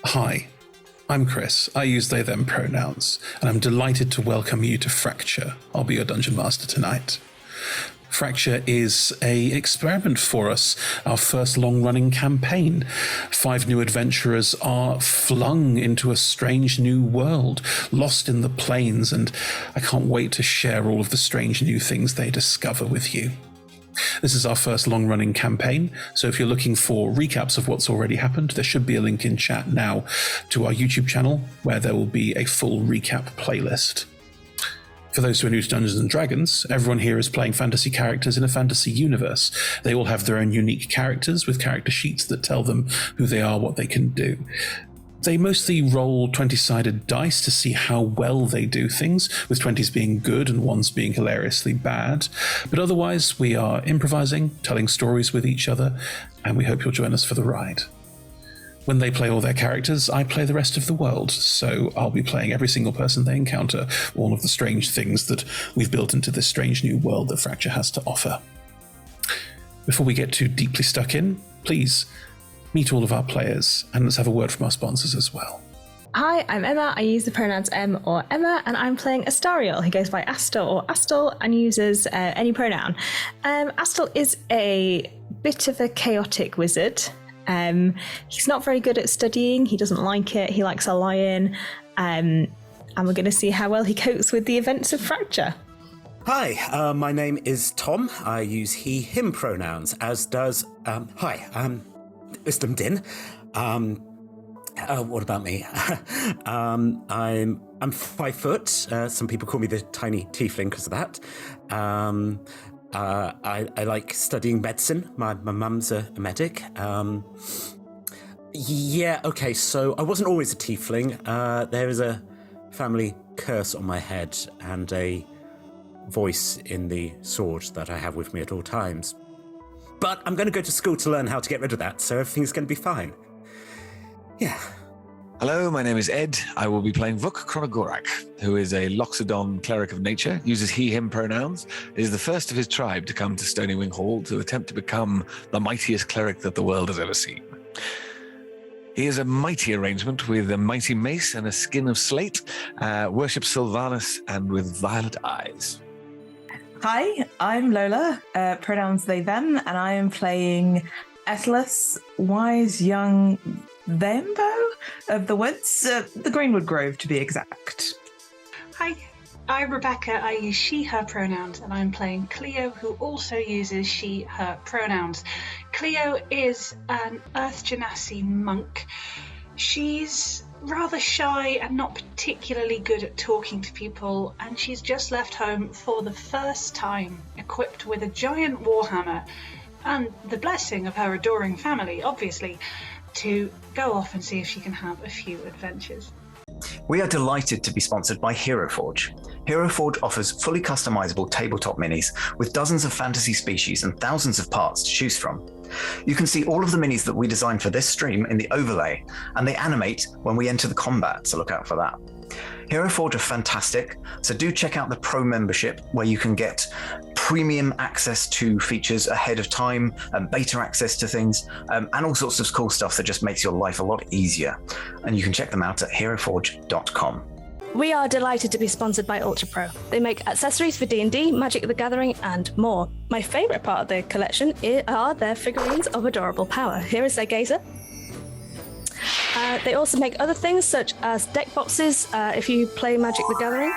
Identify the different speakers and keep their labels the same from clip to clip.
Speaker 1: Hi, I'm Chris. I use they, them pronouns, and I'm delighted to welcome you to Fracture. I'll be your Dungeon Master tonight. Fracture is an experiment for us, our first long-running campaign. 5 new adventurers are flung into a strange new world, lost in the plains, and I can't wait to share all of the strange new things they discover with you. This is our first long-running campaign, so if you're looking for recaps of what's already happened, there should be a link in chat now to our YouTube channel, where there will be a full recap playlist. For those who are new to Dungeons & Dragons, everyone here is playing fantasy characters in a fantasy universe. They all have their own unique characters with character sheets that tell them who they are, what they can do. They mostly roll 20-sided dice to see how well they do things, with 20s being good and 1s being hilariously bad. But otherwise, we are improvising, telling stories with each other, and we hope you'll join us for the ride. When they play all their characters, I play the rest of the world, so I'll be playing every single person they encounter, all of the strange things that we've built into this strange new world that Fracture has to offer. Before we get too deeply stuck in, please meet all of our players, and let's have a word from our sponsors as well.
Speaker 2: Hi, I'm Emma. I use the pronouns Em or Emma, and I'm playing Astariel. He goes by Astor or Astel and uses any pronoun. Astel is a bit of a chaotic wizard. He's not very good at studying. He doesn't like it. He likes a lion. And we're going to see how well he copes with the events of Fracture.
Speaker 3: Hi, my name is Tom. I use he, him pronouns, as does, Wisdom Din. What about me? I'm 5 foot. Some people call me the tiny tiefling because of that. I like studying medicine. My mum's a medic. So I wasn't always a tiefling. There is a family curse on my head and a voice in the sword that I have with me at all times. But I'm going to go to school to learn how to get rid of that, so everything's going to be fine. Yeah.
Speaker 4: Hello, my name is Ed. I will be playing Vuk Kronogorak, who is a Loxodon cleric of nature, uses he, him pronouns, is the first of his tribe to come to Stonywing Hall to attempt to become the mightiest cleric that the world has ever seen. He is a mighty arrangement with a mighty mace and a skin of slate, worships Sylvanus and with violet eyes.
Speaker 5: Hi, I'm Lola, pronouns they, them, and I am playing Atlas, wise young Thembo of the woods, the Greenwood Grove to be exact.
Speaker 6: Hi, I'm Rebecca. I use she, her pronouns, and I'm playing Clio, who also uses she, her pronouns. Clio is an Earth Genasi monk. She's rather shy and not particularly good at talking to people, and she's just left home for the first time, equipped with a giant warhammer and the blessing of her adoring family, obviously, to go off and see if she can have a few adventures.
Speaker 7: We are delighted to be sponsored by Hero Forge. Hero Forge offers fully customizable tabletop minis with dozens of fantasy species and thousands of parts to choose from. You can see all of the minis that we designed for this stream in the overlay, and they animate when we enter the combat, so look out for that. Hero Forge are fantastic, so do check out the Pro membership where you can get premium access to features ahead of time, and beta access to things, and all sorts of cool stuff that just makes your life a lot easier. And you can check them out at heroforge.com.
Speaker 8: We are delighted to be sponsored by Ultra Pro. They make accessories for D&D, Magic the Gathering, and more. My favourite part of the collection are their figurines of adorable power. Here is their gazer. They also make other things such as deck boxes if you play Magic the Gathering.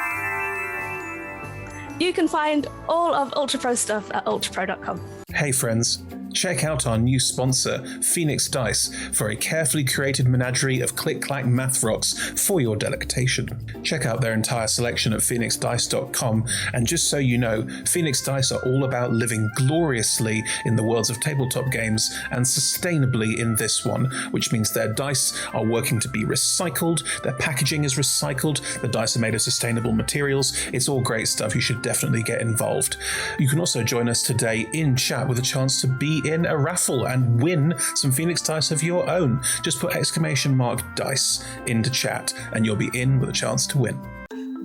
Speaker 8: You can find all of Ultra Pro stuff at ultrapro.com.
Speaker 1: Hey friends, check out our new sponsor, Phoenix Dice, for a carefully curated menagerie of click-clack math rocks for your delectation. Check out their entire selection at phoenixdice.com, and just so you know, Phoenix Dice are all about living gloriously in the worlds of tabletop games and sustainably in this one, which means their dice are working to be recycled, their packaging is recycled, the dice are made of sustainable materials. It's all great stuff. You should definitely get involved. You can also join us today in chat with a chance to be in a raffle and win some Phoenix Dice of your own. Just put !dice into chat and you'll be in with a chance to win.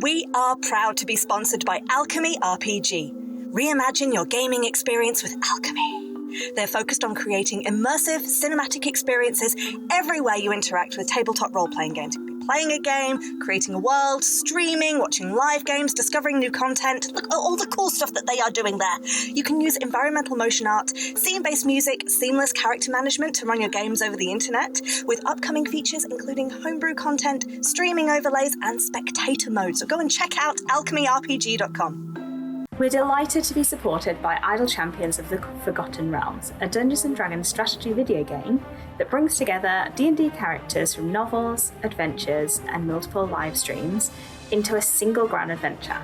Speaker 9: We are proud to be sponsored by Alchemy RPG. Reimagine your gaming experience with alchemy. They're focused on creating immersive, cinematic experiences everywhere you interact with tabletop role-playing games. Playing a game, creating a world, streaming, watching live games, discovering new content. Look at all the cool stuff that they are doing there. You can use environmental motion art, scene-based music, seamless character management to run your games over the internet, with upcoming features including homebrew content, streaming overlays, and spectator mode. So go and check out alchemyrpg.com.
Speaker 2: We're delighted to be supported by Idle Champions of the Forgotten Realms, a Dungeons & Dragons strategy video game that brings together D&D characters from novels, adventures, and multiple live streams into a single grand adventure.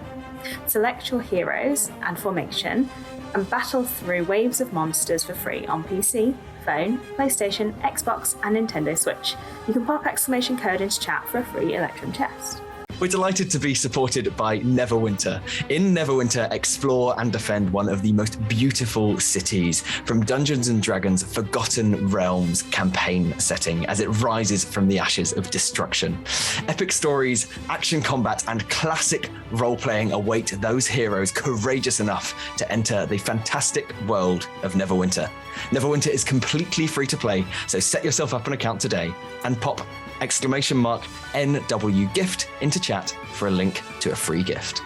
Speaker 2: Select your heroes and formation and battle through waves of monsters for free on PC, phone, PlayStation, Xbox, and Nintendo Switch. You can pop exclamation code into chat for a free Electrum chest.
Speaker 10: We're delighted to be supported by Neverwinter. In Neverwinter, explore and defend one of the most beautiful cities from Dungeons & Dragons' Forgotten Realms campaign setting as it rises from the ashes of destruction. Epic stories, action combat, and classic role-playing await those heroes courageous enough to enter the fantastic world of Neverwinter. Neverwinter is completely free to play, so set yourself up an account today and pop !NW gift into chat for a link to a free gift.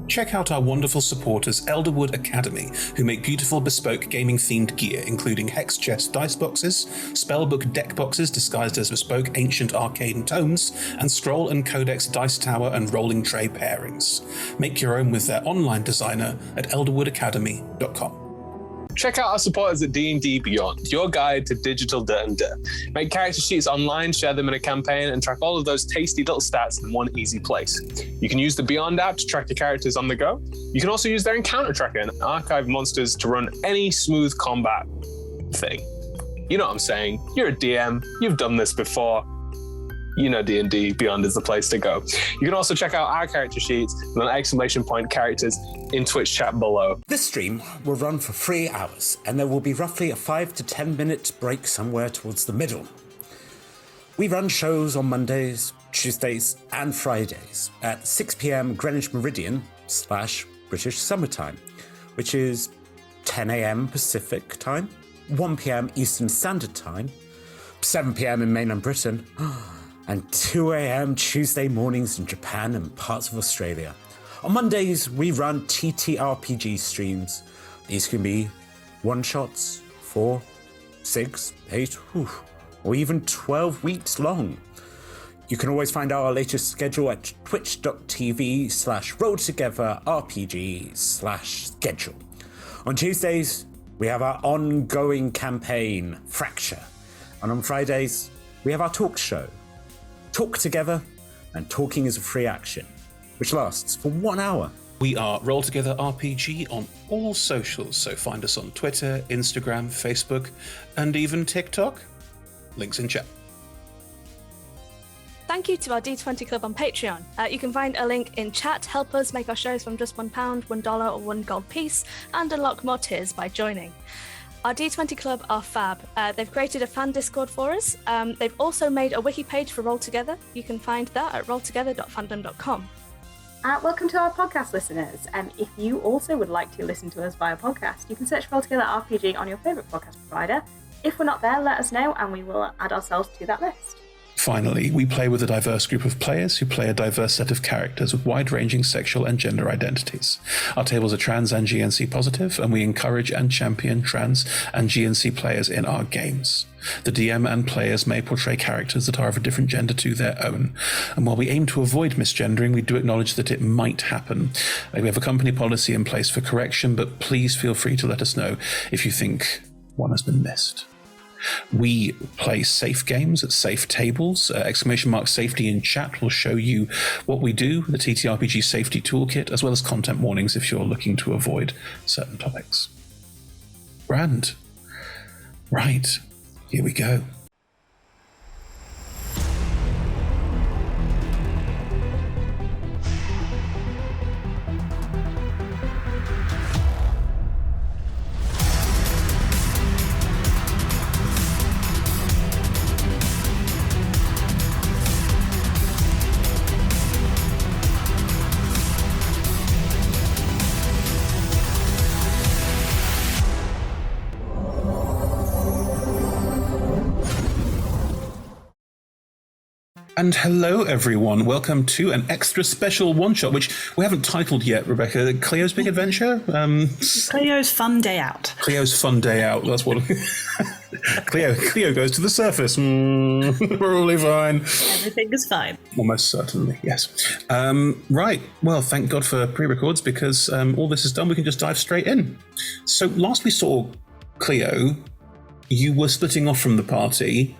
Speaker 1: Check out our wonderful supporters, Elderwood Academy, who make beautiful bespoke gaming-themed gear, including hex chest dice boxes, spellbook deck boxes disguised as bespoke ancient arcane tomes, and scroll and codex dice tower and rolling tray pairings. Make your own with their online designer at elderwoodacademy.com.
Speaker 11: Check out our supporters at D&D Beyond, your guide to digital D&D. Make character sheets online, share them in a campaign, and track all of those tasty little stats in one easy place. You can use the Beyond app to track your characters on the go. You can also use their encounter tracker and archive monsters to run any smooth combat thing. You know what I'm saying? You're a DM, you've done this before. You know D&D Beyond is the place to go. You can also check out our character sheets and exclamation point characters in Twitch chat below.
Speaker 3: This stream will run for 3 hours, and there will be roughly a 5 to 10 minute break somewhere towards the middle. We run shows on Mondays, Tuesdays, and Fridays at 6 p.m. Greenwich Meridian / British Summertime, which is 10 a.m. Pacific Time, 1 p.m. Eastern Standard Time, 7 p.m. in mainland Britain, and 2 a.m. Tuesday mornings in Japan and parts of Australia. On Mondays, we run TTRPG streams. These can be one-shots, 4, 6, 8, or even 12 weeks long. You can always find our latest schedule at twitch.tv/rolltogetherrpg/schedule. On Tuesdays, we have our ongoing campaign, Fracture. And on Fridays, we have our talk show, Talk Together, and Talking is a Free Action, which lasts for 1 hour.
Speaker 1: We are Roll Together RPG on all socials, so find us on Twitter, Instagram, Facebook, and even TikTok. Links in chat.
Speaker 8: Thank you to our D20 Club on Patreon. You can find a link in chat. Help us make our shows from just £1, $1, or $1 gold piece, and unlock more tiers by joining. Our D20 Club are fab. They've created a fan Discord for us. They've also made a wiki page for Roll Together. You can find that at rolltogether.fandom.com.
Speaker 2: Welcome to our podcast listeners. If you also would like to listen to us via podcast, you can search Roll Together RPG on your favourite podcast provider. If we're not there, let us know and we will add ourselves to that list.
Speaker 1: Finally, we play with a diverse group of players who play a diverse set of characters with wide-ranging sexual and gender identities. Our tables are trans and GNC positive, and we encourage and champion trans and GNC players in our games. The DM and players may portray characters that are of a different gender to their own, and while we aim to avoid misgendering, we do acknowledge that it might happen. We have a company policy in place for correction, but please feel free to let us know if you think one has been missed. We play safe games at safe tables. !safety in chat will show you what we do, the TTRPG safety toolkit, as well as content warnings if you're looking to avoid certain topics. Grand. Right, here we go. And hello, everyone. Welcome to an extra special one-shot, which we haven't titled yet, Rebecca. Clio's Big Adventure?
Speaker 5: Cleo's Fun Day Out.
Speaker 1: Cleo's Fun Day Out. That's what... Clio goes to the surface. Probably fine.
Speaker 5: Everything is fine.
Speaker 1: Almost certainly, yes. Right. Well, thank God for pre-records, because all this is done. We can just dive straight in. So last we saw Clio, you were splitting off from the party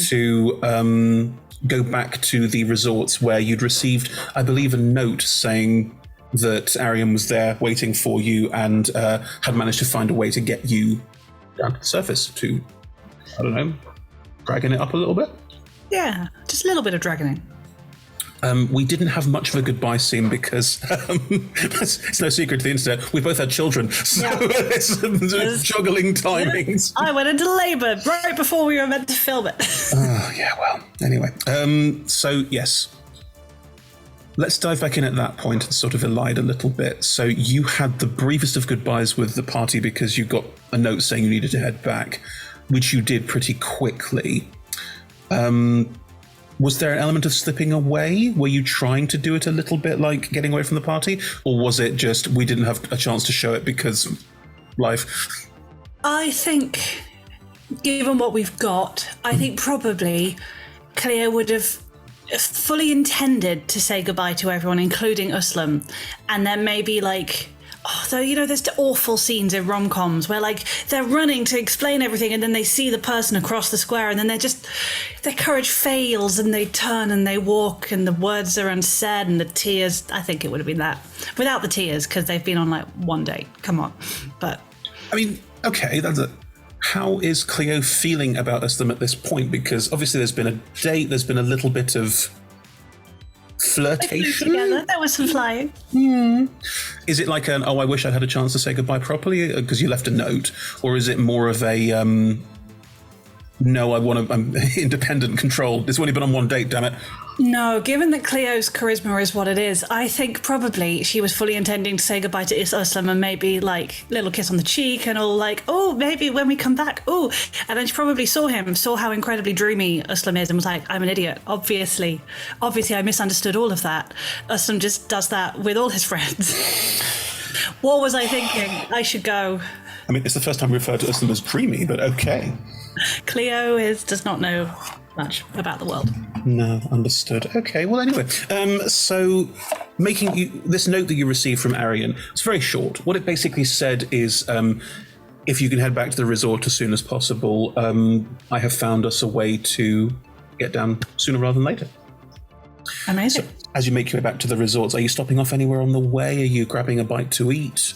Speaker 1: to... go back to the resorts where you'd received, I believe, a note saying that Arian was there waiting for you and had managed to find a way to get you down to the surface to, I don't know, dragging it up a little bit?
Speaker 5: Yeah, just a little bit of dragoning.
Speaker 1: We didn't have much of a goodbye scene because it's no secret to the internet. We both had children, so it's juggling timings.
Speaker 5: I went into labour right before we were meant to film it.
Speaker 1: Oh, yeah, well, anyway. So, yes. Let's dive back in at that point and sort of elide a little bit. So you had the briefest of goodbyes with the party because you got a note saying you needed to head back, which you did pretty quickly. Was there an element of slipping away? Were you trying to do it a little bit like getting away from the party? Or was it just we didn't have a chance to show it because life?
Speaker 5: I think, given what we've got, I think probably Clio would have fully intended to say goodbye to everyone, including Uslam, and then maybe there's the awful scenes in rom-coms where they're running to explain everything and then they see the person across the square and then their courage fails and they turn and they walk and the words are unsaid and the tears. I think it would have been that without the tears because they've been on one date. Come on. But
Speaker 1: I mean, okay, that's it. How is Clio feeling about Uslam at this point? Because obviously there's been a date, there's been a little bit of flirtation
Speaker 5: together. There was some flying.
Speaker 1: Is it like I wish I'd had a chance to say goodbye properly because you left a note, or is it more of a no, I'm independent control. It's only been on one date, damn it.
Speaker 5: No, given that Clio's charisma is what it is, I think probably she was fully intending to say goodbye to Uslam and maybe little kiss on the cheek and all oh, maybe when we come back, oh. And then she probably saw how incredibly dreamy Uslam is and was like, I'm an idiot. Obviously I misunderstood all of that. Uslam just does that with all his friends. What was I thinking? I should go.
Speaker 1: I mean, it's the first time we referred to Uslam as dreamy, but okay.
Speaker 5: Clio does not know much about the world.
Speaker 1: No, understood. Okay, well, anyway, so making this note that you received from Arian, it's very short. What it basically said is, if you can head back to the resort as soon as possible, I have found us a way to get down sooner rather than later.
Speaker 5: Amazing.
Speaker 1: So, as you make your way back to the resorts, are you stopping off anywhere on the way? Are you grabbing a bite to eat?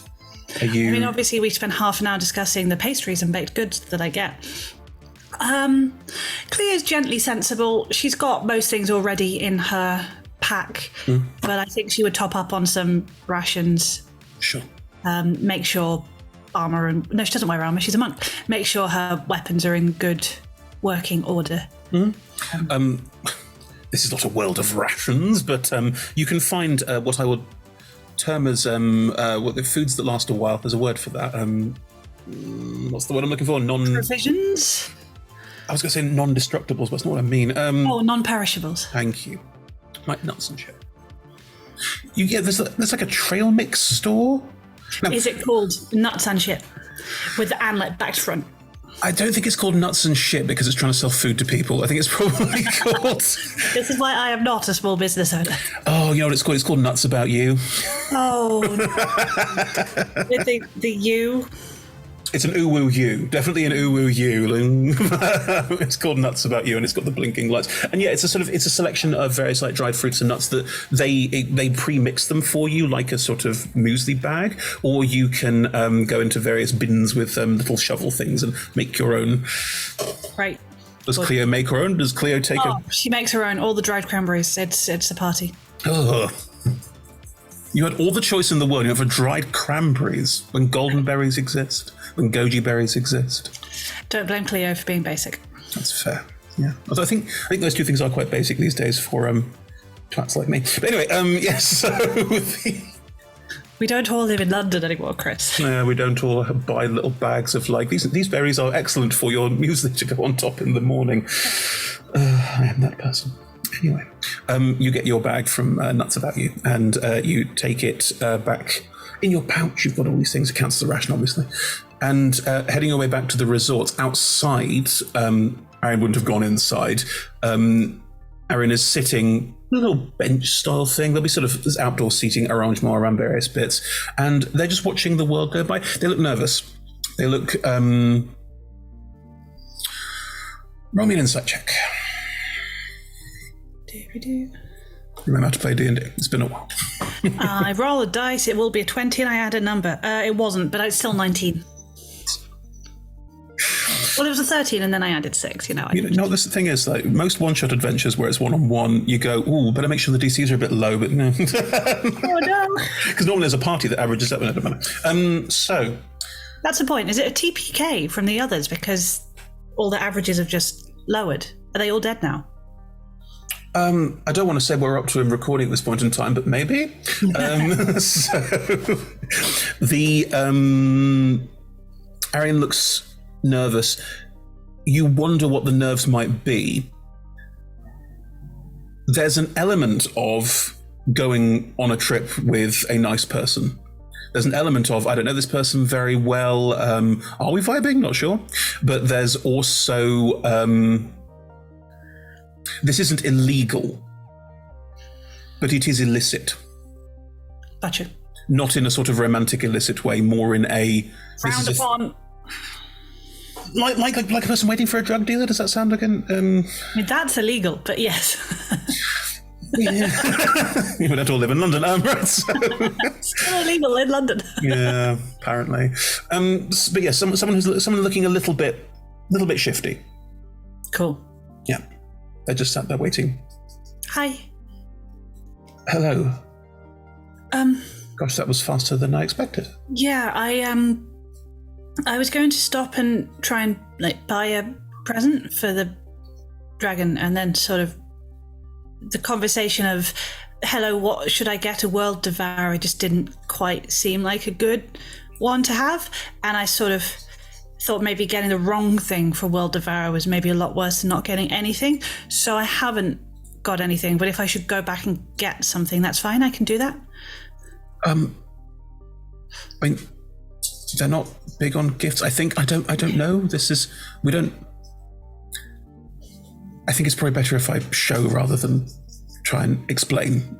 Speaker 1: I mean,
Speaker 5: obviously we spent half an hour discussing the pastries and baked goods that I get. Clio's gently sensible. She's got most things already in her pack, but I think she would top up on some rations.
Speaker 1: Sure.
Speaker 5: Make sure armor no, she doesn't wear armor. She's a monk. Make sure her weapons are in good working order.
Speaker 1: This is not a world of rations, but you can find what I would term as the foods that last a while. There's a word for that. What's the word I'm looking for?
Speaker 5: Provisions?
Speaker 1: I was going to say non-destructibles, but that's not what I mean.
Speaker 5: Non-perishables.
Speaker 1: Thank you. Like nuts and shit. There's like a trail mix store. Now,
Speaker 5: is it called Nuts and Shit? With the anlet back to front?
Speaker 1: I don't think it's called Nuts and Shit because it's trying to sell food to people. I think it's probably called...
Speaker 5: This is why I am not a small business owner.
Speaker 1: Oh, you know what it's called? It's called Nuts About You.
Speaker 5: Oh. With the U...
Speaker 1: It's an ooh-woo you. Definitely an ooh-woo you. It's called Nuts About You, and it's got the blinking lights. And yeah, it's a selection of various dried fruits and nuts that they pre-mix them for you like a sort of muesli bag, or you can go into various bins with little shovel things and make your own.
Speaker 5: Right.
Speaker 1: Does Clio make her own? Does Clio take
Speaker 5: she makes her own. All the dried cranberries. It's a party.
Speaker 1: Oh. You had all the choice in the world. You have dried cranberries when golden berries exist, when goji berries exist.
Speaker 5: Don't blame Clio for being basic.
Speaker 1: That's fair. Yeah. Although I think those two things are quite basic these days for twats like me. But anyway, yes. So
Speaker 5: we don't all live in London anymore, Chris.
Speaker 1: Yeah, we don't all buy little bags of these berries are excellent for your muesli to go on top in the morning. I am that person. Anyway, you get your bag from Nuts About You, and you take it back in your pouch. You've got all these things. It counts as a ration, obviously. And heading your way back to the resort outside, Aaron wouldn't have gone inside. Aaron is sitting a little bench-style thing. There'll be sort of this outdoor seating arrangement around various bits, and they're just watching the world go by. They look nervous. They look... roll me an insight check. Remember how to play D&D. It's been a while.
Speaker 12: I roll a dice. It will be a 20 and I add a number. It wasn't, but it's still 19. Well, it was a 13 and then I added 6, you know.
Speaker 1: The thing is, like, most one-shot adventures where it's one-on-one, you go, ooh, better make sure the DCs are a bit low, but no.
Speaker 12: Oh, no.
Speaker 1: Because normally there's a party that averages up in a minute. So...
Speaker 12: That's the point. Is it a TPK from the others? Because all the averages have just lowered. Are they all dead now?
Speaker 1: I don't want to say we're up to him recording at this point in time, but maybe. So the Arian looks nervous. You wonder what the nerves might be. There's an element of going on a trip with a nice person. There's an element of, I don't know this person very well. Are we vibing? Not sure. But there's also... this isn't illegal, but it is illicit.
Speaker 12: Gotcha.
Speaker 1: Not in a sort of romantic illicit way, more in a...
Speaker 12: Frowned upon.
Speaker 1: Like a person waiting for a drug dealer? Does that sound like an...
Speaker 12: I mean, that's illegal, but yes.
Speaker 1: Yeah. You would have to live in London, right? So.
Speaker 12: Still illegal in London.
Speaker 1: Yeah, apparently. But yeah, someone looking a little bit shifty.
Speaker 12: Cool.
Speaker 1: Yeah. They just sat there waiting.
Speaker 12: Hi.
Speaker 1: Hello. Gosh, that was faster than I expected.
Speaker 12: Yeah, I was going to stop and try and buy a present for the dragon, and then sort of the conversation of, hello, what should I get? A world devourer just didn't quite seem like a good one to have, and I sort of thought maybe getting the wrong thing for world devourer was maybe a lot worse than not getting anything. So I haven't got anything, but if I should go back and get something, that's fine. I can do that.
Speaker 1: I mean, they're not big on gifts. I don't know. I think it's probably better if I show rather than try and explain.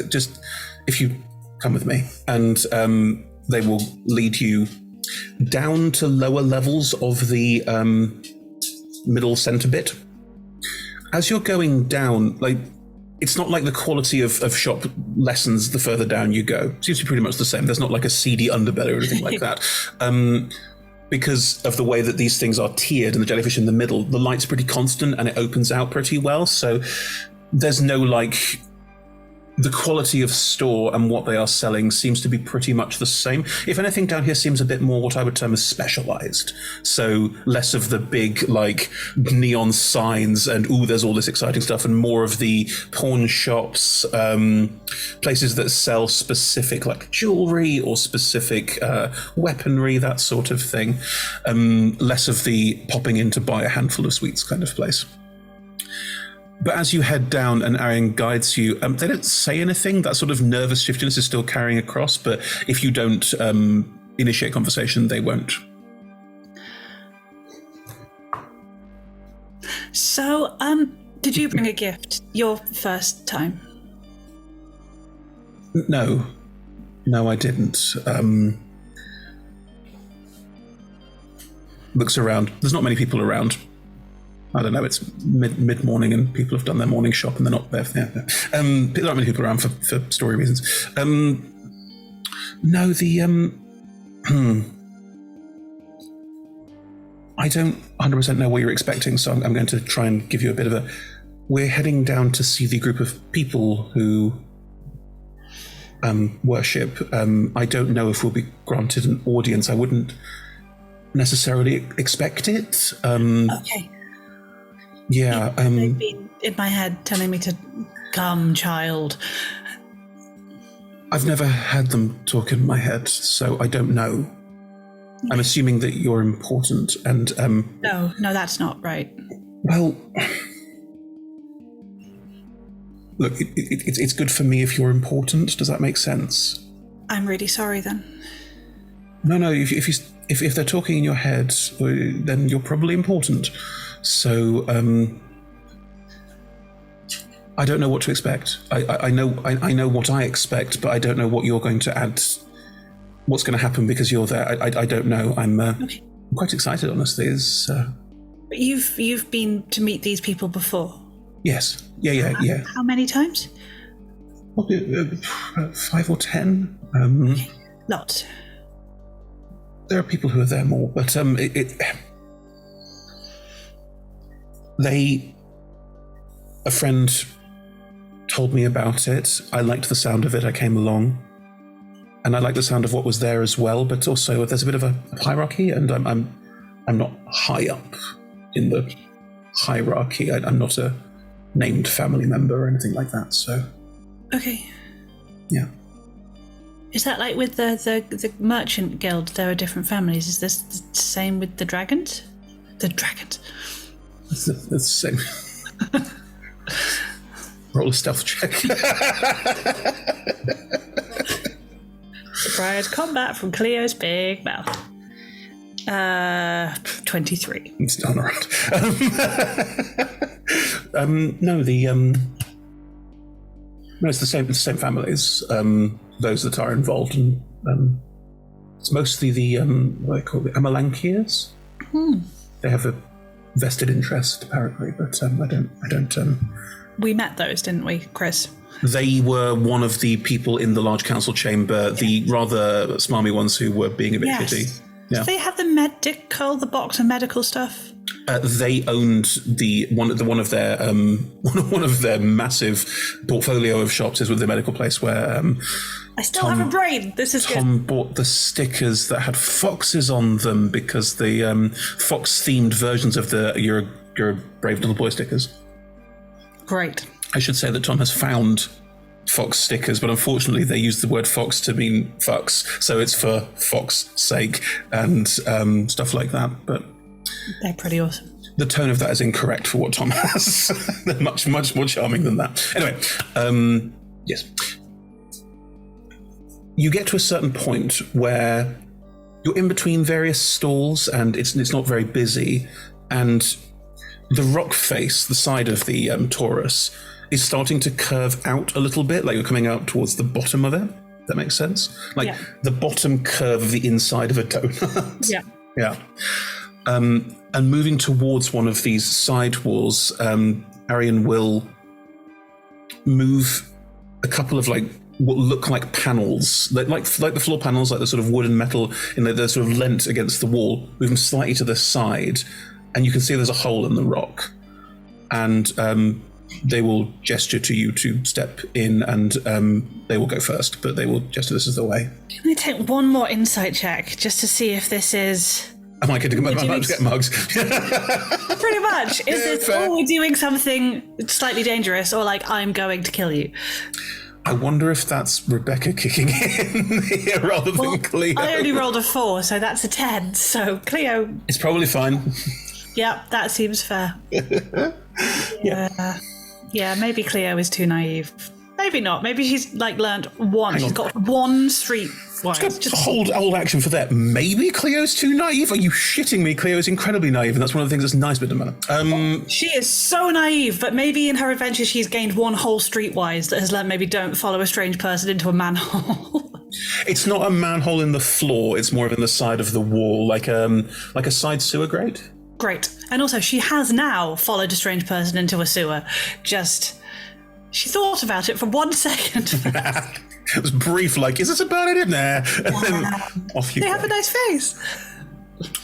Speaker 1: Just if you come with me, and they will lead you down to lower levels of the middle center bit. As you're going down, it's not like the quality of shop lessens the further down you go. It seems to be pretty much the same. There's not like a seedy underbelly or anything like that. Because of the way that these things are tiered and the jellyfish in the middle, the light's pretty constant and it opens out pretty well. So there's no the quality of store and what they are selling seems to be pretty much the same. If anything, down here seems a bit more what I would term as specialized. So less of the big neon signs and there's all this exciting stuff, and more of the pawn shops, places that sell specific jewelry or specific weaponry, that sort of thing. Less of the popping in to buy a handful of sweets kind of place. But as you head down and Arian guides you, they don't say anything. That sort of nervous shiftiness is still carrying across, but if you don't initiate conversation, they won't.
Speaker 12: So, did you bring a gift your first time?
Speaker 1: No, I didn't. Looks around. There's not many people around. I don't know, it's mid-morning and people have done their morning shop and they're not there. There aren't many people around for story reasons. No, I don't 100% know what you're expecting, so I'm going to try and give you a bit of a... We're heading down to see the group of people who worship. I don't know if we'll be granted an audience. I wouldn't necessarily expect it.
Speaker 12: Okay.
Speaker 1: Yeah.
Speaker 12: They've been in my head telling me to come, child.
Speaker 1: I've never had them talk in my head, so I don't know. I'm assuming that you're important, and
Speaker 12: No, that's not right.
Speaker 1: Well, Look, it's good for me if you're important. Does that make sense?
Speaker 12: I'm really sorry then.
Speaker 1: No. If they're talking in your head, then you're probably important. So, I don't know what to expect. I know what I expect, but I don't know what you're going to add. What's going to happen because you're there? I don't know. I'm quite excited, honestly.
Speaker 12: But you've been to meet these people before.
Speaker 1: Yes. Yeah.
Speaker 12: How many times?
Speaker 1: Probably 5 or 10.
Speaker 12: Lots.
Speaker 1: There are people who are there more, but a friend told me about it. I liked the sound of it. I came along, and I liked the sound of what was there as well. But also, there's a bit of a hierarchy, and I'm not high up in the hierarchy. I'm not a named family member or anything like that. So,
Speaker 12: okay.
Speaker 1: Yeah.
Speaker 12: Is that like with the merchant guild? There are different families. Is this the same with the dragons? The dragons.
Speaker 1: It's the same. Roll a stealth check.
Speaker 12: Surprise combat from Cleo's big mouth. 23.
Speaker 1: It's done around. No, it's the same families. Those that are involved, and it's mostly the what they call the Amalankiers. They have a vested interest, apparently, but I don't.
Speaker 12: We met those, didn't we, Chris?
Speaker 1: They were one of the people in the large council chamber, the rather smarmy ones who were being a bit shitty. Yeah.
Speaker 12: Do they have the the box of medical stuff?
Speaker 1: They owned one of their massive portfolio of shops is with the medical place where
Speaker 12: I still have a brain. This is
Speaker 1: Tom bought the stickers that had foxes on them because the fox themed versions of the you're a brave little boy stickers.
Speaker 12: Great.
Speaker 1: I should say that Tom has found fox stickers, but unfortunately they use the word fox to mean fucks, so it's for fox's sake and stuff like that. But
Speaker 12: they're pretty awesome.
Speaker 1: The tone of that is incorrect for what Tom has. They're much more charming than that. Anyway, yes. You get to a certain point where you're in between various stalls and it's not very busy, and the rock face, the side of the Taurus, is starting to curve out a little bit, like you're coming out towards the bottom of it. That makes sense? Like the bottom curve of the inside of a donut.
Speaker 12: Yeah.
Speaker 1: Yeah. And moving towards one of these side walls, Arian will move a couple of what look like panels, like the floor panels, like the sort of wood and metal, they're sort of leant against the wall, move them slightly to the side, and you can see there's a hole in the rock. And they will gesture to you to step in, and they will go first, but they will gesture this is the way.
Speaker 12: Can I take one more insight check just to see if this is...
Speaker 1: Am I going to get mugs?
Speaker 12: Pretty much. Is this, we're doing something slightly dangerous, or I'm going to kill you?
Speaker 1: I wonder if that's Rebecca kicking in here rather than Clio.
Speaker 12: I only rolled a 4, so that's a 10. So Clio...
Speaker 1: It's probably fine.
Speaker 12: Yep, that seems fair. Yeah, maybe Clio is too naive. Maybe not. Maybe she's learned one. She's got one street wise.
Speaker 1: Just hold old action for that. Maybe Clio's too naive. Are you shitting me? Clio is incredibly naive, and that's one of the things that's nice about the
Speaker 12: She is so naive, but maybe in her adventure she's gained one whole streetwise that has learned maybe don't follow a strange person into a manhole.
Speaker 1: It's not a manhole in the floor. It's more of in the side of the wall, like a side sewer grate.
Speaker 12: Great. And also, she has now followed a strange person into a sewer. She thought about it for 1 second.
Speaker 1: It was brief, is this a bad idea? Nah. And then off you go.
Speaker 12: They have a nice face.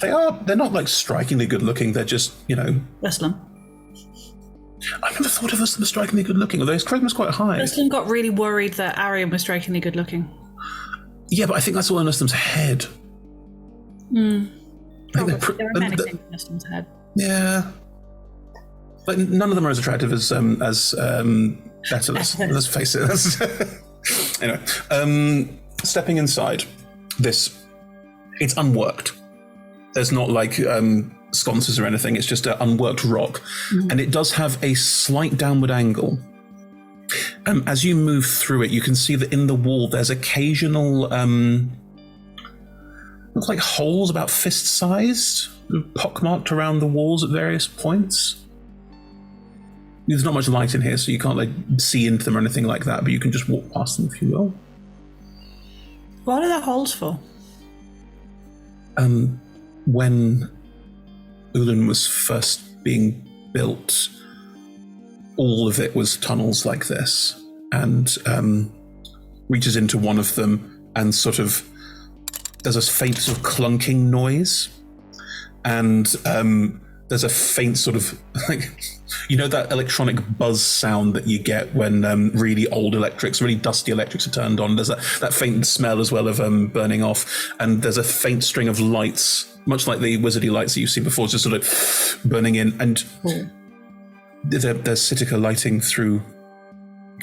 Speaker 1: They're not strikingly good looking. They're just,
Speaker 12: Ruslan.
Speaker 1: I never thought of us as strikingly good looking, although his charisma's quite high.
Speaker 12: Ruslan got really worried that Arian was strikingly good looking.
Speaker 1: Yeah, but I think that's all in Ruslan's head.
Speaker 12: There are many things in Ruslan's head.
Speaker 1: Yeah. But none of them are as attractive as Betalus. Let's face it. Anyway, stepping inside this, it's unworked. There's not sconces or anything. It's just an unworked rock. And it does have a slight downward angle. As you move through it, you can see that in the wall there's occasional, looks like holes about fist-sized, pockmarked around the walls at various points. There's not much light in here, so you can't see into them or anything like that, but you can just walk past them if you will.
Speaker 12: What are the holes for?
Speaker 1: When Ulan was first being built, all of it was tunnels like this, and reaches into one of them and sort of there's a faint sort of clunking noise, and there's a faint sort of that electronic buzz sound that you get when really dusty electrics are turned on. There's that faint smell as well of burning off, and there's a faint string of lights, much like the wizardy lights that you've seen before, just sort of burning in, and there's Sitica lighting through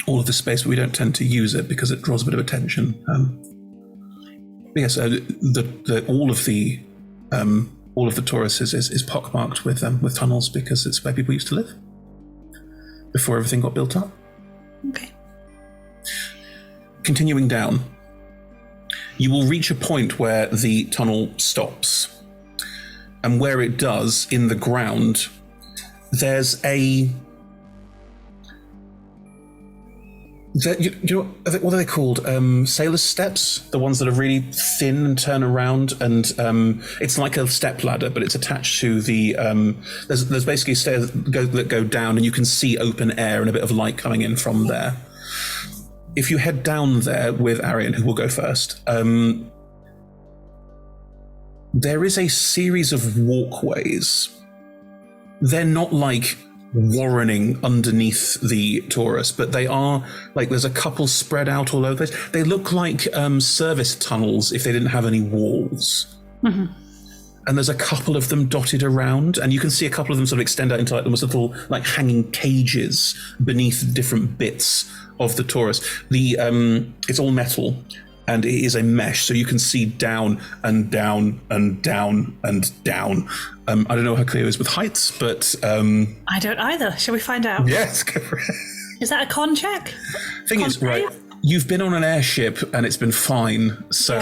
Speaker 1: all of the space, but we don't tend to use it because it draws a bit of attention. Yes, all of the Taurus is pockmarked with tunnels because it's where people used to live before everything got built up.
Speaker 12: Okay.
Speaker 1: Continuing down, you will reach a point where the tunnel stops, and where it does, in the ground, there's what are they called? Sailor's steps? The ones that are really thin and turn around, and it's like a step ladder, but it's attached to the. There's basically stairs that go down, and you can see open air and a bit of light coming in from there. If you head down there with Arian, who will go first, there is a series of walkways. They're not like warrening underneath the Taurus, but they are there's a couple spread out all over. They look like service tunnels if they didn't have any walls.
Speaker 12: Mm-hmm.
Speaker 1: And there's a couple of them dotted around, and you can see a couple of them sort of extend out into almost little hanging cages beneath different bits of the Taurus. It's all metal, and it is a mesh, so you can see down and down and down and down. I don't know how Clio is with heights, but
Speaker 12: I don't either. Shall we find out?
Speaker 1: Yes, go for it.
Speaker 12: Is that a con check?
Speaker 1: Thing is, right, you've been on an airship and it's been fine, so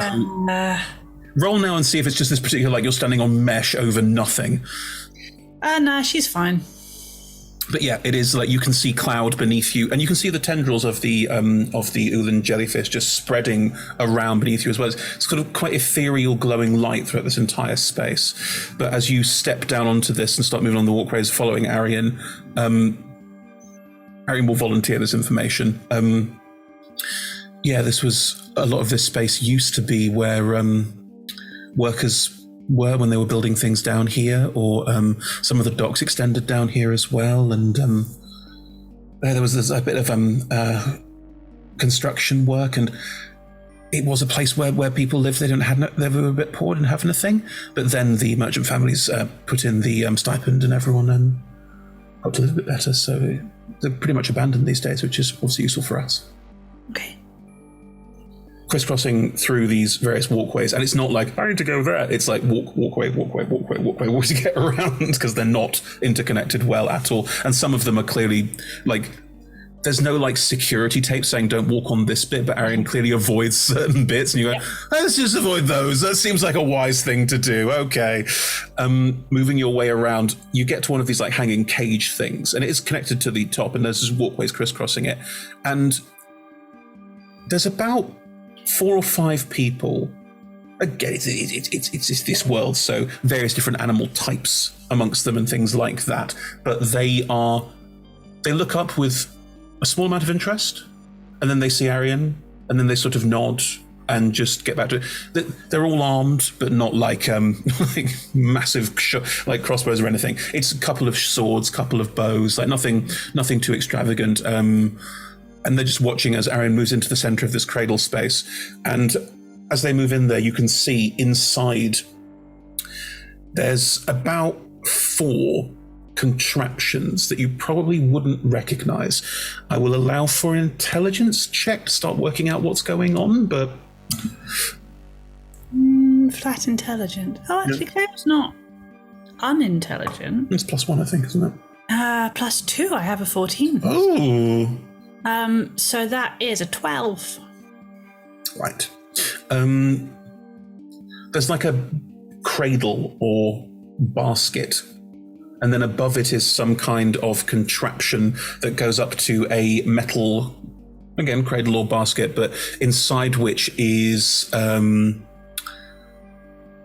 Speaker 1: roll now and see if it's just this particular, you're standing on mesh over nothing.
Speaker 12: Nah, she's fine.
Speaker 1: But yeah, it is you can see cloud beneath you, and you can see the tendrils of the Ulan jellyfish just spreading around beneath you as well. It's kind of quite ethereal, glowing light throughout this entire space. But as you step down onto this and start moving on the walkways, following Arian, Arian will volunteer this information. This was a lot of this space used to be where workers were when they were building things down here, or some of the docks extended down here as well, and there was a bit of construction work, and it was a place where people lived. They were a bit poor, didn't have anything, but then the merchant families put in the stipend, and everyone got to live a bit better, so they're pretty much abandoned these days, which is obviously useful for us.
Speaker 12: Okay.
Speaker 1: Crisscrossing through these various walkways, and it's not I need to go there. It's walkway to get around, because they're not interconnected well at all. And some of them are clearly there's no security tape saying don't walk on this bit, but Arian clearly avoids certain bits, and you go, let's just avoid those. That seems like a wise thing to do. Okay. Moving your way around, you get to one of these hanging cage things, and it is connected to the top, and there's just walkways crisscrossing it, and there's about 4 or 5 people. Again, it's this world, so various different animal types amongst them and things like that. But they look up with a small amount of interest, and then they see Arian, and then they sort of nod and just get back to it. They're all armed, but not massive crossbows or anything. It's a couple of swords, couple of bows, nothing too extravagant. And they're just watching as Arian moves into the center of this cradle space. And as they move in there, you can see inside there's about 4 contraptions that you probably wouldn't recognize. I will allow for an intelligence check to start working out what's going on, but...
Speaker 12: Flat intelligent. Oh, actually, Claire's not unintelligent.
Speaker 1: It's +1, I think, isn't it?
Speaker 12: +2, I have a 14.
Speaker 1: Oh,
Speaker 12: So that is a 12.
Speaker 1: Right. There's like a cradle or basket, and then above it is some kind of contraption that goes up to a metal, again, cradle or basket, but inside which is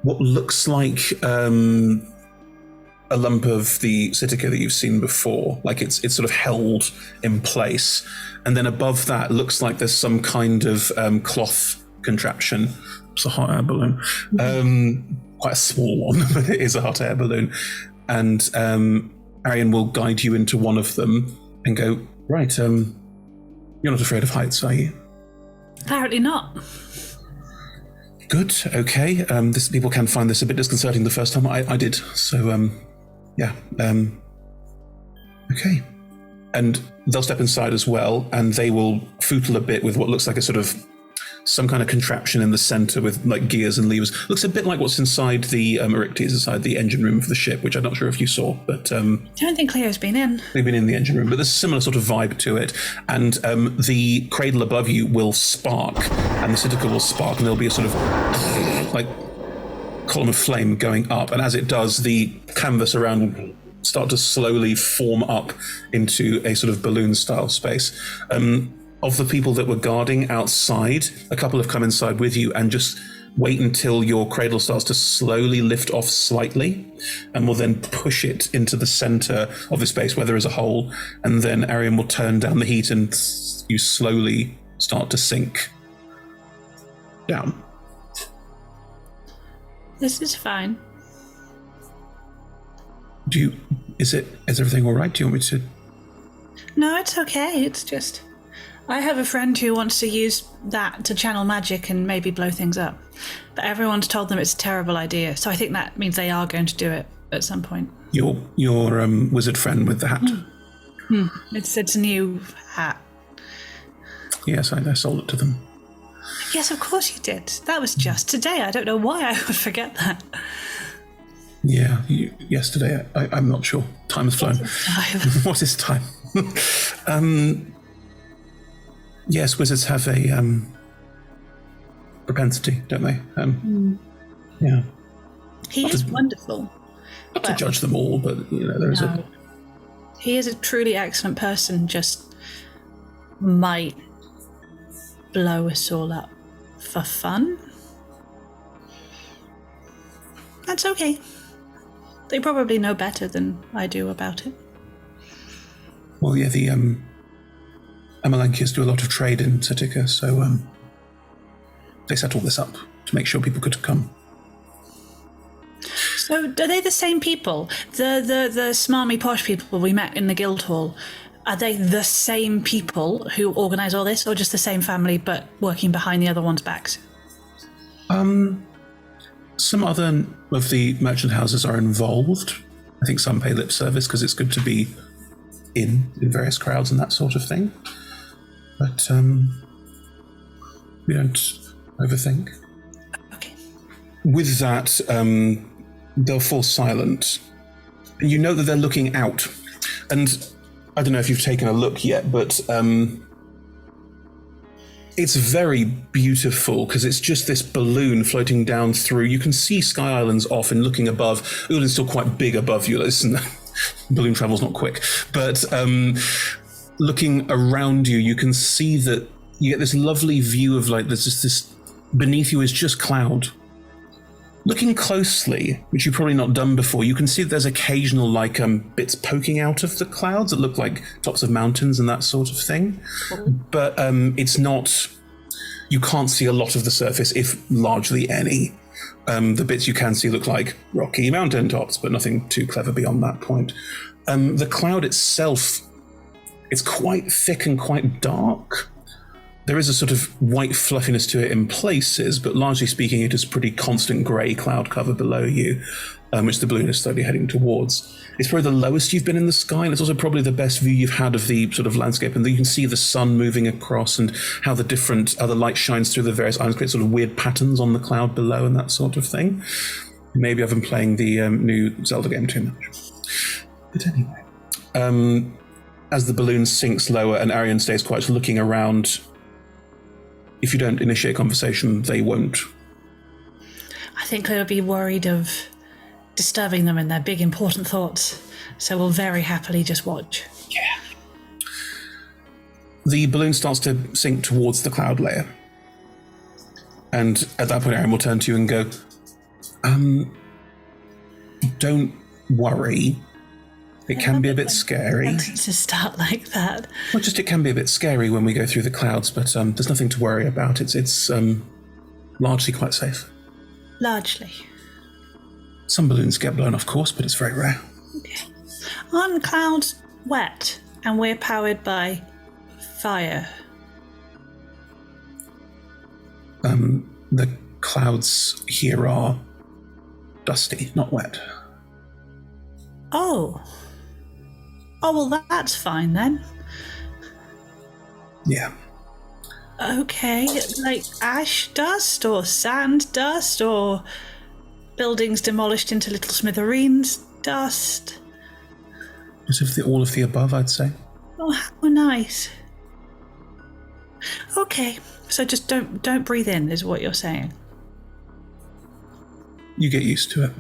Speaker 1: what looks like a lump of the Sitica that you've seen before. Like it's sort of held in place. And then above that looks like there's some kind of cloth contraption. It's a hot air balloon. Quite a small one, but it is a hot air balloon. And Arian will guide you into one of them and go, right, you're not afraid of heights, are you?
Speaker 12: Apparently not.
Speaker 1: Good, okay. People can find this a bit disconcerting the first time I did. So, okay. And they'll step inside as well, and they will footle a bit with what looks like a sort of some kind of contraption in the center with like gears and levers. Looks a bit like what's inside the Eryctes, inside the engine room of the ship, which I'm not sure if you saw, but
Speaker 12: I don't think Clio's been in.
Speaker 1: They've been in the engine room, but there's a similar sort of vibe to it. And the cradle above you will spark, and the Sitica will spark, and there'll be a sort of like column of flame going up. And as it does, the canvas around will start to slowly form up into a sort of balloon-style space. Of the people that were guarding outside, a couple have come inside with you and just wait until your cradle starts to slowly lift off slightly, and will then push it into the center of the space where there is a hole, and then Arian will turn down the heat and you slowly start to sink down.
Speaker 12: This is fine.
Speaker 1: Is everything all right? Do you want me to?
Speaker 12: No, it's okay. It's just, I have a friend who wants to use that to channel magic and maybe blow things up. But everyone's told them it's a terrible idea. So I think that means they are going to do it at some point.
Speaker 1: Your wizard friend with the hat?
Speaker 12: It's a new hat.
Speaker 1: Yes, I sold it to them.
Speaker 12: Yes, of course you did. That was just today. I don't know why I would forget that.
Speaker 1: Yeah, yesterday. I'm not sure. Time has flown. What is time? Yes, wizards have a propensity, don't they? Yeah.
Speaker 12: He is wonderful.
Speaker 1: Not to judge them all, but there is a.
Speaker 12: He is a truly excellent person. Just might blow us all up for fun. That's okay. They probably know better than I do about it.
Speaker 1: Well, yeah, the Amalankians do a lot of trade in Sitica, so they set all this up to make sure people could come.
Speaker 12: So, are they the same people? The smarmy posh people we met in the guild hall, are they the same people who organise all this, or just the same family but working behind the other one's backs?
Speaker 1: Some other of the merchant houses are involved. I think some pay lip service because it's good to be in various crowds and that sort of thing. But we don't overthink.
Speaker 12: Okay.
Speaker 1: With that, they'll fall silent. You know that they're looking out. And I don't know if you've taken a look yet, but it's very beautiful because it's just this balloon floating down through. You can see Sky Islands off and looking above. Ulin's still quite big above you. Listen, balloon travel's not quick. But looking around you, you can see that you get this lovely view of like there's just this beneath you is just cloud. Looking closely, which you've probably not done before, you can see that there's occasional like bits poking out of the clouds that look like tops of mountains and that sort of thing. But it's not, you can't see a lot of the surface, if largely any. The bits you can see look like rocky mountain tops, but nothing too clever beyond that point. The cloud itself, it's quite thick and quite dark. There is a sort of white fluffiness to it in places, but largely speaking, it is pretty constant grey cloud cover below you, which the balloon is slowly heading towards. It's probably the lowest you've been in the sky, and it's also probably the best view you've had of the sort of landscape, and you can see the sun moving across and how the light shines through the various islands, create sort of weird patterns on the cloud below and that sort of thing. Maybe I've been playing the new Zelda game too much. But anyway. as the balloon sinks lower and Arian stays quiet, looking around. If you don't initiate conversation, they won't.
Speaker 12: I think they would be worried of disturbing them in their big important thoughts, so we'll very happily just watch.
Speaker 1: Yeah. The balloon starts to sink towards the cloud layer. And at that point, Arian will turn to you and go, don't worry. It can be a bit scary.
Speaker 12: To start like that.
Speaker 1: Well, just it can be a bit scary when we go through the clouds, but there's nothing to worry about. It's largely quite safe.
Speaker 12: Largely.
Speaker 1: Some balloons get blown off course, but it's very rare.
Speaker 12: Okay. Aren't clouds wet and we're powered by fire?
Speaker 1: The clouds here are dusty, not wet.
Speaker 12: Oh, well, that's fine then.
Speaker 1: Yeah.
Speaker 12: Okay, like ash dust or sand dust or buildings demolished into little smithereens dust.
Speaker 1: All of the above, I'd say.
Speaker 12: Oh, how nice. Okay, so just don't breathe in, is what you're saying.
Speaker 1: You get used to it.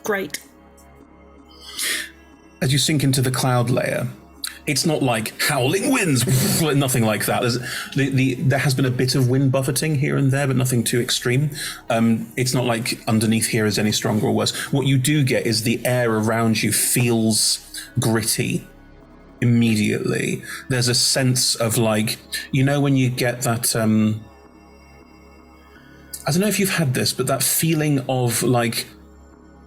Speaker 12: Great.
Speaker 1: As you sink into the cloud layer, it's not like howling winds, nothing like that. There has been a bit of wind buffeting here and there, but nothing too extreme. It's not like underneath here is any stronger or worse. What you do get is the air around you feels gritty immediately. There's a sense of like, when you get that, I don't know if you've had this, but that feeling of like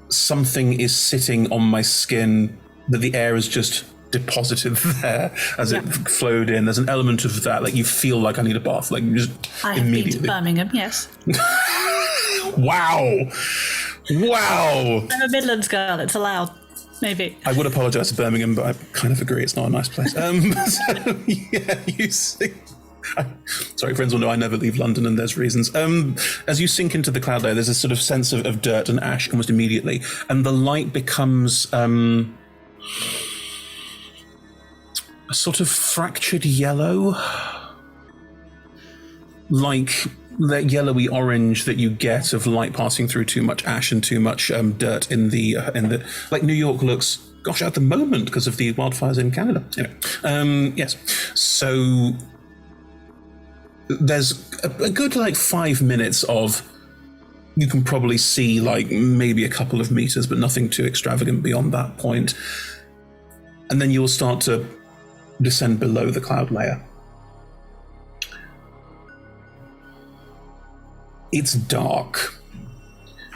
Speaker 1: something is sitting on my skin, that the air is just deposited there as it flowed in. There's an element of that, like you feel like I need a bath, like just
Speaker 12: I have
Speaker 1: immediately.
Speaker 12: been to Birmingham, yes.
Speaker 1: Wow.
Speaker 12: I'm a Midlands girl, it's allowed. Maybe.
Speaker 1: I would apologise to Birmingham, but I kind of agree it's not a nice place. You see. Sorry, friends will know I never leave London, and there's reasons. As you sink into the cloud layer, there's a sort of sense of dirt and ash almost immediately, and the light becomes a sort of fractured yellow, like that yellowy orange that you get of light passing through too much ash and too much dirt in the like New York looks. Gosh, at the moment because of the wildfires in Canada. Anyway, yes, so. There's a good 5 minutes of, you can probably see maybe a couple of meters, but nothing too extravagant beyond that point. And then you'll start to descend below the cloud layer. It's dark.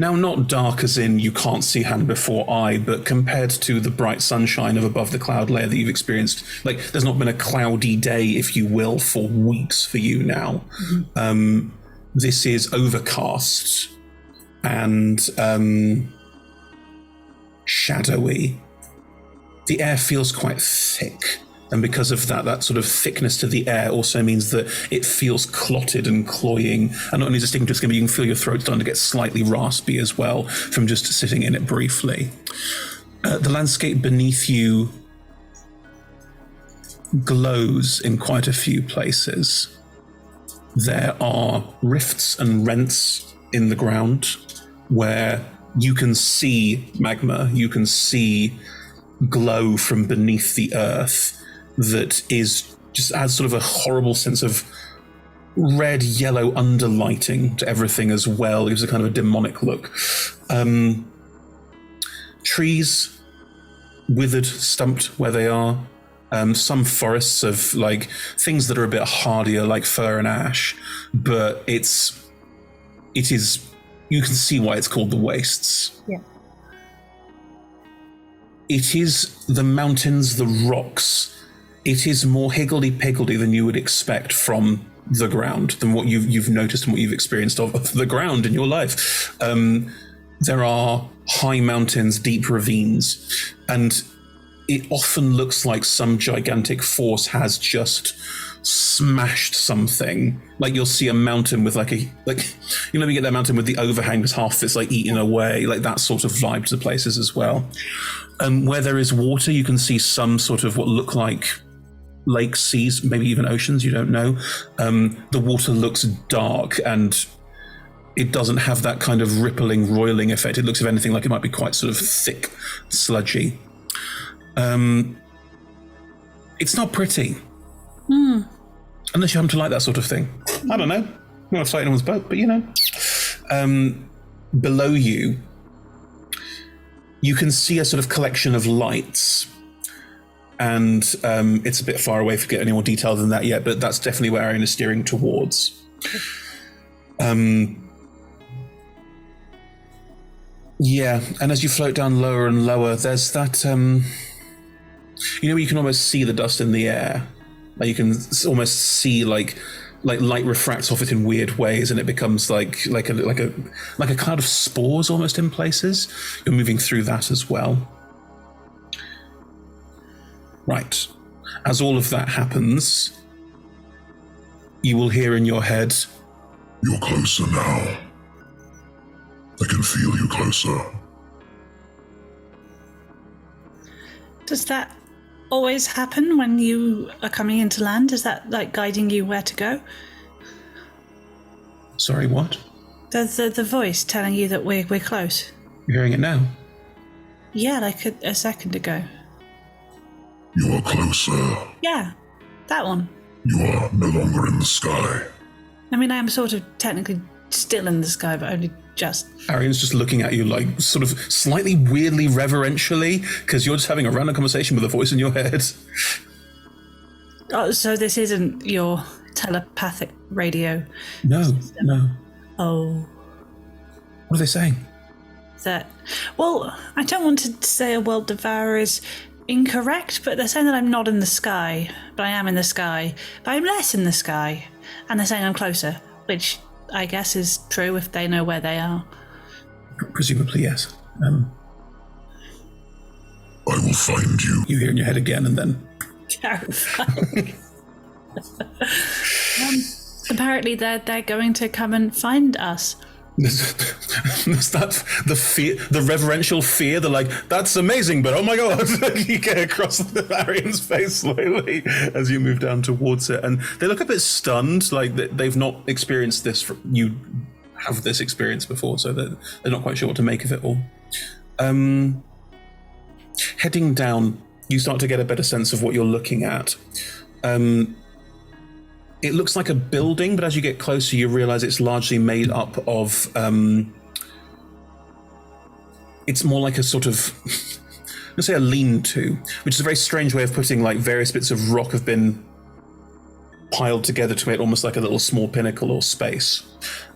Speaker 1: Now, not dark as in you can't see hand before eye, but compared to the bright sunshine of above the cloud layer that you've experienced, there's not been a cloudy day, if you will, for weeks for you now. Mm-hmm. This is overcast and shadowy. The air feels quite thick. And because of that sort of thickness to the air also means that it feels clotted and cloying. And not only just sticking to its skin, but you can feel your throat starting to get slightly raspy as well from just sitting in it briefly. The landscape beneath you glows in quite a few places. There are rifts and rents in the ground where you can see magma, you can see glow from beneath the earth. That is just adds sort of a horrible sense of red, yellow underlighting to everything as well. It gives a kind of a demonic look. Trees, withered, stumped where they are. Some forests of things that are a bit hardier, like fir and ash, but it is. You can see why it's called the Wastes.
Speaker 12: Yeah.
Speaker 1: It is the mountains, the rocks. It is more higgledy-piggledy than you would expect from the ground, than what you've noticed and what you've experienced of the ground in your life. There are high mountains, deep ravines, and it often looks like some gigantic force has just smashed something. Like you'll see a mountain with like you get that mountain with the overhang because half of it's like eaten away, like that sort of vibe to the places as well. Where there is water, you can see some sort of what look like lakes, seas, maybe even oceans, you don't know. The water looks dark and it doesn't have that kind of rippling, roiling effect. It looks, if anything, like it might be quite sort of thick, sludgy. It's not pretty. Unless you happen to like that sort of thing. I don't know. I don't want to float anyone's boat, but you know. Below you, you can see a sort of collection of lights. And it's a bit far away to get any more detail than that yet, but that's definitely where Arian is steering towards. Yeah, and as you float down lower and lower, there's that, where you can almost see the dust in the air. Like you can almost see like light refracts off it in weird ways, and it becomes like a cloud of spores almost in places. You're moving through that as well. Right. As all of that happens, you will hear in your head,
Speaker 13: "You're closer now. I can feel you closer."
Speaker 12: Does that always happen when you are coming into land? Is that like guiding you where to go?
Speaker 1: Sorry, what?
Speaker 12: The voice telling you that we're close.
Speaker 1: You're hearing it now?
Speaker 12: Yeah, like a second ago.
Speaker 13: "You are closer.
Speaker 12: Yeah, that one.
Speaker 13: You are no longer in the sky."
Speaker 12: I mean, I am sort of technically still in the sky, but only just.
Speaker 1: Arian's just looking at you like sort of slightly weirdly reverentially, because you're just having a random conversation with a voice in your head.
Speaker 12: Oh, so this isn't your telepathic radio?
Speaker 1: No,
Speaker 12: system.
Speaker 1: No.
Speaker 12: Oh.
Speaker 1: What are they saying?
Speaker 12: Well, I don't want to say a world devourer is incorrect, but they're saying that I'm not in the sky, but I am in the sky, but I'm less in the sky, and they're saying I'm closer, which I guess is true if they know where they are.
Speaker 1: Presumably, yes.
Speaker 13: "I will find you."
Speaker 1: You hear in your head again, and then...
Speaker 12: Terrifying. Apparently they're going to come and find us.
Speaker 1: There's that the fear, the reverential fear, that's amazing, but oh my god, you get across Arian's face slowly as you move down towards it, and they look a bit stunned, like they've not experienced this. You have this experience before, so they're not quite sure what to make of it all. Heading down, you start to get a better sense of what you're looking at. It looks like a building, but as you get closer, you realize it's largely made up of... it's more like a sort of... let's say a lean-to, which is a very strange way of putting various bits of rock have been piled together to make almost like a little small pinnacle or space.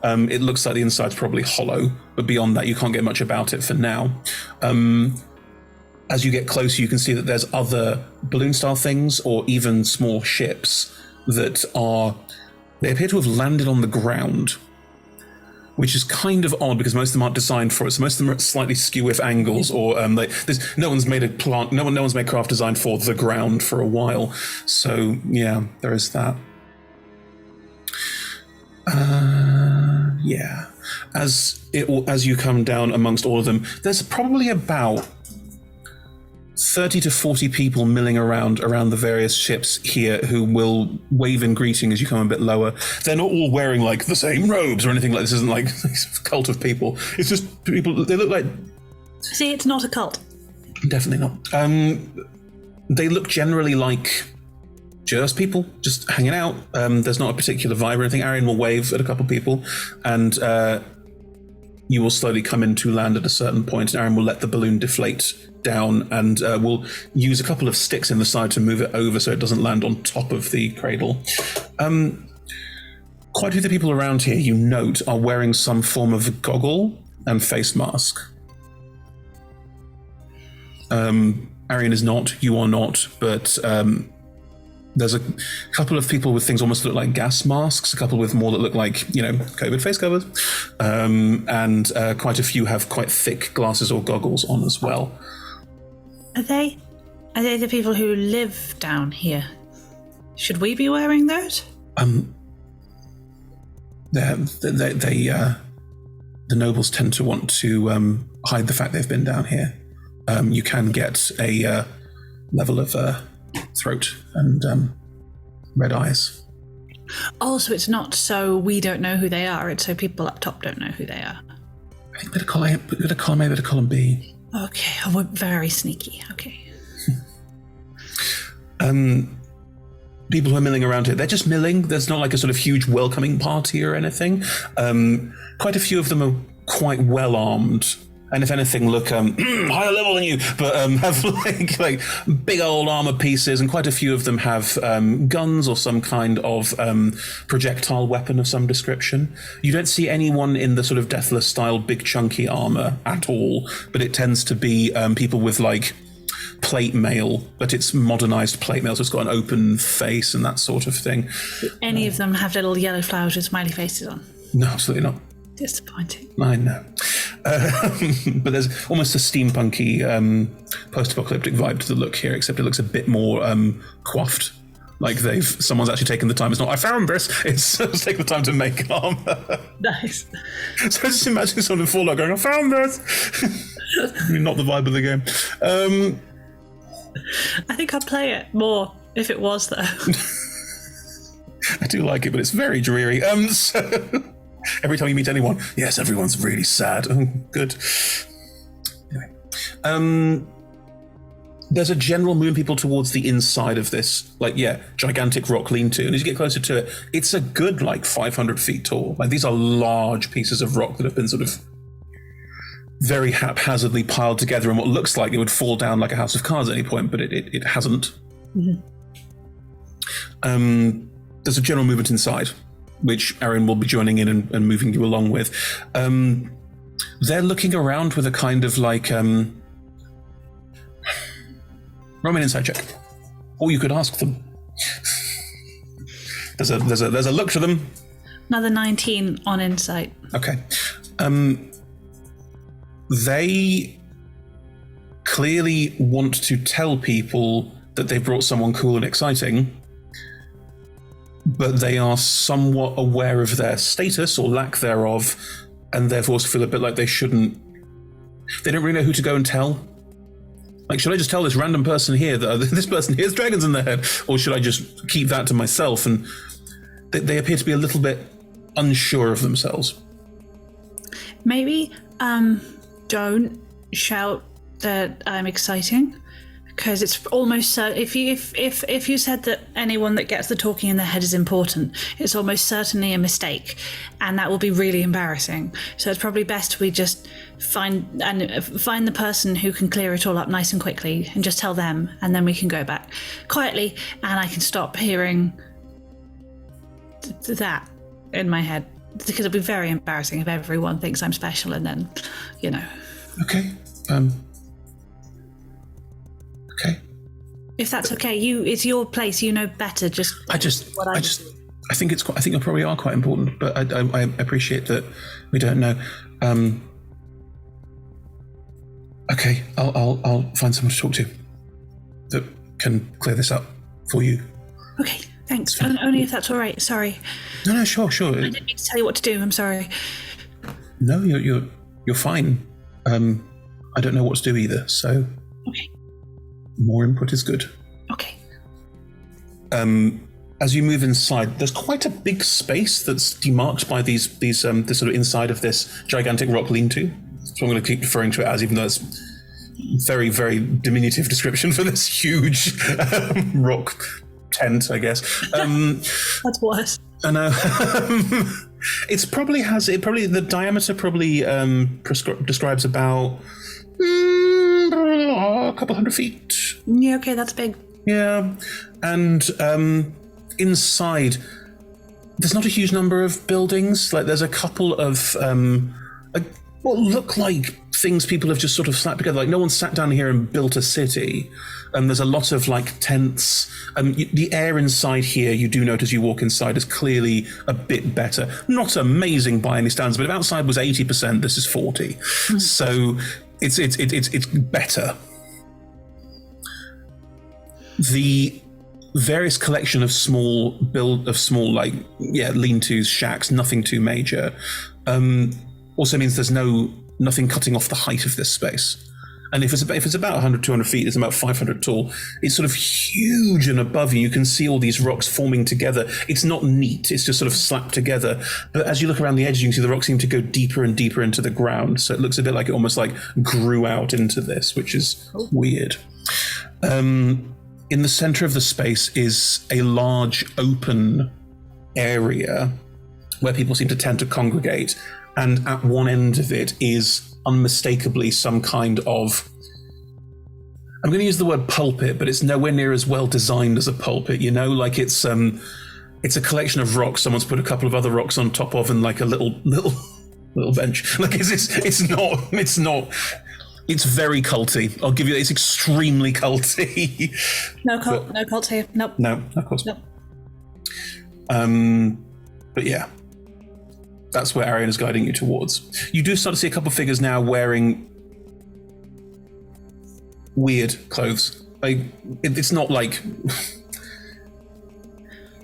Speaker 1: It looks like the inside's probably hollow, but beyond that, you can't get much about it for now. As you get closer, you can see that there's other balloon-style things or even small ships that they appear to have landed on the ground, which is kind of odd because most of them aren't designed for it. So most of them are at slightly skew with angles, or no one's made no one's made craft designed for the ground for a while. So yeah, there is that. Yeah, as you come down amongst all of them, there's probably about 30 to 40 people milling around the various ships here who will wave in greeting as you come a bit lower. They're not all wearing the same robes or anything like this. Isn't like a cult of people. It's just people. They look like.
Speaker 12: See, it's not a cult.
Speaker 1: Definitely not. They look generally like just people just hanging out. There's not a particular vibe or anything. Arian will wave at a couple of people, and you will slowly come into land at a certain point. And Arian will let the balloon deflate down, and we'll use a couple of sticks in the side to move it over so it doesn't land on top of the cradle. Quite a few of the people around here, you note, are wearing some form of goggle and face mask. Arian is not, you are not, but there's a couple of people with things almost look like gas masks, a couple with more that look like, COVID face covers, and quite a few have quite thick glasses or goggles on as well.
Speaker 12: Are they Are they the people who live down here? Should we be wearing those?
Speaker 1: The nobles tend to want to hide the fact they've been down here. You can get a level of throat and red eyes.
Speaker 12: Oh, so it's not so we don't know who they are, it's so people up top don't know who they are.
Speaker 1: I think better column A, better column B.
Speaker 12: Okay, I went very sneaky. Okay.
Speaker 1: People who are milling around here, they're just milling. There's not like a sort of huge welcoming party or anything. Quite a few of them are quite well armed, and if anything, look higher level than you, but have like big old armor pieces, and quite a few of them have guns or some kind of projectile weapon of some description. You don't see anyone in the sort of Deathless style big chunky armor at all, but it tends to be people with like plate mail, but it's modernized plate mail, so it's got an open face and that sort of thing.
Speaker 12: Do any of them have little yellow flowers with smiley faces on?
Speaker 1: No, absolutely not.
Speaker 12: Disappointing.
Speaker 1: I know. But there's almost a steampunky post-apocalyptic vibe to the look here, except it looks a bit more coiffed. Like someone's actually taken the time. It's not, I found this, it's taken the time to make armor.
Speaker 12: Nice.
Speaker 1: So I just imagine someone in Fallout going, I found this. I mean, not the vibe of the game.
Speaker 12: I think I'd play it more if it was, though.
Speaker 1: I do like it, but it's very dreary. So every time you meet anyone, yes, everyone's really sad. Oh, good. Anyway. There's a general movement people towards the inside of this, gigantic rock lean-to. And as you get closer to it, it's a good, 500 feet tall. Like, these are large pieces of rock that have been sort of very haphazardly piled together in what looks like it would fall down like a house of cards at any point, but it hasn't. Mm-hmm. There's a general movement inside, which Aaron will be joining in and moving you along with. They're looking around with a kind of roll me an insight check, or you could ask them. There's a look to them.
Speaker 12: Another 19 on insight.
Speaker 1: Okay. They clearly want to tell people that they brought someone cool and exciting, but they are somewhat aware of their status or lack thereof, and therefore feel a bit like they shouldn't. They don't really know who to go and tell. Like, should I just tell this random person here that this person here has dragons in their head, or should I just keep that to myself? And they appear to be a little bit unsure of themselves.
Speaker 12: Maybe don't shout that I'm exciting, because it's almost if you said that anyone that gets the talking in their head is important, it's almost certainly a mistake, and that will be really embarrassing. So it's probably best we just find the person who can clear it all up nice and quickly, and just tell them, and then we can go back quietly, and I can stop hearing that in my head, because it'll be very embarrassing if everyone thinks I'm special, and then,
Speaker 1: Okay. Okay.
Speaker 12: If that's okay, it's your place. You know better. I
Speaker 1: think you probably are quite important, but I appreciate that we don't know. Okay, I'll find someone to talk to that can clear this up for you.
Speaker 12: Okay, thanks. Only if that's all right. Sorry.
Speaker 1: No, sure.
Speaker 12: I didn't mean to tell you what to do. I'm sorry.
Speaker 1: No, you're fine. I don't know what to do either, so.
Speaker 12: Okay.
Speaker 1: More input is good.
Speaker 12: Okay.
Speaker 1: As you move inside, there's quite a big space that's demarked by this sort of inside of this gigantic rock lean-to. So I'm going to keep referring to it as, even though it's very, very diminutive description for this huge rock tent, I guess.
Speaker 12: That's worse.
Speaker 1: I know. The diameter probably describes about a couple hundred feet.
Speaker 12: Yeah, okay, that's big.
Speaker 1: Yeah, and inside, there's not a huge number of buildings. Like, there's a couple of what look like things people have just sort of slapped together. Like, no one sat down here and built a city. There's a lot of tents. The air inside here, you do notice you walk inside, is clearly a bit better. Not amazing by any standards, but if outside was 80%, this is 40. So it's better. The various collection of small lean-tos, shacks, nothing too major, also means there's nothing cutting off the height of this space. And if it's about 100, 200 feet, it's about 500 tall. It's sort of huge and above you. You can see all these rocks forming together. It's not neat. It's just sort of slapped together. But as you look around the edges, you can see the rocks seem to go deeper and deeper into the ground. So it looks a bit like it almost like grew out into this, which is weird. In the center of the space is a large open area where people seem to tend to congregate. And at one end of it is unmistakably some kind of, I'm going to use the word pulpit, but it's nowhere near as well designed as a pulpit, you know, like it's a collection of rocks someone's put a couple of other rocks on top of and like a little bench. Like it's very culty. I'll give you, it's extremely culty.
Speaker 12: No cult here. Nope.
Speaker 1: No, of course.
Speaker 12: Nope.
Speaker 1: But yeah. That's where Arian is guiding you towards. You do start to see a couple of figures now wearing weird clothes. It's not like...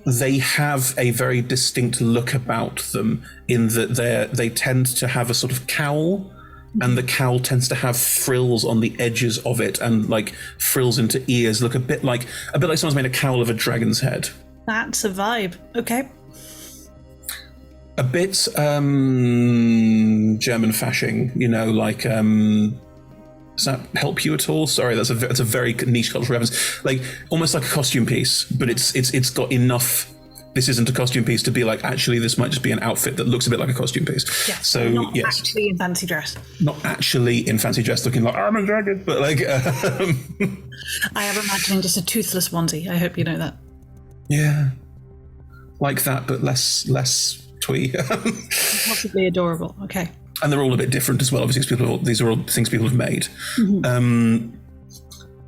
Speaker 1: They have a very distinct look about them in that they tend to have a sort of cowl, and the cowl tends to have frills on the edges of it, and like frills into ears. Look a bit like someone's made a cowl of a dragon's head.
Speaker 12: That's a vibe. Okay.
Speaker 1: A bit German fashing, you know, like does that help you at all? Sorry, that's a very niche cultural reference. Like almost like a costume piece, but it's got enough. This isn't a costume piece to be like, actually, this might just be an outfit that looks a bit like a costume piece.
Speaker 12: Yes,
Speaker 1: so
Speaker 12: not
Speaker 1: yes,
Speaker 12: actually in fancy dress.
Speaker 1: Not actually in fancy dress, looking like I'm a dragon, but like.
Speaker 12: I am imagining just a toothless onesie. I hope you know that.
Speaker 1: Yeah, like that, but less twee.
Speaker 12: Possibly adorable. Okay.
Speaker 1: And they're all a bit different as well. Obviously, these are all things people have made.
Speaker 12: Mm-hmm.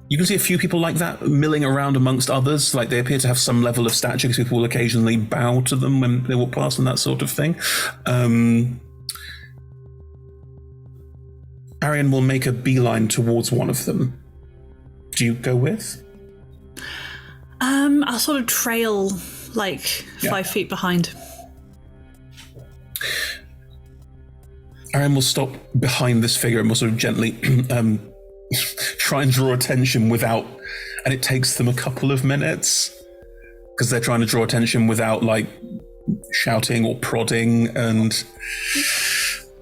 Speaker 1: You can see a few people like that milling around amongst others. Like they appear to have some level of stature because people will occasionally bow to them when they walk past and that sort of thing. Arian will make a beeline towards one of them. Do you go with?
Speaker 12: I'll sort of trail like 5 feet behind.
Speaker 1: Arian will stop behind this figure and will sort of gently try and draw attention without, and it takes them a couple of minutes because they're trying to draw attention without like shouting or prodding. And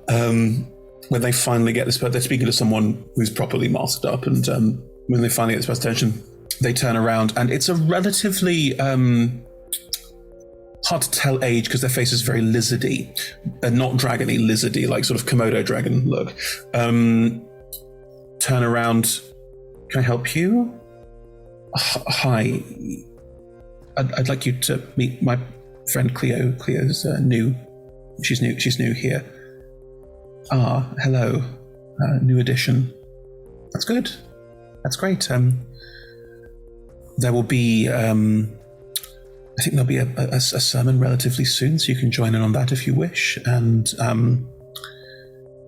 Speaker 1: when they finally get this, they're speaking to someone who's properly masked up, and when they finally get this person's attention, they turn around, and it's a relatively hard to tell age because their face is very lizardy, not dragony, lizardy, like sort of Komodo dragon look. Turn around. Can I help you? Hi. I'd like you to meet my friend Clio. Clio's new. She's new here. Ah, hello. New addition. That's good. That's great. There will be. I think there'll be a sermon relatively soon, so you can join in on that if you wish. And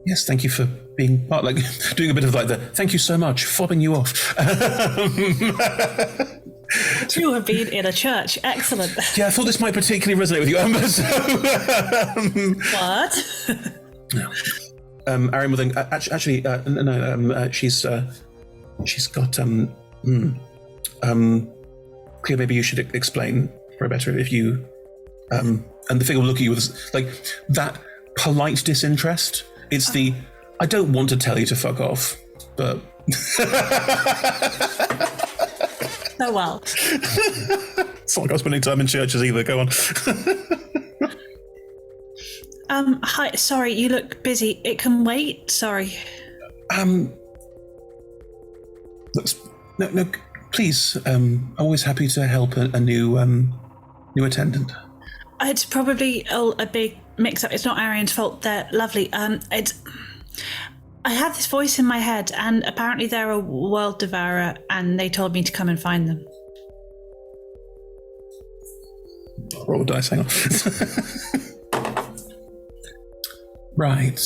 Speaker 1: yes, thank you for being part, like doing a bit of like the thank you so much, fobbing you off.
Speaker 12: You have been in a church. Excellent.
Speaker 1: Yeah, I thought this might particularly resonate with you.
Speaker 12: What?
Speaker 1: Arian will then actually she's got Cleo, maybe you should explain for better if you and the figure will look at you with like that polite disinterest. It's the I don't want to tell you to fuck off, but
Speaker 12: Oh well.
Speaker 1: It's not like I was spending time in churches either. Go on.
Speaker 12: Hi, sorry, you look busy. It can wait. Sorry.
Speaker 1: No, please. I'm always happy to help a new attendant.
Speaker 12: It's probably a big mix-up. It's not Arian's fault. They're lovely. I have this voice in my head, and apparently they're a world devourer, and they told me to come and find them.
Speaker 1: Roll a dice, hang on. Right.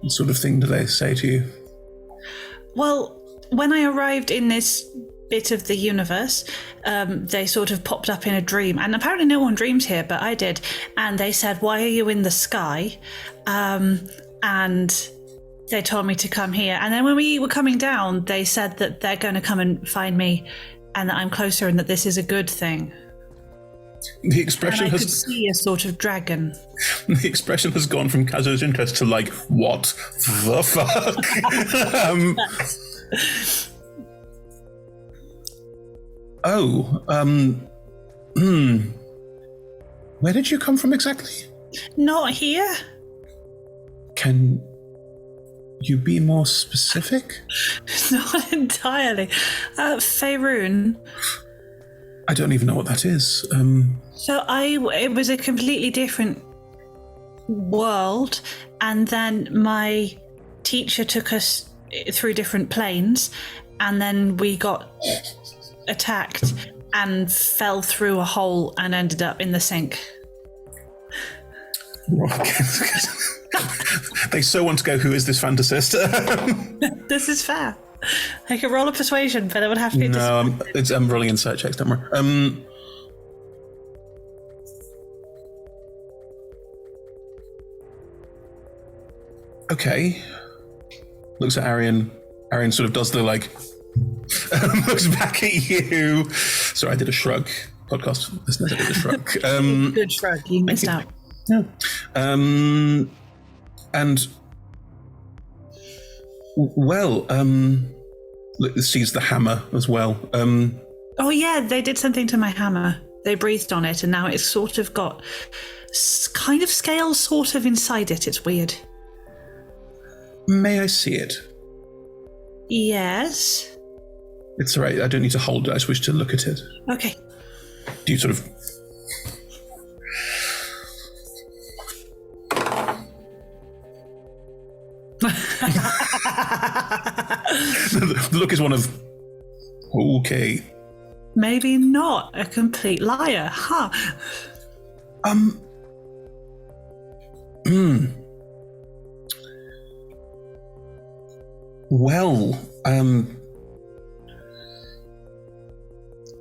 Speaker 1: What sort of thing do they say to you?
Speaker 12: Well, when I arrived in this bit of the universe, they sort of popped up in a dream, and apparently no one dreams here, but I did. And they said, "Why are you in the sky?" And they told me to come here. And then when we were coming down, they said that they're going to come and find me, and that I'm closer, and that this is a good thing.
Speaker 1: The expression
Speaker 12: and I
Speaker 1: has
Speaker 12: could see a sort of dragon.
Speaker 1: The expression has gone from casual interest to like, what the fuck? Where did you come from exactly?
Speaker 12: Not here.
Speaker 1: Can you be more specific?
Speaker 12: Not entirely. Faerun.
Speaker 1: I don't even know what that is.
Speaker 12: So it was a completely different world, and then my teacher took us through different planes, and then we got attacked and fell through a hole and ended up in the sink.
Speaker 1: They so want to go, who is this fantasist?
Speaker 12: This is fair. I could roll a persuasion, but it would have to be...
Speaker 1: No, I'm rolling insight checks, don't worry. Okay. Looks at Arian. Arian sort of does the like... looks back at you. Sorry, I did a shrug. Podcast listeners, I did a shrug.
Speaker 12: Good shrug, you missed out.
Speaker 1: No. And... Well, sees the hammer as well.
Speaker 12: Oh yeah, they did something to my hammer. They breathed on it, and now it's sort of got kind of scales sort of inside it. It's weird.
Speaker 1: May I see it?
Speaker 12: Yes.
Speaker 1: It's all right. I don't need to hold it. I just wish to look at it.
Speaker 12: Okay.
Speaker 1: Do you sort of... The look is one of, okay.
Speaker 12: Maybe not a complete liar, huh?
Speaker 1: Well, I'm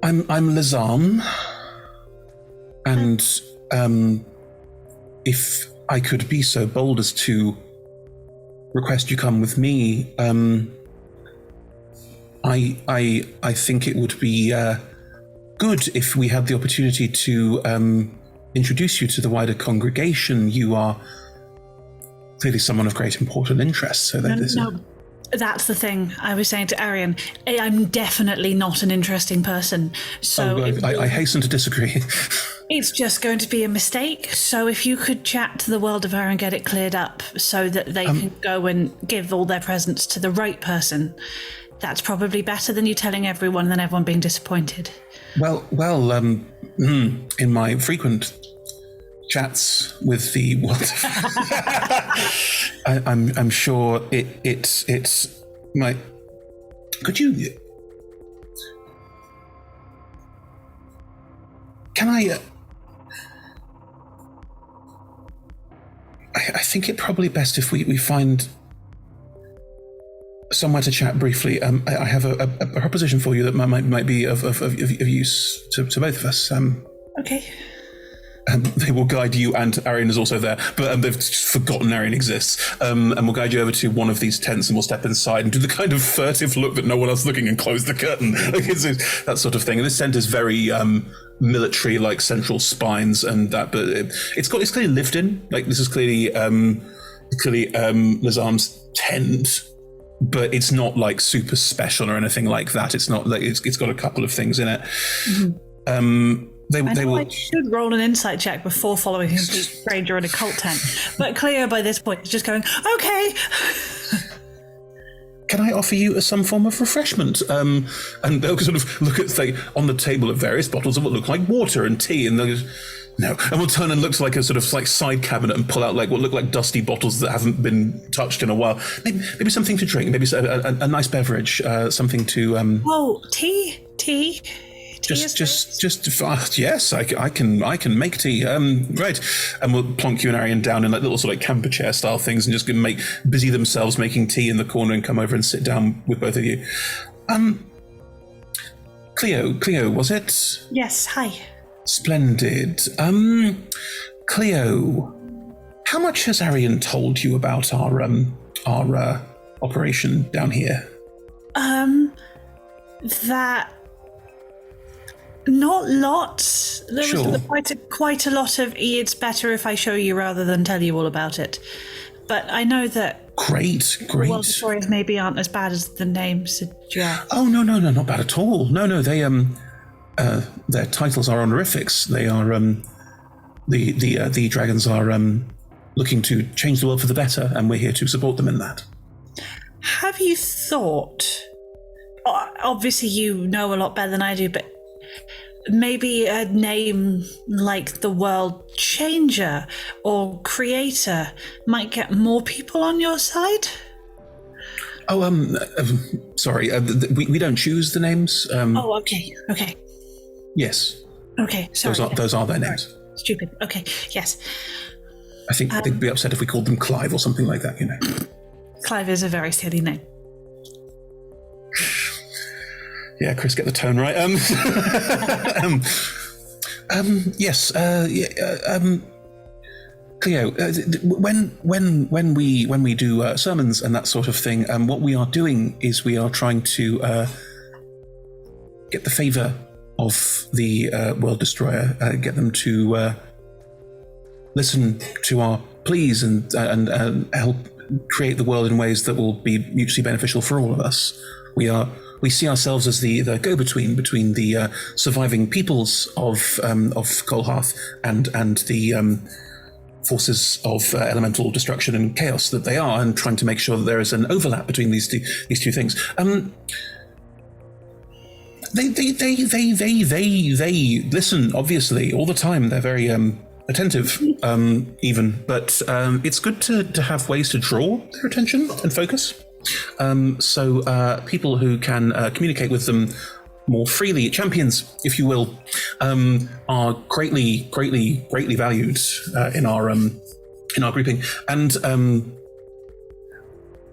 Speaker 1: Lazam, and if I could be so bold as to request you come with me, I think it would be good if we had the opportunity to introduce you to the wider congregation. You are clearly someone of great important interest, so that
Speaker 12: No, that's the thing. I was saying to Arian, I'm definitely not an interesting person. So
Speaker 1: I hasten to disagree.
Speaker 12: It's just going to be a mistake. So if you could chat to the World of Air and get it cleared up so that they can go and give all their presents to the right person, that's probably better than you telling everyone and then everyone being disappointed.
Speaker 1: Well, in my frequent chats with the world, I'm sure it's my. Could you? Can I? I think it probably best if we find somewhere to chat briefly. I have a proposition for you that might be of use to both of us.
Speaker 12: Okay.
Speaker 1: They will guide you, and Arian is also there, but they've just forgotten Arian exists. And we'll guide you over to one of these tents, and we'll step inside and do the kind of furtive look that no one else is looking and close the curtain. Like it's that sort of thing. And this tent is very military, like central spines and that, but it's clearly lived in. Like this is clearly Lazam's tent, but it's not like super special or anything like that. It's not like it's got a couple of things in it. Mm-hmm. I
Speaker 12: should roll an insight check before following a complete stranger in a cult tent. But Clio, by this point, is just going, okay.
Speaker 1: Can I offer you some form of refreshment? And they'll sort of look at, say, on the table at various bottles of what look like water and tea, and they'll just, no. And we'll turn and look like a sort of like side cabinet and pull out like what look like dusty bottles that haven't been touched in a while. Maybe something to drink, maybe a nice beverage, something to...
Speaker 12: Oh, tea
Speaker 1: Yes, I can make tea. Right, and we'll plonk you and Arian down in like little sort of like camper chair style things, and just busy themselves making tea in the corner, and come over and sit down with both of you. Clio, was it?
Speaker 12: Yes. Hi.
Speaker 1: Splendid. Clio, how much has Arian told you about our operation down here?
Speaker 12: That. Not lots. There was quite a lot of it's better if I show you rather than tell you all about it. But I know that
Speaker 1: Great.
Speaker 12: World stories maybe aren't as bad as the name suggests.
Speaker 1: Oh no, not bad at all. No, they their titles are honorifics. They are the dragons are looking to change the world for the better, and we're here to support them in that.
Speaker 12: Have you thought? Obviously, you know a lot better than I do, but maybe a name like the World Changer or Creator might get more people on your side?
Speaker 1: Oh, sorry, we don't choose the names.
Speaker 12: Okay.
Speaker 1: Yes.
Speaker 12: Okay, sorry.
Speaker 1: Those are their names.
Speaker 12: Stupid. Okay, yes.
Speaker 1: I think they'd be upset if we called them Clive or something like that, you know. Clive
Speaker 12: is a very silly name.
Speaker 1: Yeah, Chris, get the tone right. Yes. Clio, when we do sermons and that sort of thing, what we are doing is we are trying to get the favour of the World Destroyer, get them to listen to our pleas and help create the world in ways that will be mutually beneficial for all of us. We see ourselves as the go-between between the surviving peoples of Colhearth and the forces of elemental destruction and chaos that they are, and trying to make sure that there is an overlap between these two things. They listen, obviously, all the time. They're very attentive, even. But it's good to have ways to draw their attention and focus. So people who can communicate with them more freely, champions, if you will, are greatly valued in our grouping. And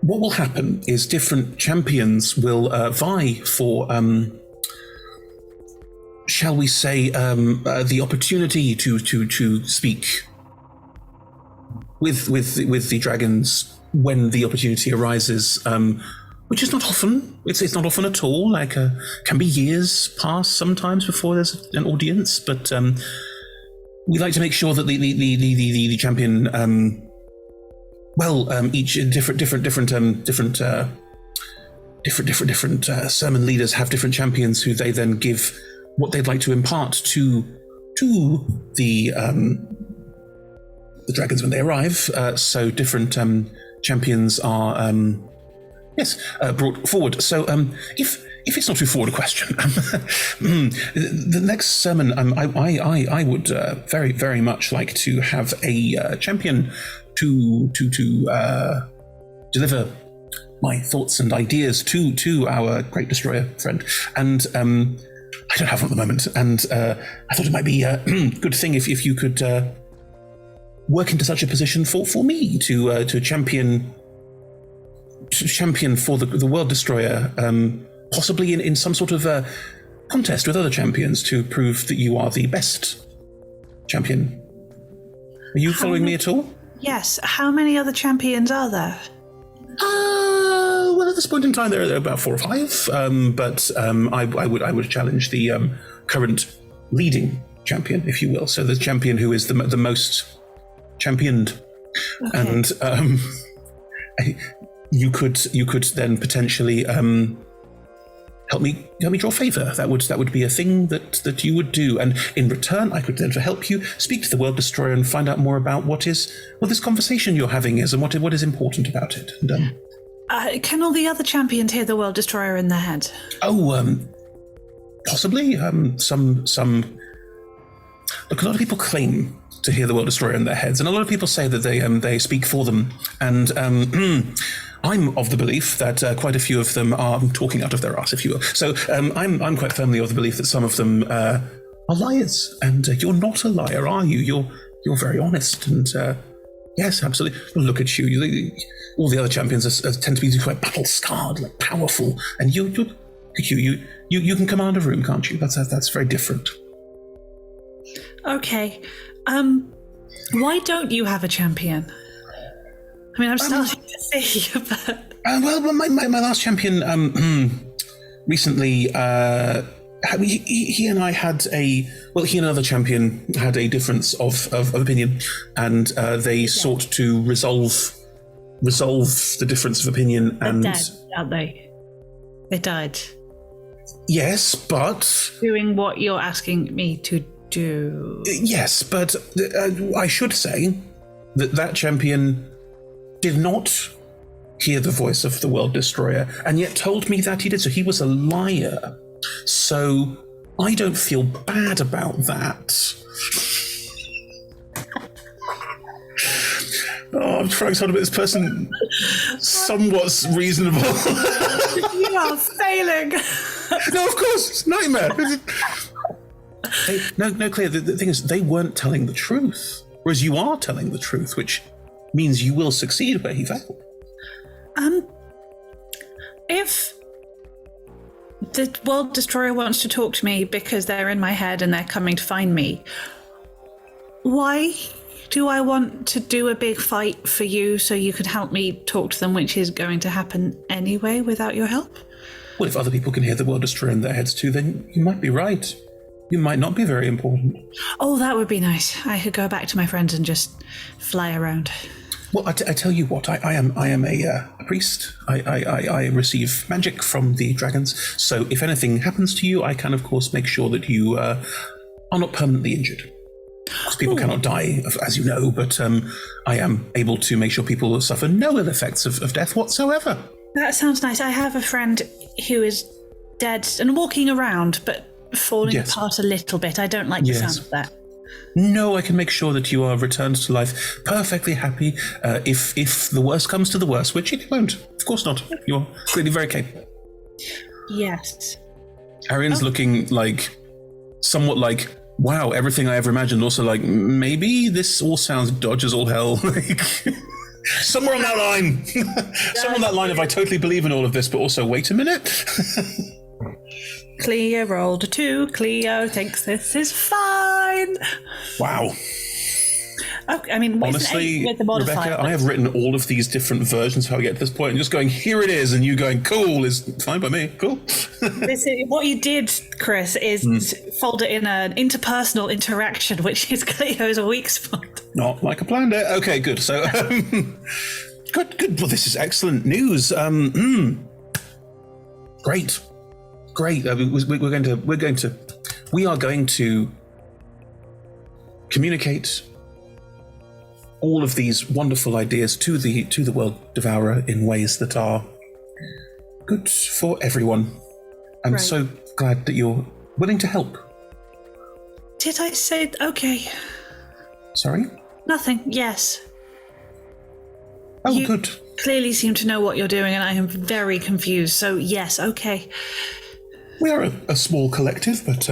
Speaker 1: what will happen is different champions will vie for, shall we say, the opportunity to speak with the dragons when the opportunity arises, which is not often. It's not often at all. Like, can be years pass sometimes before there's an audience. But we like to make sure that the champion, each different sermon leaders have different champions who they then give what they'd like to impart to the dragons when they arrive. So different champions are brought forward. So if it's not too forward a question, the next sermon, I would very, very much like to have a champion to deliver my thoughts and ideas to our great destroyer friend. And I don't have one at the moment, and I thought it might be a good thing if you could work into such a position for me to champion for the World Destroyer, possibly in some sort of contest with other champions to prove that you are the best champion. Are you following me at all?
Speaker 12: Yes. How many other champions are there?
Speaker 1: Well, at this point in time, there are about 4 or 5. But I would challenge the current leading champion, if you will. So the champion who is the most championed, okay. And you could then potentially help me draw favour. That would be a thing that you would do, and in return, I could then help you speak to the World Destroyer and find out more about what this conversation you're having is, and what is important about it. And,
Speaker 12: can all the other champions hear the World Destroyer in their head?
Speaker 1: Oh, possibly. Some. Look, a lot of people claim to hear the World Destroyer in their heads, and a lot of people say that they speak for them. And I'm of the belief that quite a few of them are talking out of their ass, if you will. So I'm quite firmly of the belief that some of them are liars, and you're not a liar, are you? You're very honest, and yes, absolutely. Look at you. All the other champions tend to be quite battle scarred, like powerful, and you can command a room, can't you? That's very different.
Speaker 12: Okay. Why don't you have a champion? I mean, I'm starting to see, but...
Speaker 1: Well, my last champion recently, he and I had he and another champion had a difference of opinion, and they sought to resolve the difference of opinion. And
Speaker 12: they're dead, aren't they? They died.
Speaker 1: Yes, but...
Speaker 12: Doing what you're asking me to do.
Speaker 1: Yes, but I should say that champion did not hear the voice of the World Destroyer, and yet told me that he did, so he was a liar. So I don't feel bad about that. I'm trying so hard to make this person somewhat reasonable.
Speaker 12: You are failing.
Speaker 1: No, of course, it's a nightmare. No, Clio, the thing is, they weren't telling the truth, whereas you are telling the truth, which means you will succeed where he failed.
Speaker 12: If the World Destroyer wants to talk to me because they're in my head and they're coming to find me, why do I want to do a big fight for you so you can help me talk to them, which is going to happen anyway without your help?
Speaker 1: Well, if other people can hear the World Destroyer in their heads too, then you might be right. You might not be very important.
Speaker 12: Oh, that would be nice. I could go back to my friends and just fly around.
Speaker 1: Well, I tell you what, I am a priest. I receive magic from the dragons. So if anything happens to you, I can, of course, make sure that you are not permanently injured. Because people cannot die, as you know, but I am able to make sure people suffer no ill effects of death whatsoever.
Speaker 12: That sounds nice. I have a friend who is dead and walking around, but falling apart a little bit. I don't like the sound of that.
Speaker 1: No, I can make sure that you are returned to life perfectly happy if the worst comes to the worst, which it won't. Of course not. You're clearly very capable.
Speaker 12: Yes.
Speaker 1: Arian's looking somewhat like, wow, everything I ever imagined. Also like, maybe this all sounds dodge as all hell. Somewhere on that line. Somewhere on that line of I totally believe in all of this, but also wait a minute.
Speaker 12: Clio rolled a 2. Clio thinks this is fine.
Speaker 1: Wow.
Speaker 12: Okay, I mean,
Speaker 1: honestly,
Speaker 12: with the modifier,
Speaker 1: Rebecca, I have written all of these different versions of how we get to this point, and just going, here it is, and you going, cool, is fine by me. Cool.
Speaker 12: What you did, Chris, is fold it in an interpersonal interaction, which is Clio's weak spot.
Speaker 1: Not like I planned it. Okay, good. So, good. Well, this is excellent news. Great. We are going to communicate all of these wonderful ideas to the World Devourer in ways that are good for everyone. I'm so glad that you're willing to help.
Speaker 12: Did I say okay?
Speaker 1: Sorry?
Speaker 12: Nothing. Yes.
Speaker 1: Oh,
Speaker 12: you
Speaker 1: good.
Speaker 12: Clearly seem to know what you're doing, and I am very confused. So yes, okay.
Speaker 1: We are a small collective, but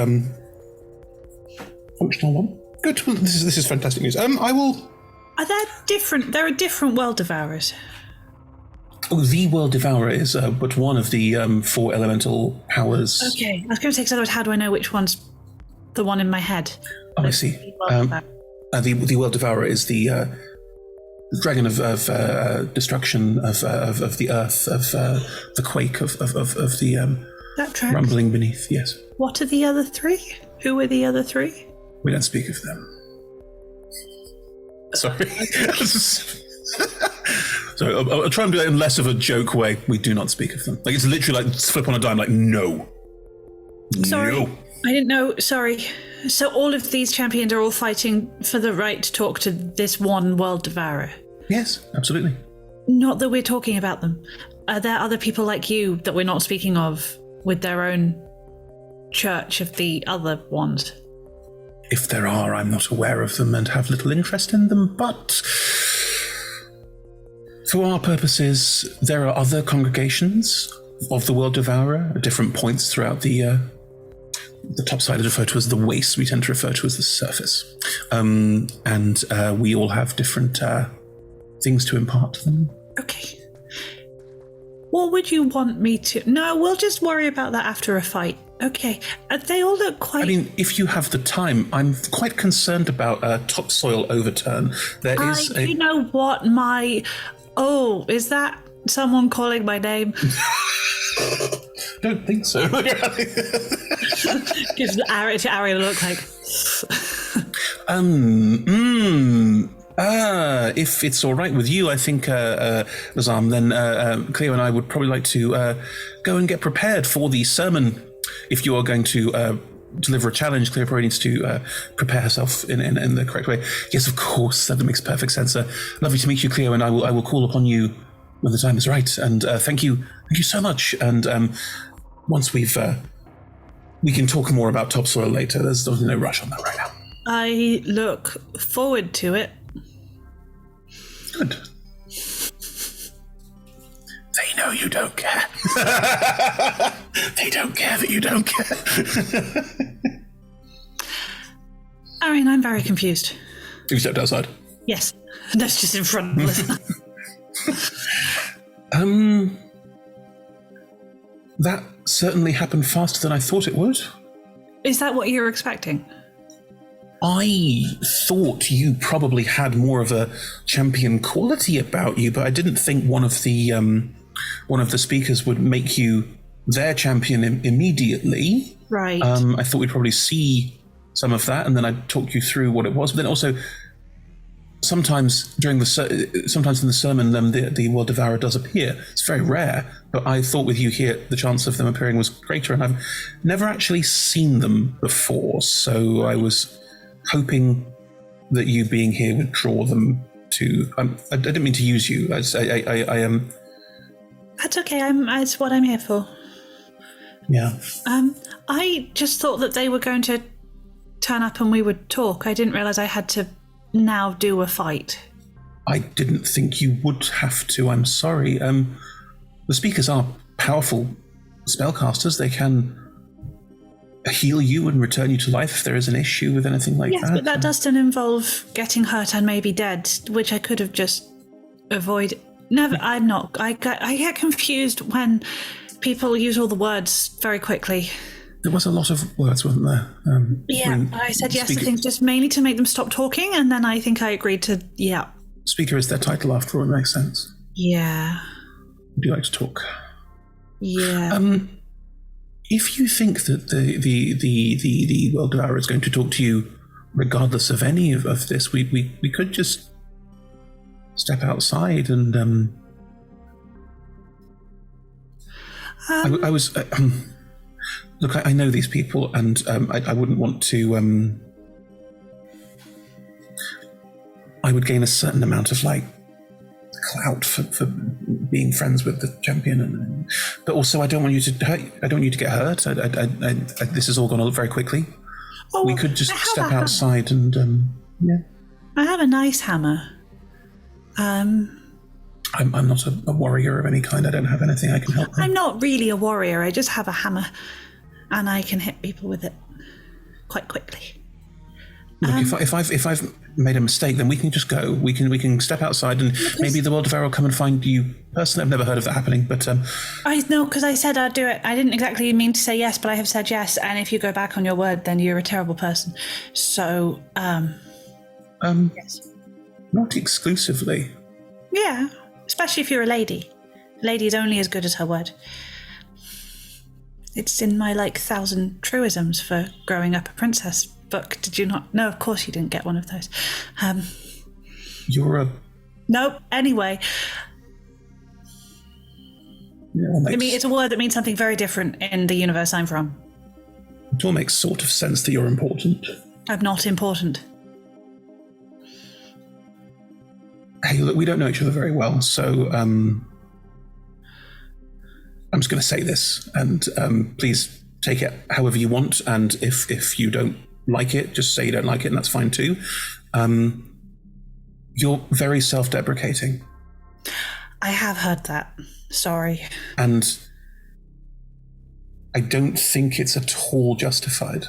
Speaker 1: functional one. Good. Well, this is fantastic news. I will.
Speaker 12: Are there different? There are different World Devourers.
Speaker 1: Oh, the World Devourer is but one of the 4 elemental powers.
Speaker 12: Okay, I was going to say, because otherwise, how do I know which one's the one in my head?
Speaker 1: Oh, I see. The World Devourer is the dragon of destruction of the earth, of the quake of the
Speaker 12: that tracks.
Speaker 1: Rumbling beneath. Yes.
Speaker 12: What are the other 3? Who are the other 3?
Speaker 1: We don't speak of them. Sorry. So I'll try and do that in less of a joke way. We do not speak of them. Like, it's literally like flip on a dime, like, no.
Speaker 12: Sorry.
Speaker 1: No.
Speaker 12: I didn't know. Sorry. So all of these champions are all fighting for the right to talk to this one World Devourer?
Speaker 1: Yes, absolutely.
Speaker 12: Not that we're talking about them. Are there other people like you that we're not speaking of with their own church of the other ones?
Speaker 1: If there are, I'm not aware of them and have little interest in them, but For our purposes, there are other congregations of the World Devourer at different points throughout the top side is referred to as the waist. We tend to refer to as the surface. And we all have different things to impart to them.
Speaker 12: Okay. What would you want me to... No, we'll just worry about that after a fight. Okay. They all look quite...
Speaker 1: I mean, if you have the time, I'm quite concerned about a topsoil overturn. There is
Speaker 12: You know what, my... Oh, is that someone calling my name?
Speaker 1: Don't think so.
Speaker 12: Gives Ari a look like...
Speaker 1: If it's all right with you, I think, Lazam, then Clio and I would probably like to go and get prepared for the sermon. If you are going to deliver a challenge, Clio probably needs to prepare herself in the correct way. Yes, of course, that makes perfect sense. Lovely to meet you, Clio, and I will call upon you when the time is right. And thank you so much. And once we can talk more about topsoil later. There's no rush on that right now.
Speaker 12: I look forward to it.
Speaker 1: Good. They know you don't care. They don't care that you don't care.
Speaker 12: Arian, I'm very confused.
Speaker 1: You stepped outside?
Speaker 12: Yes. That's just in front of us.
Speaker 1: That certainly happened faster than I thought it would.
Speaker 12: Is that what you were expecting?
Speaker 1: I thought you probably had more of a champion quality about you, but I didn't think one of the speakers would make you their champion immediately.
Speaker 12: Right.
Speaker 1: I thought we'd probably see some of that, and then I'd talk you through what it was. But then also, sometimes in the sermon, the World Devourer does appear. It's very rare, but I thought with you here, the chance of them appearing was greater, and I've never actually seen them before, so I was hoping that you being here would draw them to... I didn't mean to use you. I am...
Speaker 12: That's okay. It's what I'm here for.
Speaker 1: Yeah.
Speaker 12: I just thought that they were going to turn up and we would talk. I didn't realize I had to now do a fight.
Speaker 1: I didn't think you would have to. I'm sorry. The speakers are powerful spellcasters. They can heal you and return you to life if there is an issue with anything like that.
Speaker 12: Yes, but that doesn't involve getting hurt and maybe dead, which I could have just avoided. Never. I'm not. I get confused when people use all the words very quickly.
Speaker 1: There was a lot of words, wasn't there?
Speaker 12: I said yes, I think just mainly to make them stop talking, and then I think I agreed to, yeah.
Speaker 1: Speaker is their title after all, it makes sense.
Speaker 12: Yeah.
Speaker 1: Would you like to talk?
Speaker 12: Yeah.
Speaker 1: If you think that the World Devourer is going to talk to you regardless of any of this, we could just step outside and I was look, I know these people, and I wouldn't want to I would gain a certain amount of clout for being friends with the champion, but also I don't want you to hurt. I don't want you to get hurt. This has all gone very quickly.
Speaker 12: Oh,
Speaker 1: we could just step outside and yeah.
Speaker 12: I have a nice hammer.
Speaker 1: I'm not a warrior of any kind. I don't have anything I can help with.
Speaker 12: I'm not really a warrior. I just have a hammer, and I can hit people with it quite quickly.
Speaker 1: Look, if I've made a mistake, then we can just go. We can step outside, and maybe the World Devourer will come and find you personally. I've never heard of that happening, but
Speaker 12: I know, because I said I'd do it. I didn't exactly mean to say yes, but I have said yes. And if you go back on your word, then you're a terrible person. So,
Speaker 1: yes, not exclusively.
Speaker 12: Yeah, especially if you're a lady. A lady is only as good as her word. It's in my 1,000 truisms for growing up a princess book. Did you not? No, of course you didn't get one of those.
Speaker 1: You're a...
Speaker 12: Nope. Anyway.
Speaker 1: Yeah,
Speaker 12: I mean, it's a word that means something very different in the universe I'm from.
Speaker 1: It all makes sort of sense that you're important.
Speaker 12: I'm not important.
Speaker 1: Hey, look, we don't know each other very well, so I'm just going to say this, and please take it however you want, and if you don't like it, just say you don't like it, and that's fine too. You're very self-deprecating.
Speaker 12: I have heard that. Sorry.
Speaker 1: And I don't think it's at all justified.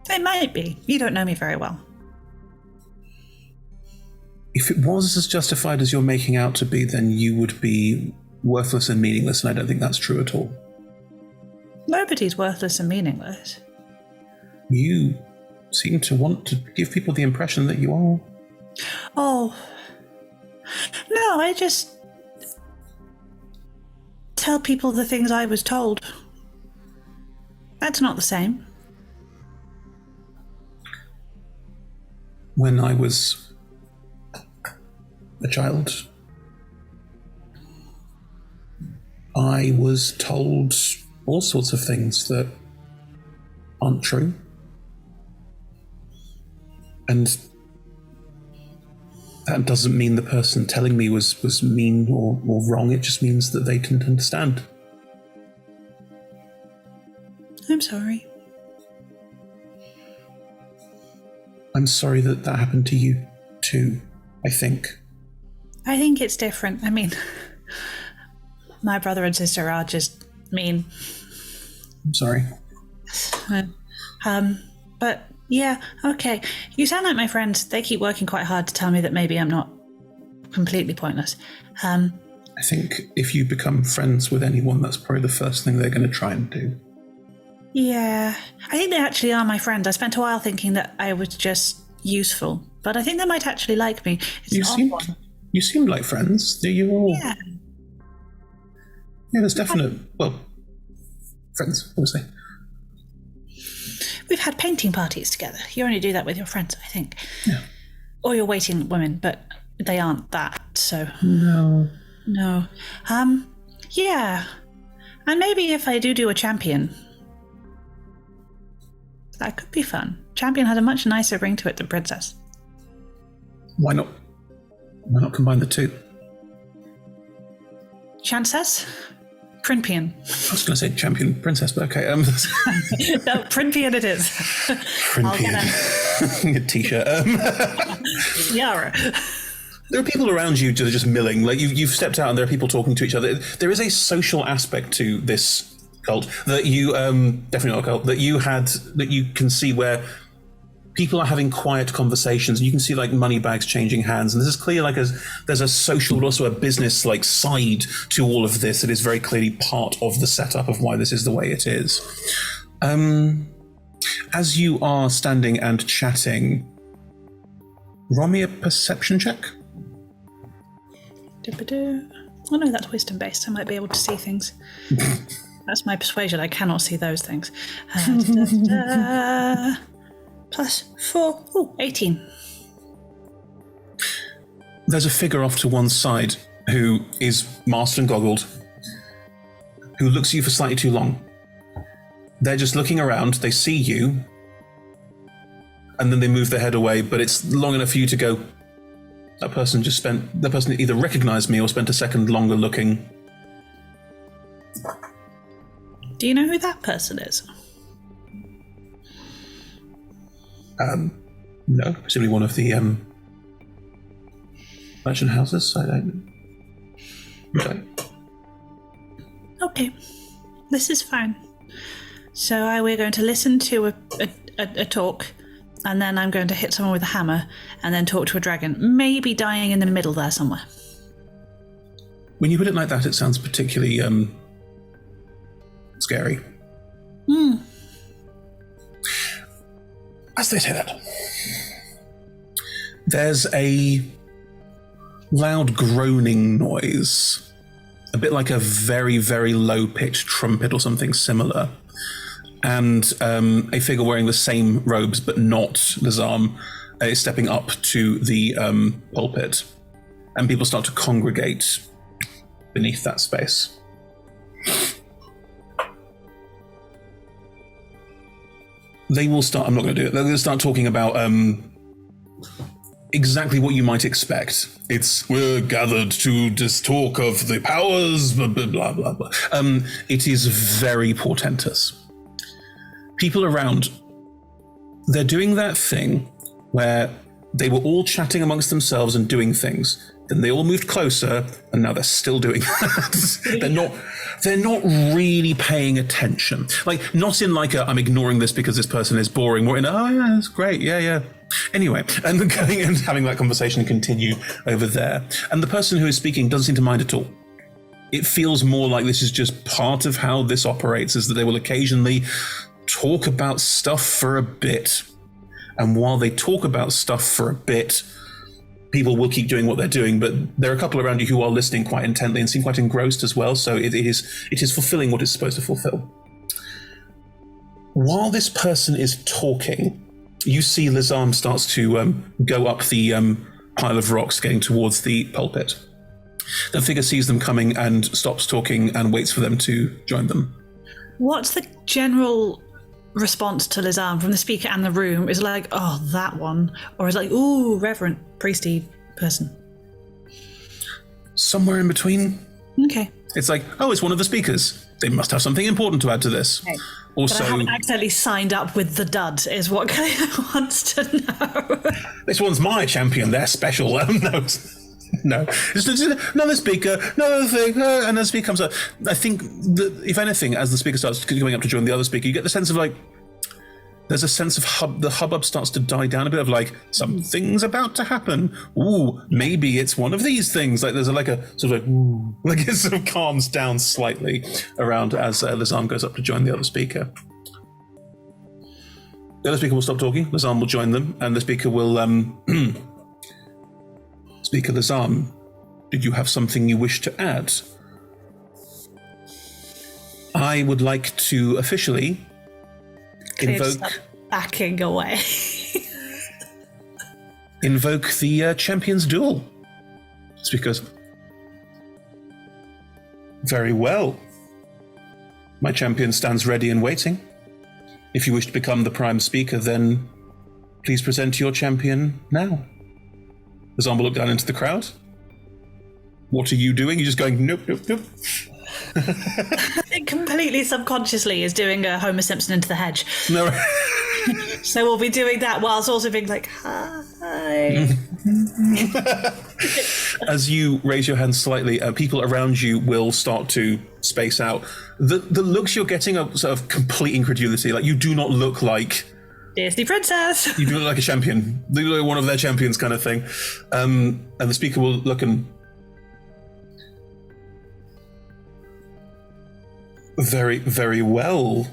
Speaker 12: It might be. You don't know me very well.
Speaker 1: If it was as justified as you're making out to be, then you would be worthless and meaningless, and I don't think that's true at all.
Speaker 12: Nobody's worthless and meaningless.
Speaker 1: You seem to want to give people the impression that you are.
Speaker 12: Oh. No, I just tell people the things I was told. That's not the same.
Speaker 1: When I was a child, I was told all sorts of things that aren't true. And that doesn't mean the person telling me was mean or wrong. It just means that they didn't understand.
Speaker 12: I'm sorry.
Speaker 1: I'm sorry that happened to you too, I think.
Speaker 12: I think it's different. I mean, my brother and sister are just mean.
Speaker 1: I'm sorry.
Speaker 12: But yeah, okay. You sound like my friends. They keep working quite hard to tell me that maybe I'm not completely pointless.
Speaker 1: I think if you become friends with anyone, that's probably the first thing they're going to try and do.
Speaker 12: Yeah, I think they actually are my friends. I spent a while thinking that I was just useful, but I think they might actually like me.
Speaker 1: You seem like friends. You all?
Speaker 12: Yeah.
Speaker 1: Yeah, there's definite. Well, friends, obviously.
Speaker 12: We've had painting parties together. You only do that with your friends, I think.
Speaker 1: Yeah.
Speaker 12: Or you're waiting women, but they aren't that, so.
Speaker 1: No.
Speaker 12: Yeah. And maybe if I do a champion, that could be fun. Champion has a much nicer ring to it than princess.
Speaker 1: Why not? Why not combine the two?
Speaker 12: Chancess? Prinpian.
Speaker 1: I was going to say champion princess, but okay.
Speaker 12: No, Prinpian it is.
Speaker 1: Prinpian. A t-shirt.
Speaker 12: Yara.
Speaker 1: There are people around you that are just milling. Like you've stepped out and there are people talking to each other. There is a social aspect to this cult that you definitely not a cult that you can see where people are having quiet conversations and you can see like money bags changing hands, and this is clear there's a social but also a business like side to all of this that is very clearly part of the setup of why this is the way it is. As you are standing and chatting, roll me a perception check.
Speaker 12: Oh no, that's wisdom based. I might be able to see things. That's my persuasion. I cannot see those things. Plus 4. Ooh, 18.
Speaker 1: There's a figure off to one side who is masked and goggled, who looks at you for slightly too long. They're just looking around, they see you, and then they move their head away, but it's long enough for you to go, that person either recognized me or spent a second longer looking.
Speaker 12: Do you know who that person is?
Speaker 1: No, presumably one of the merchant houses. I don't.
Speaker 12: Okay, this is fine. So we're going to listen to a talk, and then I'm going to hit someone with a hammer, and then talk to a dragon, maybe dying in the middle there somewhere.
Speaker 1: When you put it like that, it sounds particularly scary. As they say that, there's a loud groaning noise, a bit like a very, very low-pitched trumpet or something similar, and a figure wearing the same robes but not Lazam is stepping up to the pulpit, and people start to congregate beneath that space. They will start, I'm not going to do it, they're going to start talking about exactly what you might expect. It's, we're gathered to just talk of the powers, blah, blah, blah, blah, blah. It is very portentous. People around, they're doing that thing where They were all chatting amongst themselves and doing things. Then they all moved closer, and now they're still doing that. They're not really paying attention. Like, not in like a, I'm ignoring this because this person is boring. More in, oh yeah, that's great, yeah. Anyway, and then going and having that conversation and continue over there. And the person who is speaking doesn't seem to mind at all. It feels more like this is just part of how this operates, is that they will occasionally talk about stuff for a bit. And while they talk about stuff for a bit, people will keep doing what they're doing, but there are a couple around you who are listening quite intently and seem quite engrossed as well, so it is fulfilling what it's supposed to fulfill. While this person is talking, you see Lizarm starts to go up the pile of rocks getting towards the pulpit. The figure sees them coming and stops talking and waits for them to join them.
Speaker 12: What's the general response to Lizarm from the speaker and the room? Is it like, oh, that one? Or is it like, ooh, reverend, priesty person?
Speaker 1: Somewhere in between.
Speaker 12: Okay.
Speaker 1: It's like, oh, it's one of the speakers. They must have something important to add to this.
Speaker 12: Okay.
Speaker 1: Also,
Speaker 12: but I haven't accidentally signed up with the dud, is what Clio wants to know.
Speaker 1: This one's my champion. They're special. No. Just another speaker, another thing, and the speaker comes up. I think that, if anything, as the speaker starts going up to join the other speaker, you get the sense of like, there's a sense of the hubbub starts to die down a bit of like, something's about to happen. Ooh, maybe it's one of these things. Like there's like a sort of like, ooh, like it sort of calms down slightly around as Lizarm goes up to join the other speaker. The other speaker will stop talking, Lizarm will join them, and the speaker will, Speaker Lizarm, did you have something you wish to add? I would like to officially invoke...
Speaker 12: Backing away.
Speaker 1: Invoke the Champions Duel. Speakers. Very well. My champion stands ready and waiting. If you wish to become the prime speaker, then please present your champion now. The zombie look down into the crowd. What are you doing? You're just going, nope.
Speaker 12: It completely subconsciously is doing a Homer Simpson into the hedge.
Speaker 1: No.
Speaker 12: So we'll be doing that whilst also being like, hi.
Speaker 1: As you raise your hand slightly, people around you will start to space out. The looks you're getting are sort of complete incredulity. Like, you do not look like
Speaker 12: Disney princess.
Speaker 1: You do look like a champion. You look like one of their champions kind of thing. And the speaker will look and... Very, very well.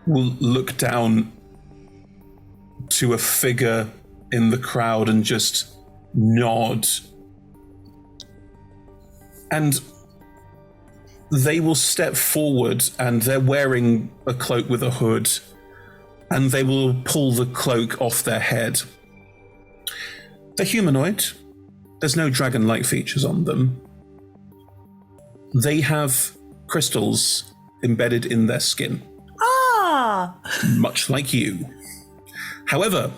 Speaker 1: Will look down to a figure in the crowd and just nod. And they will step forward, and they're wearing a cloak with a hood, and they will pull the cloak off their head. They're humanoid. There's no dragon-like features on them. They have crystals embedded in their skin.
Speaker 12: Ah!
Speaker 1: Much like you. However,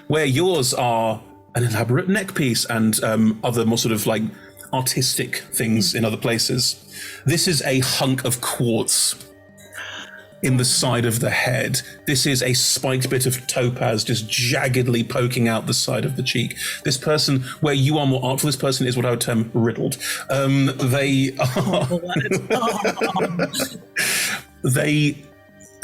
Speaker 1: where yours are an elaborate neckpiece and other more sort of like artistic things in other places, this is a hunk of quartz in the side of the head. This is a spiked bit of topaz just jaggedly poking out the side of the cheek. This person, where you are more artful, this person is what I would term riddled. They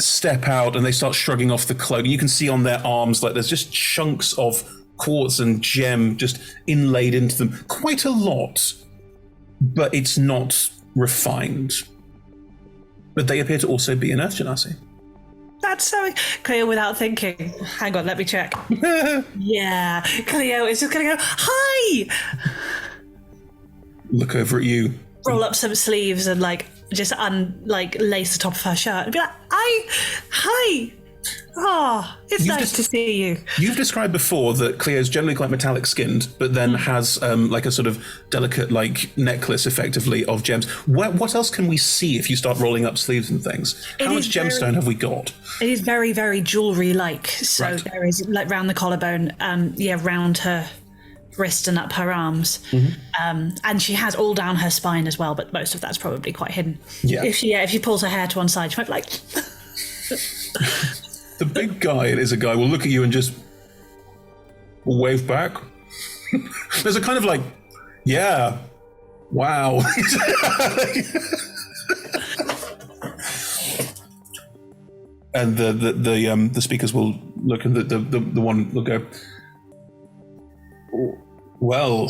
Speaker 1: step out and they start shrugging off the cloak. You can see on their arms, like, there's just chunks of quartz and gem just inlaid into them. Quite a lot, but it's not refined. But they appear to also be an Earth Genasi.
Speaker 12: That's so Clio without thinking. Hang on, let me check. Yeah, Clio is just gonna go, hi!
Speaker 1: Look over at you.
Speaker 12: Roll up some sleeves and just lace the top of her shirt and be like, hi! Oh, it's nice to see you.
Speaker 1: You've described before that Cleo's generally quite metallic skinned, but then has like a sort of delicate necklace effectively of gems. What else can we see if you start rolling up sleeves and things? How much gemstone have we got?
Speaker 12: It is very, very jewelry-like. So right. There is round the collarbone, round her wrist and up her arms. Mm-hmm. And she has all down her spine as well, but most of that's probably quite hidden. Yeah. If she pulls her hair to one side, she might be like...
Speaker 1: The big guy is a guy will look at you and just wave back. There's a kind of like, yeah, wow. And the speakers will look, and the one will go, well,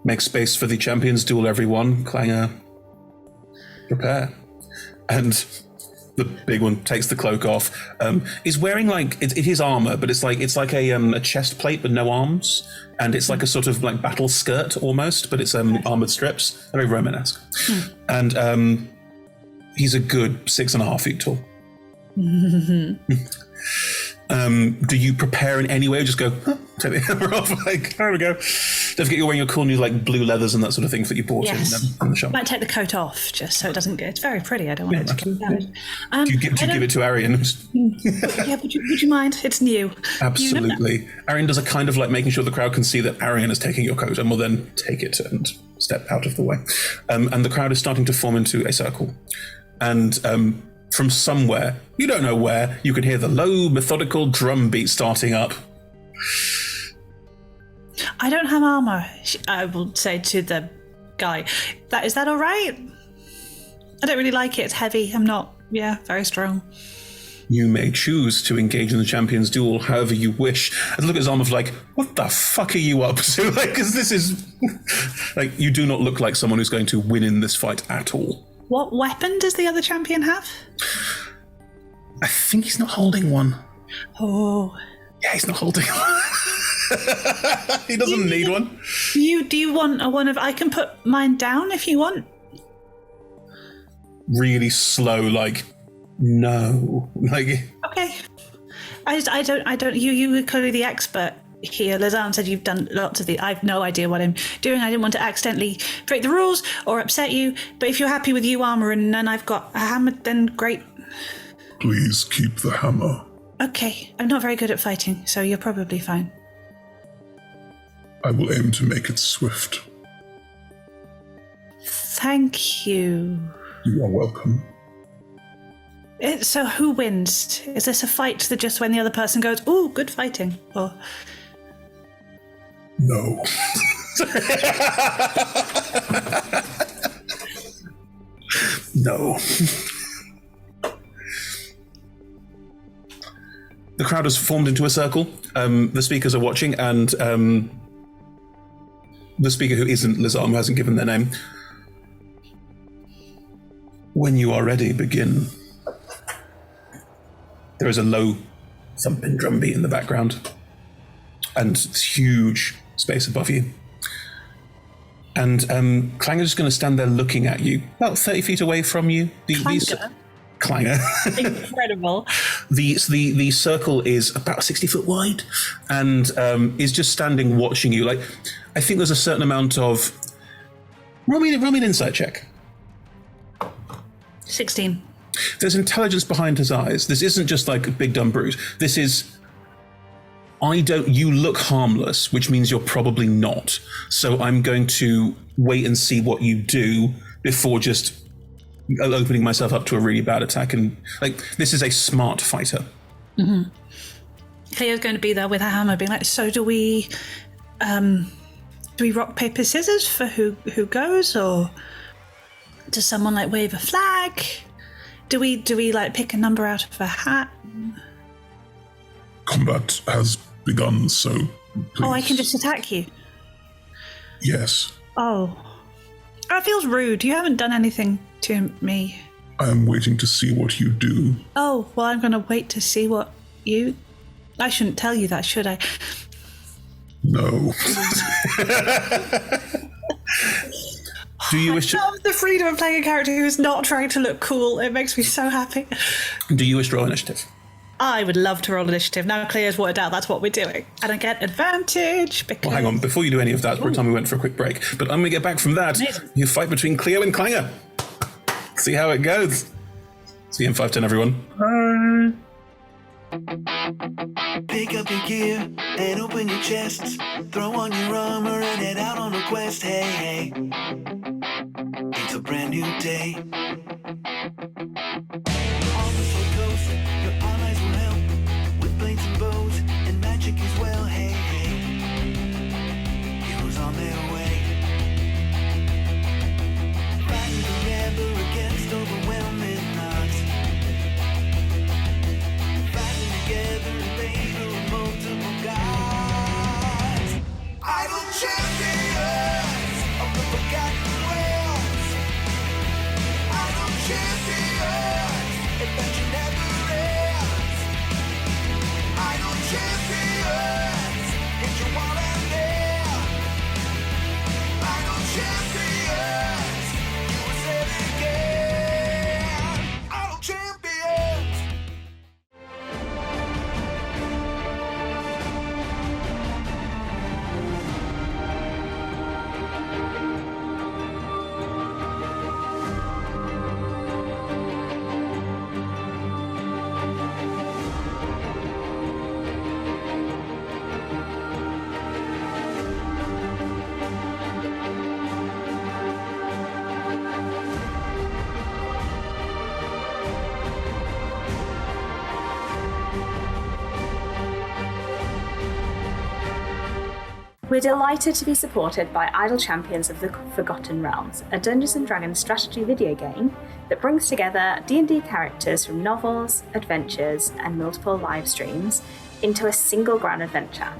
Speaker 1: make space for the champions duel, everyone. Clanger, prepare. And the big one takes the cloak off. Is wearing like it is armor, but it's like a chest plate with no arms, and it's like a sort of like battle skirt almost, but it's armored strips, very Romanesque. And he's a good 6.5 feet tall. Do you prepare in any way, or just go, take the hammer off, like, there we go? Don't forget you're wearing your cool new like blue leathers and that sort of thing that you bought in the shop.
Speaker 12: Might take the coat off just so it doesn't get. It's very pretty. I don't want it to get damaged.
Speaker 1: Do you give it to Arian?
Speaker 12: Yeah, would you mind? It's new.
Speaker 1: Absolutely. Arian does a kind of like making sure the crowd can see that Arian is taking your coat, and will then take it and step out of the way. And the crowd is starting to form into a circle. And from somewhere, you don't know where, you can hear the low, methodical drum beat starting up.
Speaker 12: I don't have armor, I will say to the guy. Is that all right? I don't really like it. It's heavy. I'm not, very strong.
Speaker 1: You may choose to engage in the champions duel however you wish. And look at his arm of like, what the fuck are you up to? Like, because this is... like, you do not look like someone who's going to win in this fight at all.
Speaker 12: What weapon does the other champion have?
Speaker 1: I think he's not holding one.
Speaker 12: Oh.
Speaker 1: Yeah, he's not holding one. He doesn't need one.
Speaker 12: Do you want one of... I can put mine down if you want.
Speaker 1: Really slow, like, no. Like...
Speaker 12: Okay. I don't... You were clearly the expert here. Lazan said you've done lots of the... I have no idea what I'm doing. I didn't want to accidentally break the rules or upset you, but if you're happy with you armor and I've got a hammer, then great.
Speaker 13: Please keep the hammer.
Speaker 12: Okay. I'm not very good at fighting, so you're probably fine.
Speaker 13: I will aim to make it swift.
Speaker 12: Thank you.
Speaker 13: You are welcome.
Speaker 12: So who wins? Is this a fight that just when the other person goes, ooh, good fighting? Or...
Speaker 13: No.
Speaker 1: No. The crowd has formed into a circle. The speakers are watching, and the speaker who isn't Lazam, who hasn't given their name. When you are ready, begin. There is a low thumping drum beat in the background, and this huge space above you. And Clanger's just going to stand there looking at you, about 30 feet away from you. Clanger.
Speaker 12: Incredible.
Speaker 1: The circle is about 60 foot wide, and is just standing watching you. Like, I think there's a certain amount of... Roll me an insight check.
Speaker 12: 16.
Speaker 1: There's intelligence behind his eyes. This isn't just like a big dumb brute. This is... you look harmless, which means you're probably not. So I'm going to wait and see what you do before just opening myself up to a really bad attack. And like, this is a smart fighter.
Speaker 12: Mm-hmm. Cleo's going to be there with her hammer, being like, so do we rock, paper, scissors for who goes, or does someone like wave a flag? Do we like pick a number out of a hat?
Speaker 13: Combat has begun, so please.
Speaker 12: Oh, I can just attack you?
Speaker 13: Yes.
Speaker 12: Oh. That feels rude. You haven't done anything to me.
Speaker 13: I am waiting to see what you do.
Speaker 12: Oh, well, I'm going to wait to see what you... I shouldn't tell you that, should I?
Speaker 13: No.
Speaker 1: Do you wish to...
Speaker 12: I love the freedom of playing a character who is not trying to look cool. It makes me so happy.
Speaker 1: Do you wish to roll initiative?
Speaker 12: I would love to roll initiative. Now Cleo's worked out that's what we're doing. And I get advantage because...
Speaker 1: Well, hang on. Before you do any of that, we're time we went for a quick break. But I'm going to get back from that.
Speaker 12: Amazing.
Speaker 1: You fight between Clio and Clanger. See how it goes. See you in 5-10, everyone.
Speaker 12: Bye.
Speaker 14: Pick up your gear and open your chests. Throw on your armor and head out on a quest. Hey, hey. It's a brand new day. On the slow coast
Speaker 2: We're delighted to be supported by Idle Champions of the Forgotten Realms, a Dungeons & Dragons strategy video game that brings together D&D characters from novels, adventures, and multiple live streams into a single grand adventure.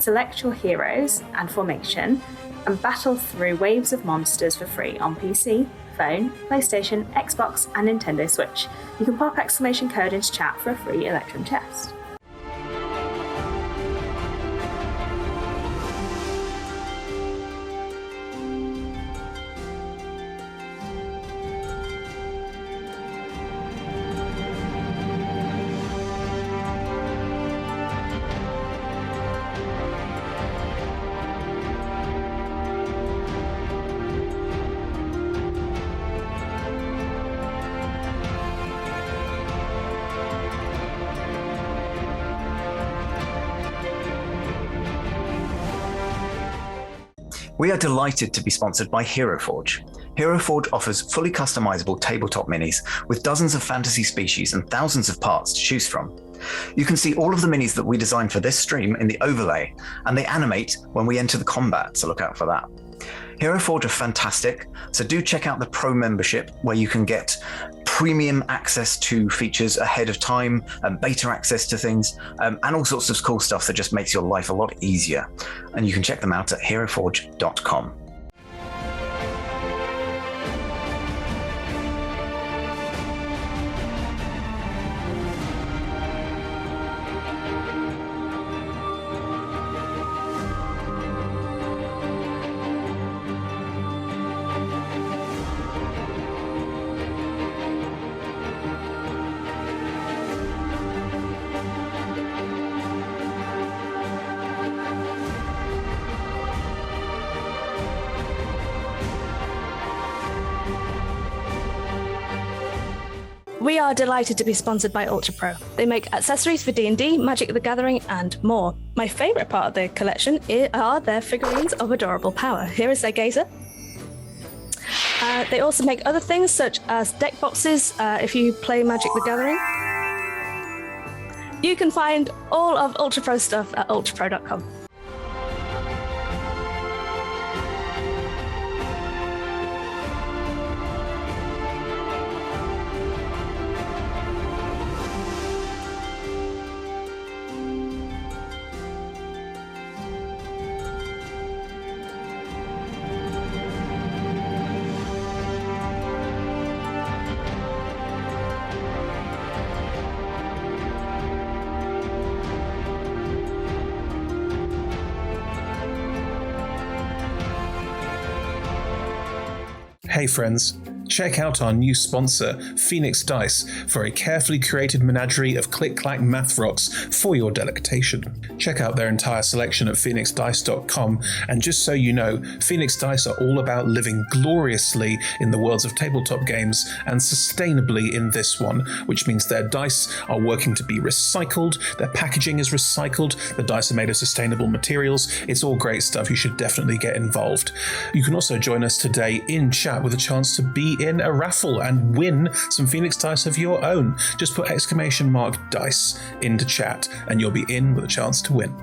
Speaker 2: Select your heroes and formation and battle through waves of monsters for free on PC, phone, PlayStation, Xbox, and Nintendo Switch. You can pop exclamation code into chat for a free Electrum chest.
Speaker 7: We are delighted to be sponsored by HeroForge. HeroForge offers fully customizable tabletop minis with dozens of fantasy species and thousands of parts to choose from. You can see all of the minis that we designed for this stream in the overlay, and they animate when we enter the combat, so look out for that. HeroForge are fantastic, so do check out the Pro membership where you can get premium access to features ahead of time, beta access to things, and all sorts of cool stuff that just makes your life a lot easier. And you can check them out at heroforge.com.
Speaker 8: We are delighted to be sponsored by Ultra Pro. They make accessories for D&D, Magic the Gathering, and more. My favourite part of the collection are their figurines of adorable power. Here is their gazer. They also make other things such as deck boxes if you play Magic the Gathering. You can find all of Ultra Pro stuff at ultrapro.com.
Speaker 1: Hey friends, check out our new sponsor, Phoenix Dice, for a carefully curated menagerie of click-clack math rocks for your delectation. Check out their entire selection at phoenixdice.com, and just so you know, Phoenix Dice are all about living gloriously in the worlds of tabletop games and sustainably in this one, which means their dice are working to be recycled, their packaging is recycled, the dice are made of sustainable materials. It's all great stuff. You should definitely get involved. You can also join us today in chat with a chance to be in a raffle and win some Phoenix Dice of your own. Just put !dice into chat and you'll be in with a chance to win.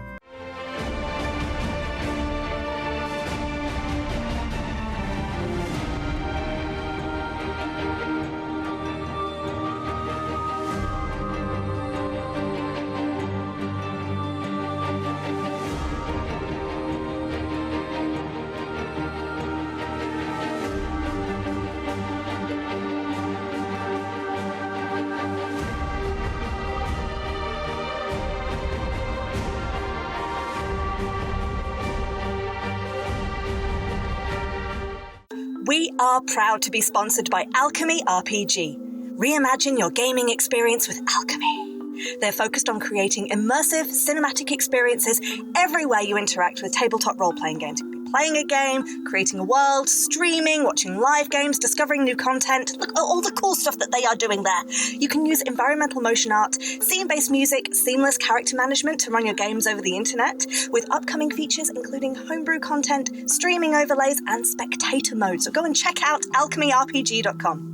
Speaker 9: We are proud to be sponsored by Alchemy RPG. Reimagine your gaming experience with Alchemy. They're focused on creating immersive cinematic experiences everywhere you interact with tabletop role-playing games. Playing a game, creating a world, streaming, watching live games, discovering new content. Look at all the cool stuff that they are doing there. You can use environmental motion art, scene-based music, seamless character management to run your games over the internet, with upcoming features including homebrew content, streaming overlays, and spectator mode. So go and check out alchemyrpg.com.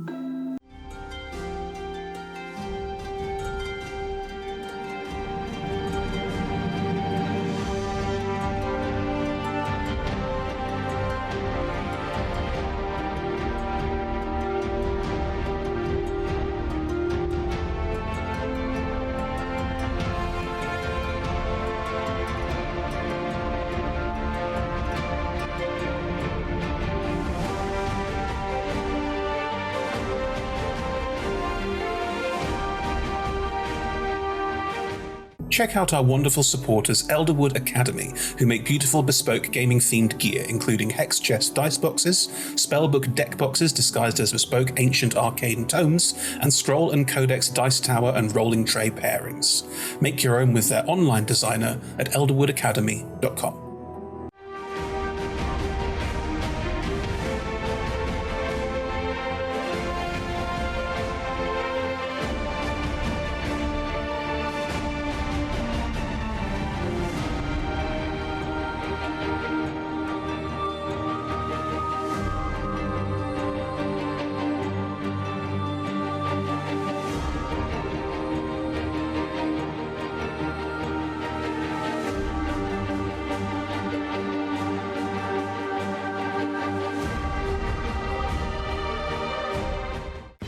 Speaker 1: check out our wonderful supporters, Elderwood Academy, who make beautiful bespoke gaming-themed gear, including hex chest dice boxes, spellbook deck boxes disguised as bespoke ancient arcane tomes, and scroll and codex dice tower and rolling tray pairings. Make your own with their online designer at elderwoodacademy.com.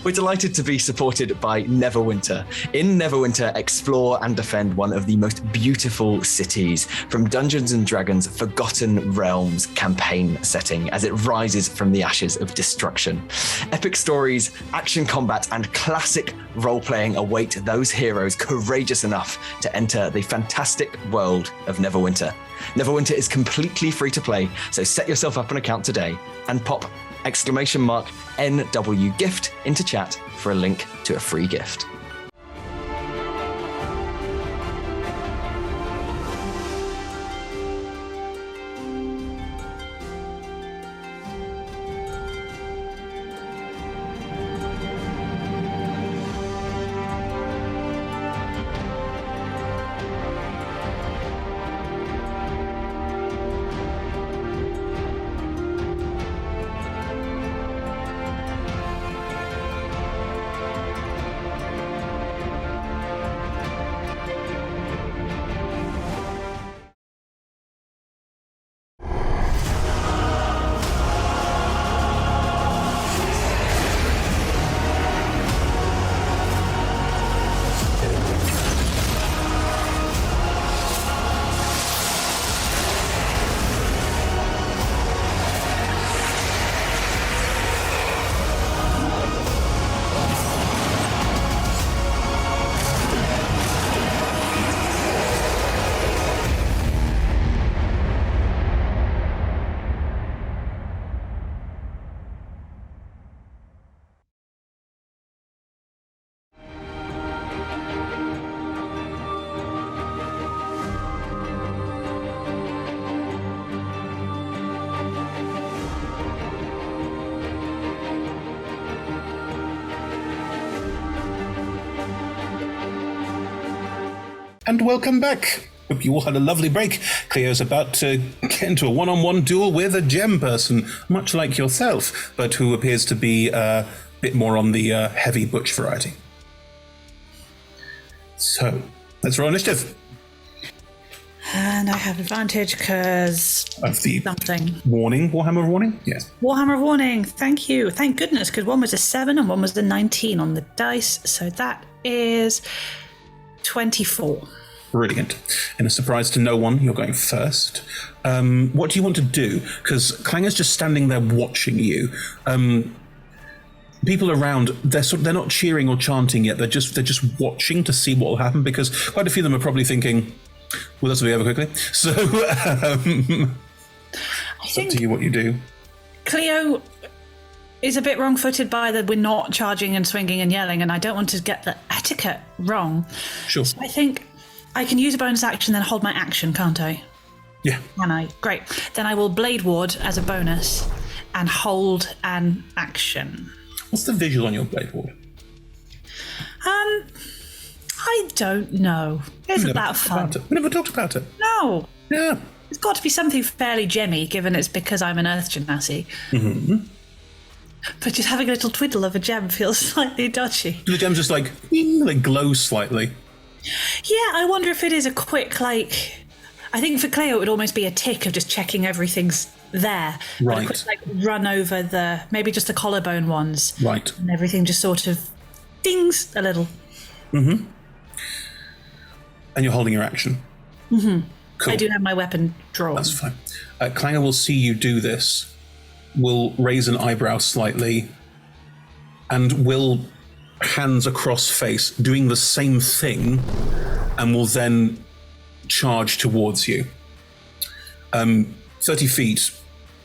Speaker 10: We're delighted to be supported by Neverwinter. In Neverwinter, explore and defend one of the most beautiful cities from Dungeons & Dragons' Forgotten Realms campaign setting as it rises from the ashes of destruction. Epic stories, action combat, and classic role-playing await those heroes courageous enough to enter the fantastic world of Neverwinter. Neverwinter is completely free to play, so set yourself up an account today and pop !NW gift into chat for a link to a free gift.
Speaker 1: And welcome back. Hope you all had a lovely break. Clio's about to get into a one-on-one duel with a gem person, much like yourself, but who appears to be a bit more on the heavy butch variety. So, let's roll initiative.
Speaker 12: And I have advantage because
Speaker 1: Of the
Speaker 12: something.
Speaker 1: Warning, Warhammer warning? Yes.
Speaker 12: Warhammer warning. Thank you. Thank goodness, because one was a 7 and one was a 19 on the dice. So that is 24.
Speaker 1: Brilliant. And a surprise to no one, you're going first. What do you want to do? Because Clanger's just standing there watching you. People around, they're not cheering or chanting yet. They're just watching to see what will happen, because quite a few of them are probably thinking, "Will this be over quickly?" So
Speaker 12: I think
Speaker 1: up to you what you do.
Speaker 12: Clio is a bit wrong-footed by the we're not charging and swinging and yelling, and I don't want to get the etiquette wrong.
Speaker 1: Sure.
Speaker 12: So I think I can use a bonus action, then hold my action, can't I?
Speaker 1: Yeah.
Speaker 12: Can I? Great. Then I will Blade Ward as a bonus and hold an action.
Speaker 1: What's the visual on your Blade Ward?
Speaker 12: I don't know. Isn't that fun?
Speaker 1: We never talked about it.
Speaker 12: No.
Speaker 1: Yeah.
Speaker 12: It's got to be something fairly gemmy, given it's because I'm an Earth Genasi.
Speaker 1: Mm-hmm.
Speaker 12: But just having a little twiddle of a gem feels slightly dodgy.
Speaker 1: The gem's just like, they glow slightly.
Speaker 12: Yeah, I wonder if it is a quick, I think for Clio it would almost be a tick of just checking everything's there.
Speaker 1: Right.
Speaker 12: But a quick, run over maybe just the collarbone ones.
Speaker 1: Right.
Speaker 12: And everything just sort of dings a little.
Speaker 1: Mm-hmm. And you're holding your action.
Speaker 12: Mm-hmm.
Speaker 1: Cool.
Speaker 12: I do have my weapon drawn.
Speaker 1: That's fine. Clanger will see you do this, will raise an eyebrow slightly, and will hands across face, doing the same thing, and will then charge towards you. 30 feet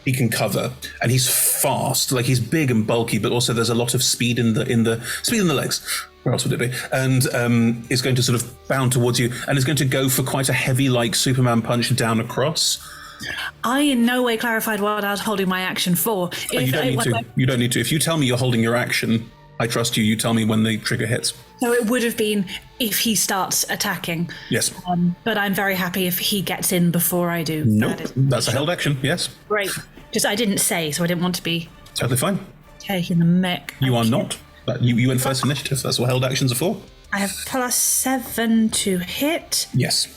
Speaker 1: he can cover, and he's fast. Like, he's big and bulky, but also there's a lot of speed in the legs. Where else would it be? And is going to sort of bound towards you, and is going to go for quite a heavy, like, Superman punch down across.
Speaker 12: I in no way clarified what I was holding my action for.
Speaker 1: You don't need to. You don't need to. If you tell me you're holding your action, I trust you. You tell me when the trigger hits.
Speaker 12: So it would have been if he starts attacking.
Speaker 1: Yes.
Speaker 12: But I'm very happy if he gets in before I do.
Speaker 1: Nope. That's a held action. Yes.
Speaker 12: Great. Just I didn't say, so I didn't want to be
Speaker 1: totally fine.
Speaker 12: Taking the mick.
Speaker 1: You are not. But you went first initiative. That's what held actions are for.
Speaker 12: I have +7 to hit.
Speaker 1: Yes.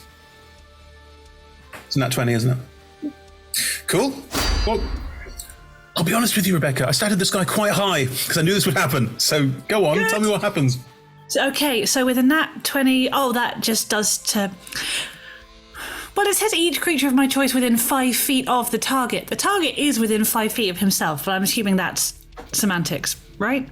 Speaker 1: Isn't that 20, isn't it? Cool. Well, I'll be honest with you, Rebecca. I started this guy quite high because I knew this would happen. So go on, tell me what happens.
Speaker 12: Okay, so with a nat 20, that just does to... Well, it says each creature of my choice within 5 feet of the target. The target is within 5 feet of himself, but I'm assuming that's semantics, right?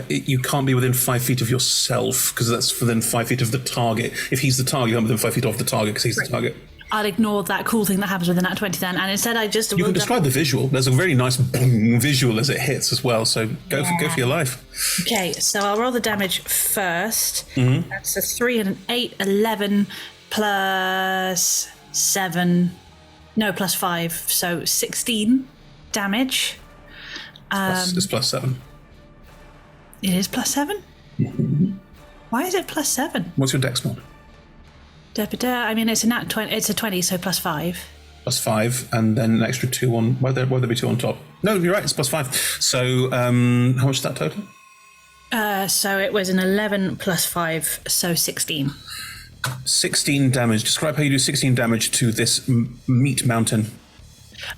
Speaker 1: You can't be within 5 feet of yourself because that's within 5 feet of the target. If he's the target, you're within 5 feet of the target because he's the target.
Speaker 12: I'll ignore that cool thing that happens with a nat 20 then, and instead I just...
Speaker 1: You can describe the visual. There's a very nice boom visual as it hits as well, so go for your life.
Speaker 12: Okay, so I'll roll the damage first.
Speaker 1: Mm-hmm.
Speaker 12: That's a 3 and an 8, 11 plus 7... No, plus 5, so 16 damage.
Speaker 1: It's +7.
Speaker 12: It is +7?
Speaker 1: Mm-hmm.
Speaker 12: Why is it +7?
Speaker 1: What's your dex mod?
Speaker 12: I mean, it's a nat 20. It's a 20, so +5.
Speaker 1: +5, and then an extra 2 on. Why there be 2 on top? No, you're right. It's +5. So, how much is that total?
Speaker 12: So it was an 11 plus 5, so 16.
Speaker 1: 16 damage. Describe how you do 16 damage to this meat mountain.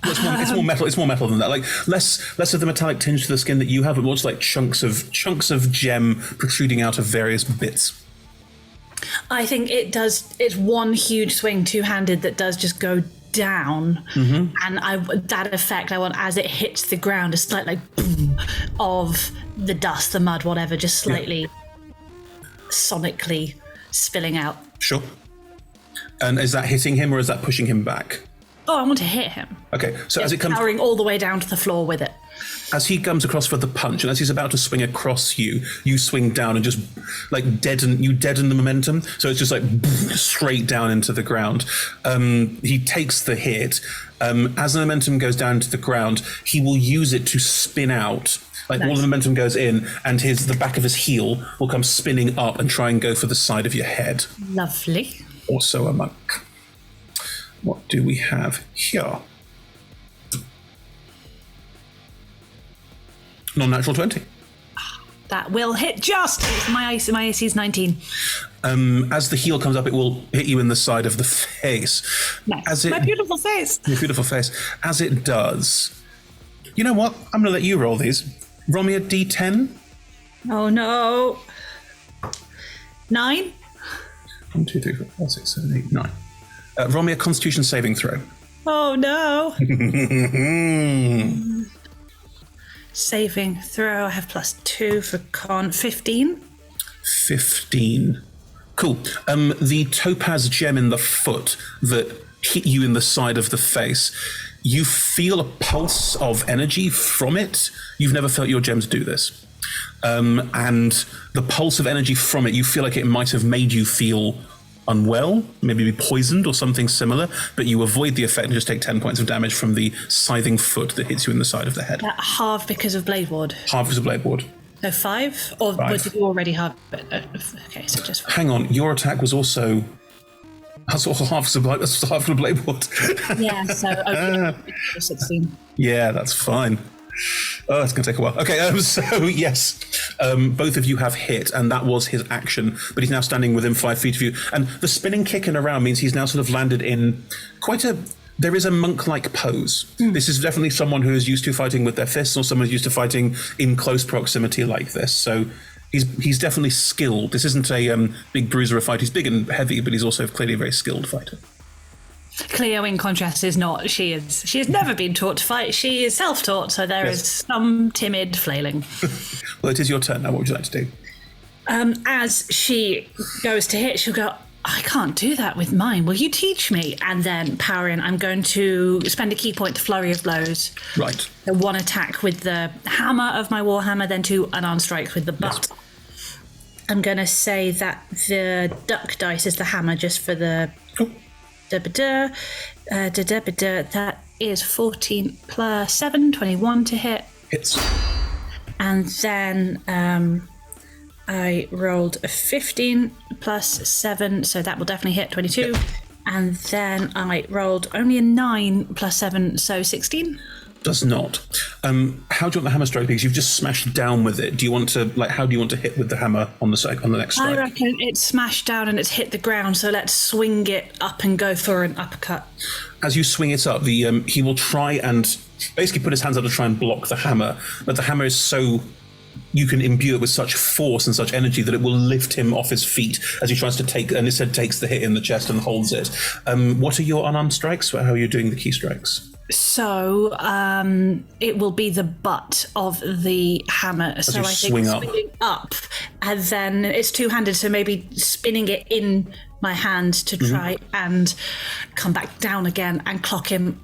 Speaker 1: It's more metal. It's more metal than that. Like less of the metallic tinge to the skin that you have, but more just like chunks of gem protruding out of various bits.
Speaker 12: I think it does. It's one huge swing, two-handed, that does just go down, and that effect I want as it hits the ground, a slight like boom of the dust, the mud, whatever, just slightly sonically spilling out.
Speaker 1: Sure. And is that hitting him or is that pushing him back?
Speaker 12: Oh, I want to hit him.
Speaker 1: Okay, so as it comes...
Speaker 12: powering all the way down to the floor with it.
Speaker 1: As he comes across for the punch, and as he's about to swing across you, you swing down and just, like, deaden the momentum. So it's just, like, straight down into the ground. He takes the hit. As the momentum goes down to the ground, he will use it to spin out. Like, all the momentum goes in, and the back of his heel will come spinning up and try and go for the side of your head.
Speaker 12: Lovely.
Speaker 1: Also a monk. What do we have here? Non-natural 20.
Speaker 12: That will hit just. My AC is 19.
Speaker 1: As the heel comes up, it will hit you in the side of the face.
Speaker 12: Nice. My beautiful face.
Speaker 1: Your beautiful face. As it does, you know what? I'm going to let you roll these. Roll me a D10.
Speaker 12: Oh no. 9.
Speaker 1: 1, 2, 3, 4, 5, 6, 7, 8, 9. Roll me a Constitution saving throw.
Speaker 12: Oh no. Saving throw. I have +2 for con. 15.
Speaker 1: 15. Cool. The topaz gem in the foot that hit you in the side of the face, you feel a pulse of energy from it. You've never felt your gems do this. And the pulse of energy from it, you feel like it might have made you feel unwell, maybe be poisoned or something similar, but you avoid the effect and just take 10 points of damage from the scything foot that hits you in the side of the head.
Speaker 12: That half because of Blade Ward.
Speaker 1: Half because of Blade Ward.
Speaker 12: So 5? Or
Speaker 1: 5.
Speaker 12: did you already have it? Okay, so just 5.
Speaker 1: Hang on, your attack was also... That's also half of the Blade Ward.
Speaker 12: Yeah, so 16.
Speaker 1: Yeah, that's fine. Oh, it's going to take a while. Okay, so yes, both of you have hit, and that was his action, but he's now standing within 5 feet of you. And the spinning kick and around means he's now sort of landed in there is a monk-like pose. This is definitely someone who is used to fighting with their fists, or someone who's used to fighting in close proximity like this. So he's definitely skilled. This isn't a big bruiser of fight. He's big and heavy, but he's also clearly a very skilled fighter.
Speaker 12: Clio, in contrast, is not. She has never been taught to fight. She is self-taught, so there is some timid flailing.
Speaker 1: Well, it is your turn now. What would you like to do?
Speaker 12: As she goes to hit, she'll go, I can't do that with mine. Will you teach me? And then, powering, I'm going to spend a key point to Flurry of Blows.
Speaker 1: Right.
Speaker 12: So 1 attack with the hammer of my Warhammer, then 2 unarmed strikes with the butt. Yes. I'm going to say that the duck dice is the hammer just for the... That is 14 plus 7, 21 to hit.
Speaker 1: Hits.
Speaker 12: And then I rolled a 15 plus 7, so that will definitely hit 22. Yep. And then I rolled only a 9 plus 7, so 16.
Speaker 1: Does not. How do you want the hammer strike? Because you've just smashed down with it. Do you want to, how do you want to hit with the hammer on the next strike?
Speaker 12: I reckon it's smashed down and it's hit the ground, so let's swing it up and go for an uppercut.
Speaker 1: As you swing it up, he will try and basically put his hands up to try and block the hammer, but the hammer is so... You can imbue it with such force and such energy that it will lift him off his feet as he tries to take, and instead takes the hit in the chest and holds it. What are your unarmed strikes? How are you doing the key strikes?
Speaker 12: So it will be the butt of the hammer.
Speaker 1: As
Speaker 12: so
Speaker 1: you
Speaker 12: I think
Speaker 1: swing up.
Speaker 12: swinging up, and then it's two-handed, so maybe spinning it in my hand to try and come back down again and clock him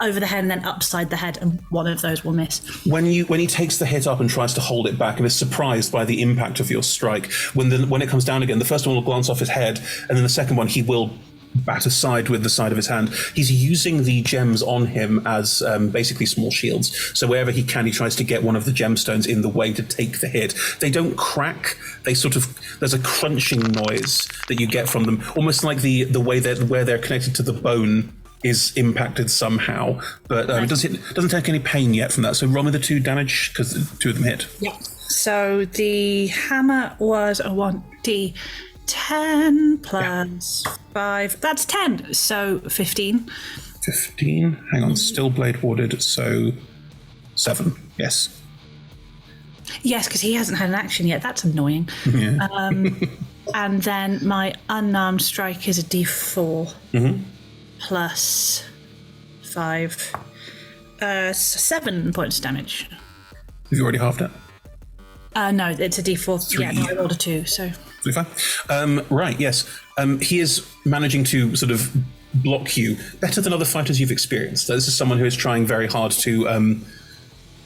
Speaker 12: over the head and then upside the head, and one of those will miss.
Speaker 1: When he takes the hit up and tries to hold it back and is surprised by the impact of your strike, when it comes down again, the first one will glance off his head, and then the second one he will bat aside with the side of his hand. He's using the gems on him as basically small shields. So wherever he can, he tries to get one of the gemstones in the way to take the hit. They don't crack. They there's a crunching noise that you get from them, almost like the way where they're connected to the bone is impacted somehow, but it doesn't take any pain yet from that. So roll me the 2 damage, because 2 of them hit.
Speaker 12: Yeah. So the hammer was a 1d10 plus 5. That's 10, so 15.
Speaker 1: 15. Hang on, still blade warded, so 7. Yes.
Speaker 12: Yes, because he hasn't had an action yet. That's annoying.
Speaker 1: Yeah.
Speaker 12: And then my unarmed strike is a d4.
Speaker 1: Mm-hmm.
Speaker 12: Plus 5. 7 points of damage.
Speaker 1: Have you already halved it?
Speaker 12: No, it's a d4.
Speaker 1: 3.
Speaker 12: Yeah, no, I rolled a 2, so...
Speaker 1: Fine. Right, yes. He is managing to sort of block you better than other fighters you've experienced. This is someone who is trying very hard to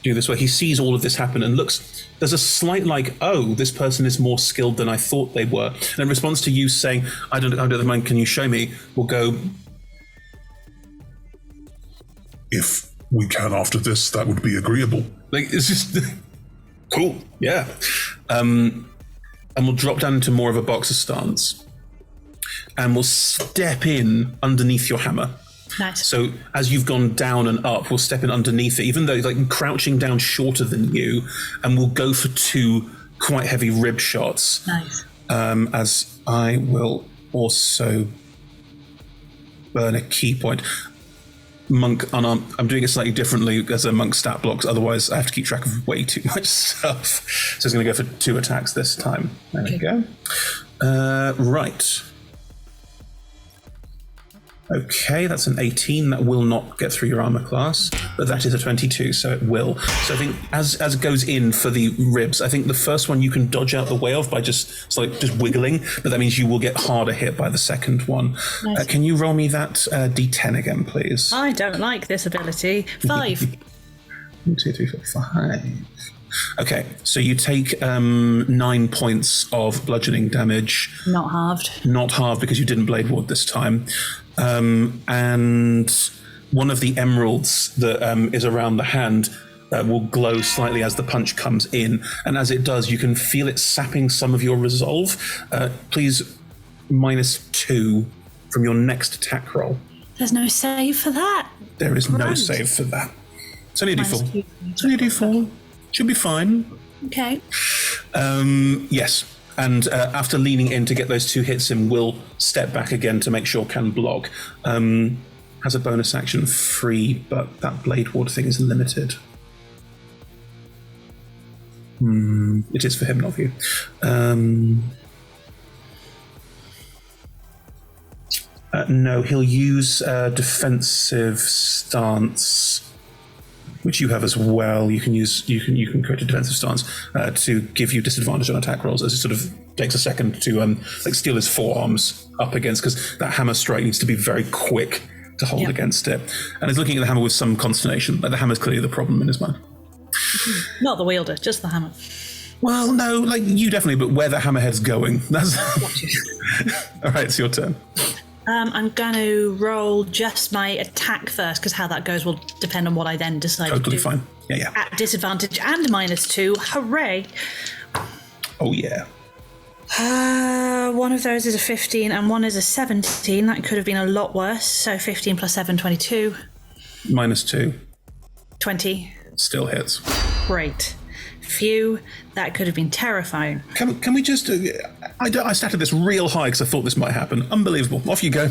Speaker 1: do this, where he sees all of this happen and looks... There's a slight this person is more skilled than I thought they were. And in response to you saying, I don't mind, can you show me? We'll go...
Speaker 13: If we can after this, that would be agreeable.
Speaker 1: It's just... Cool, yeah. And we'll drop down into more of a boxer stance. And we'll step in underneath your hammer.
Speaker 12: Nice.
Speaker 1: So as you've gone down and up, we'll step in underneath it, even though crouching down shorter than you, and we'll go for 2 quite heavy rib shots.
Speaker 12: Nice.
Speaker 1: As I will also burn a key point. Monk unarmed. I'm doing it slightly differently as a monk stat blocks, otherwise I have to keep track of way too much stuff. So it's going to go for 2 attacks this time. There we go. Right. Okay, that's an 18. That will not get through your armor class, but that is a 22, so it will. So I think as it goes in for the ribs, I think the first one you can dodge out the way of by just wiggling, but that means you will get harder hit by the second one.
Speaker 12: Nice.
Speaker 1: Can you roll me that D10 again, please?
Speaker 12: I don't like this ability. 5.
Speaker 1: 1, 2, 3, 4, 5. Okay, so you take 9 points of bludgeoning damage.
Speaker 12: Not halved.
Speaker 1: Not halved because you didn't blade ward this time. And one of the emeralds that is around the hand will glow slightly as the punch comes in. And as it does, you can feel it sapping some of your resolve. Please, -2 from your next attack roll.
Speaker 12: There's no save for that.
Speaker 1: There is no save for that. It's only a D4. It's only a D4. Should be fine.
Speaker 12: Okay.
Speaker 1: Yes. And after leaning in to get those 2 hits in, will step back again to make sure can block. Has a bonus action free, but that blade ward thing is limited. It is for him, not for you. No, he'll use defensive stance. which you have as well. You can create a defensive stance to give you disadvantage on attack rolls, as it sort of takes a second to steel his forearms up against, because that hammer strike needs to be very quick to hold against it. And he's looking at the hammer with some consternation. Like, the hammer's clearly the problem in his mind.
Speaker 12: Not the wielder, just the hammer.
Speaker 1: Well, no, like you definitely, but where the hammerhead's going. That's all right. It's your turn.
Speaker 12: I'm going to roll just my attack first, because how that goes will depend on what I then decide to do.
Speaker 1: Totally fine. Yeah.
Speaker 12: At disadvantage and -2. Hooray!
Speaker 1: Oh yeah.
Speaker 12: One of those is a 15 and one is a 17. That could have been a lot worse. So 15 plus 7, 22.
Speaker 1: -2.
Speaker 12: 20.
Speaker 1: Still hits.
Speaker 12: Great. Phew. That could have been terrifying.
Speaker 1: Can we just... I started this real high because I thought this might happen. Unbelievable. Off you go.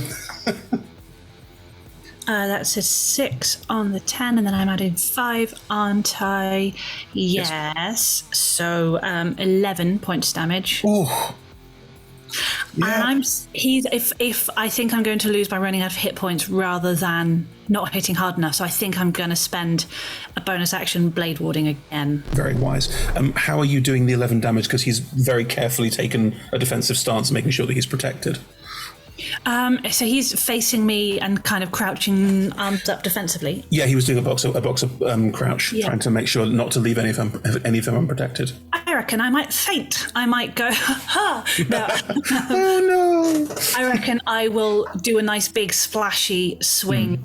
Speaker 12: That's a 6 on the 10, and then I'm adding 5, aren't I? Yes. So 11 points damage.
Speaker 1: Oh. Yeah.
Speaker 12: And if I think I'm going to lose by running out of hit points rather than not hitting hard enough, so I think I'm going to spend a bonus action blade warding again.
Speaker 1: Very wise. How are you doing the 11 damage? Because he's very carefully taken a defensive stance, making sure that he's protected.
Speaker 12: So he's facing me and kind of crouching, arms up defensively.
Speaker 1: Yeah, he was doing a boxer crouch, trying to make sure not to leave any of them unprotected.
Speaker 12: I reckon I might faint. I might go, ha! No.
Speaker 1: Oh no!
Speaker 12: I reckon I will do a nice big splashy swing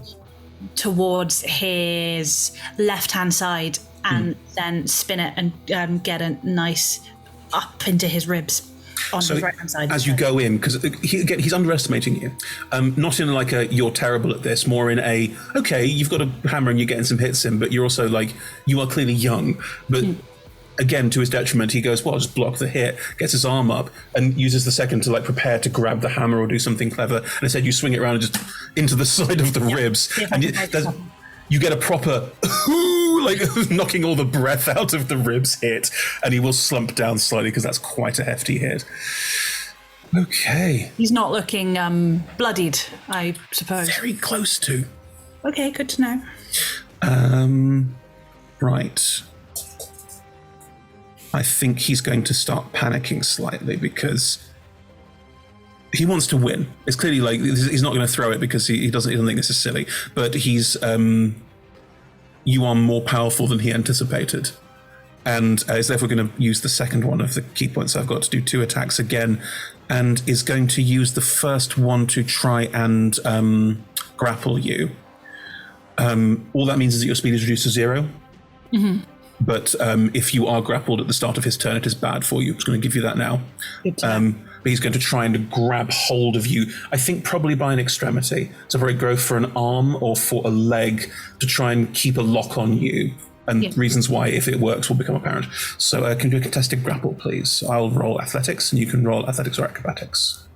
Speaker 12: towards his left-hand side and then spin it and get a nice up into his ribs. On his right-hand side. As
Speaker 1: you go in, because he's underestimating you. Not in like a, you're terrible at this, more in a, okay, you've got a hammer and you're getting some hits in, but you're also like, you are clearly young. But again, to his detriment, he goes, well, I'll just block the hit, gets his arm up, and uses the second to like prepare to grab the hammer or do something clever. And instead you swing it around and just into the side of the ribs. And you get a proper, like knocking all the breath out of the ribs hit, and he will slump down slightly because that's quite a hefty hit. Okay.
Speaker 12: He's not looking bloodied, I suppose.
Speaker 1: Very close to.
Speaker 12: Okay, good to know.
Speaker 1: Right. I think he's going to start panicking slightly because he wants to win. It's clearly like he's not going to throw it because he doesn't think this is silly. But he's you are more powerful than he anticipated, and is therefore going to use the second one of the key points I've got to do 2 attacks again, and is going to use the first one to try and grapple you. All that means is that your speed is reduced to 0. Mm-hmm. But if you are grappled at the start of his turn, it is bad for you. It's going to give you that now. But he's going to try and grab hold of you, I think probably by an extremity. So probably go for an arm or for a leg to try and keep a lock on you. And reasons why, if it works, will become apparent. So can you do a contested grapple, please? I'll roll athletics, and you can roll athletics or acrobatics.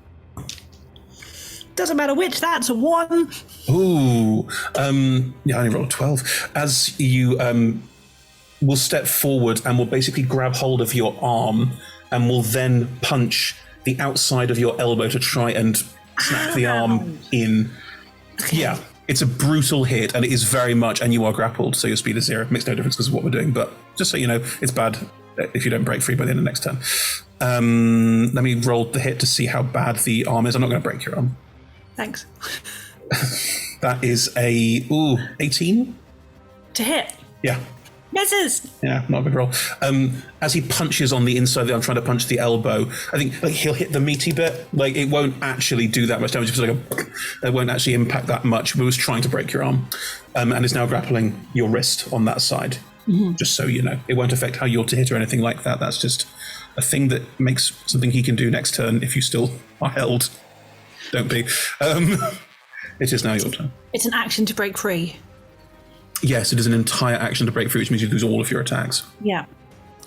Speaker 12: Doesn't matter which, that's a 1.
Speaker 1: Ooh. I only rolled 12. As you... will step forward and will basically grab hold of your arm and will then punch the outside of your elbow to try and snap the arm in. Okay. Yeah, it's a brutal hit, and it is very much, and you are grappled, so your speed is 0. Makes no difference because of what we're doing, but just so you know, it's bad if you don't break free by the end of next turn. Let me roll the hit to see how bad the arm is. I'm not going to break your arm.
Speaker 12: Thanks.
Speaker 1: That is a 18?
Speaker 12: To hit?
Speaker 1: Yeah.
Speaker 12: Misses.
Speaker 1: Yeah, not a good roll. As he punches on the inside, I'm trying to punch the elbow. I think like he'll hit the meaty bit. Like it won't actually do that much damage. It's like it won't actually impact that much. But it was trying to break your arm, and is now grappling your wrist on that side. Mm-hmm. Just so you know, it won't affect how you're to hit or anything like that. That's just a thing that makes something he can do next turn if you still are held. Don't be. It is now your turn.
Speaker 12: It's an action to break free.
Speaker 1: Yes, it is an entire action to break free, which means you lose all of your attacks.
Speaker 12: Yeah.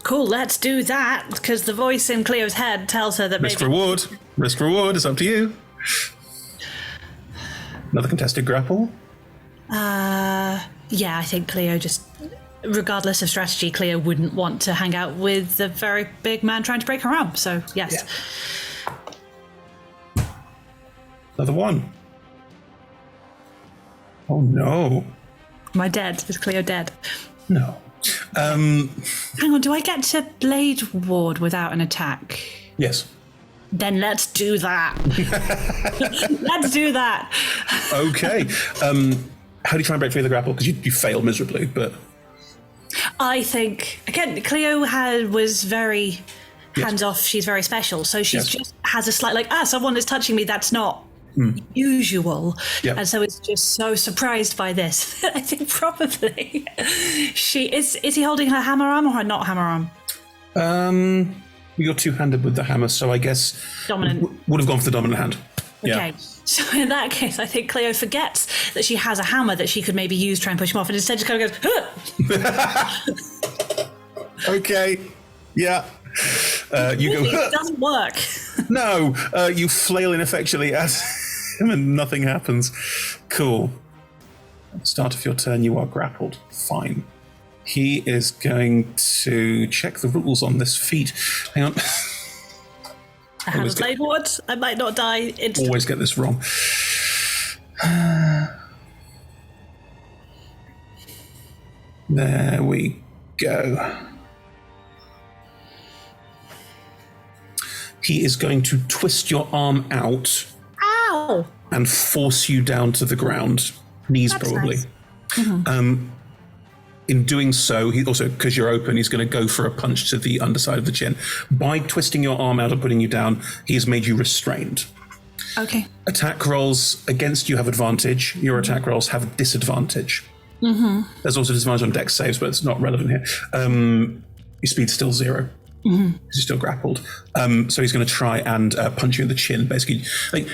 Speaker 12: Cool, let's do that, because the voice in Cleo's head tells her that
Speaker 1: Risk reward. Risk reward, it's up to you. Another contested grapple?
Speaker 12: Yeah, I think Clio just, regardless of strategy, Clio wouldn't want to hang out with the very big man trying to break her arm, so yes.
Speaker 1: Yeah. Another 1. Oh no.
Speaker 12: Am I dead? Is Clio dead?
Speaker 1: No.
Speaker 12: Hang on, do I get to Blade Ward without an attack?
Speaker 1: Yes.
Speaker 12: Then let's do that. Let's do that.
Speaker 1: Okay. How do you try and break free of the grapple? Because you fail miserably, but...
Speaker 12: I think, again, Clio was very hands-off. She's very special. So she just has a slight, someone is touching me. That's not usual. Yep. And so it's just so surprised by this. I think probably she is he holding her hammer arm or her not hammer arm?
Speaker 1: You're two-handed with the hammer, so I guess
Speaker 12: dominant
Speaker 1: would have gone for the dominant hand.
Speaker 12: Okay, so in that case, I think Clio forgets that she has a hammer that she could maybe use to try and push him off, and instead just kind of goes, huh!
Speaker 1: Okay, yeah. You go,
Speaker 12: it doesn't work.
Speaker 1: No, you flail ineffectually at him and nothing happens. Cool. At the start of your turn, you are grappled. Fine. He is going to check the rules on this feat. Hang on.
Speaker 12: I have a Blade Ward. I might not die instantly.
Speaker 1: Always get this wrong. There we go. He is going to twist your arm out.
Speaker 12: Ow!
Speaker 1: And force you down to the ground. Knees, that's probably. Nice. Mm-hmm. In doing so, he also, because you're open, he's going to go for a punch to the underside of the chin. By twisting your arm out and putting you down, he has made you restrained.
Speaker 12: Okay.
Speaker 1: Attack rolls against you have advantage. Your attack rolls have disadvantage.
Speaker 12: Mm-hmm.
Speaker 1: There's also disadvantage on dex saves, but it's not relevant here. Your speed's still 0.
Speaker 12: Mm-hmm.
Speaker 1: He's still grappled. So he's going to try and punch you in the chin, basically.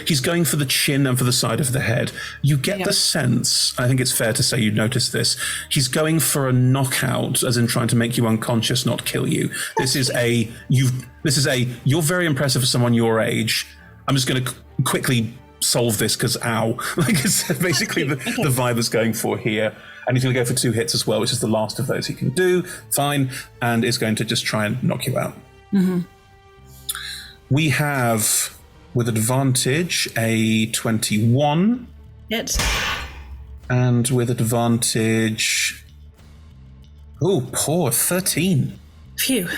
Speaker 1: He's going for the chin and for the side of the head. You get the sense, I think it's fair to say you notice this, he's going for a knockout, as in trying to make you unconscious, not kill you. This is you're very impressive for someone your age. I'm just going to quickly solve this because ow. It's basically the vibe is going for here. And he's going to go for 2 hits as well, which is the last of those he can do. Fine. And is going to just try and knock you out.
Speaker 12: Mm-hmm.
Speaker 1: We have, with advantage, a 21.
Speaker 12: Hits.
Speaker 1: And with advantage... Oh, poor 13.
Speaker 12: Phew.